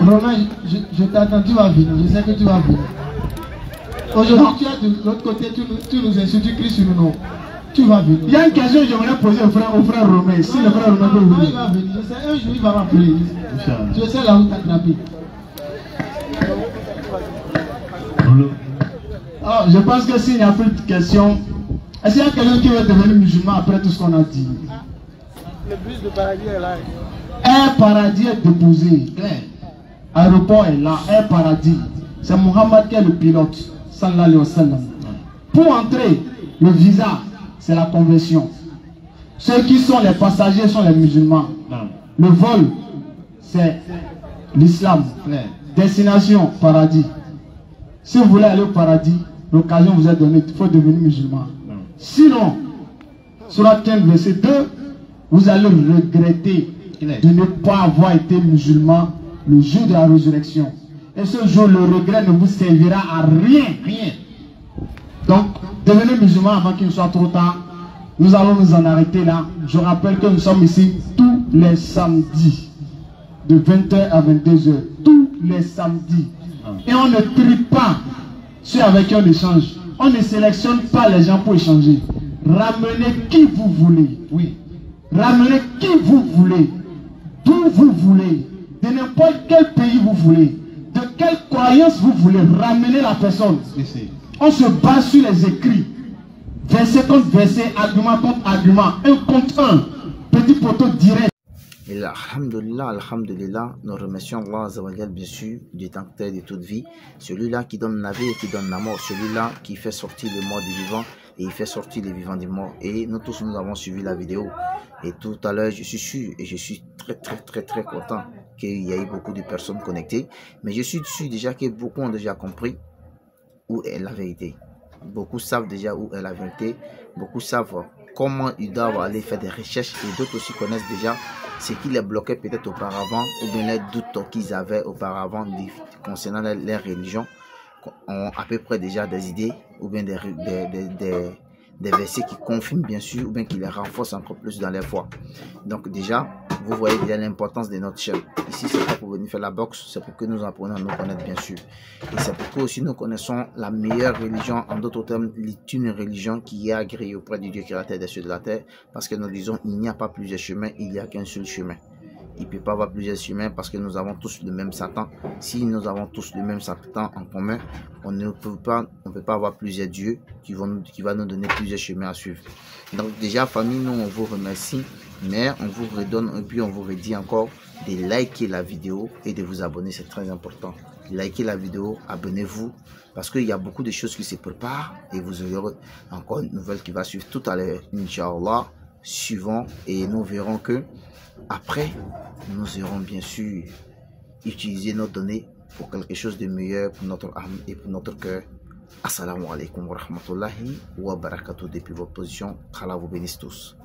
Romain, je t'attends, tu vas venir. Je sais que tu vas venir. Aujourd'hui, tu es de l'autre côté, tu nous insultes, tu cries sur nous. Tu vas venir. Il y a une question que j'aimerais poser au frère Romain. Si le frère Romain peut venir. Il va venir. Je sais, un jour il va m'appeler. Je sais là où t'attraper. Alors, je pense que s'il n'y a plus de questions, est-ce qu'il y a quelqu'un qui veut devenir musulman après tout ce qu'on a dit? Le bus de paradis est là. Un paradis est déposé. L'aéroport est là, un paradis. C'est Mohammed qui est le pilote. Sallallahu alayhi wa sallam. Pour entrer, le visa, c'est la conversion. Ceux qui sont les passagers sont les musulmans. Le vol, c'est l'islam. Destination, paradis. Si vous voulez aller au paradis, l'occasion vous est donnée, il faut devenir musulman. Sinon, Surat 15, verset 2, vous allez regretter de ne pas avoir été musulman le jour de la résurrection. Et ce jour, le regret ne vous servira à rien. Donc, devenez musulman avant qu'il ne soit trop tard. Nous allons nous en arrêter là. Je rappelle que nous sommes ici tous les samedis, de 20h à 22h. Tous les samedis. Et on ne trie pas ceux avec qui on échange. On ne sélectionne pas les gens pour échanger. Ramenez qui vous voulez. Oui. Ramenez qui vous voulez. D'où vous voulez. De n'importe quel pays vous voulez. De quelle croyance vous voulez. Ramenez la personne. On se base sur les écrits. Verset contre verset, argument contre argument. Un contre un. Petit poteau direct. Et là, alhamdulillah, nous remercions Allah Azawajal, bien sûr, du détenteur de toute vie, celui-là qui donne la vie et qui donne la mort, celui-là qui fait sortir les morts des vivants et il fait sortir les vivants des morts. Et nous tous, nous avons suivi la vidéo. Et tout à l'heure, je suis sûr et je suis très content qu'il y ait beaucoup de personnes connectées. Mais je suis sûr déjà que beaucoup ont déjà compris où est la vérité. Beaucoup savent déjà où est la vérité. Beaucoup savent comment ils doivent aller faire des recherches et d'autres aussi connaissent déjà ce qui les bloquait peut-être auparavant ou bien les doutes qu'ils avaient auparavant concernant les religions ont à peu près déjà des idées ou bien des versets qui confirment bien sûr ou bien qui les renforcent encore plus dans les foi. Donc déjà, vous voyez déjà l'importance de notre chaîne. Ici, c'est pas pour venir faire la boxe, c'est pour que nous apprenons à nous connaître bien sûr. Et c'est pour que aussi nous connaissons la meilleure religion, en d'autres termes, une religion qui est agréée auprès du Dieu créateur des cieux de la terre. Parce que nous disons, il n'y a pas plusieurs chemins, il n'y a qu'un seul chemin. Il ne peut pas avoir plusieurs chemins parce que nous avons tous le même Satan. Si nous avons tous le même Satan en commun, on ne peut pas avoir plusieurs dieux qui vont nous donner plusieurs chemins à suivre. Donc déjà, famille, nous on vous remercie, mais on vous redonne et puis on vous redit encore de liker la vidéo et de vous abonner, c'est très important. Likez la vidéo, abonnez-vous parce qu'il y a beaucoup de choses qui se préparent et vous aurez encore une nouvelle qui va suivre tout à l'heure, Inch'Allah, suivant et nous verrons que après, nous irons bien sûr utiliser nos données pour quelque chose de meilleur pour notre âme et pour notre cœur. Assalamu alaikum wa rahmatullahi wa barakatuh depuis votre position. Allah vous bénisse tous.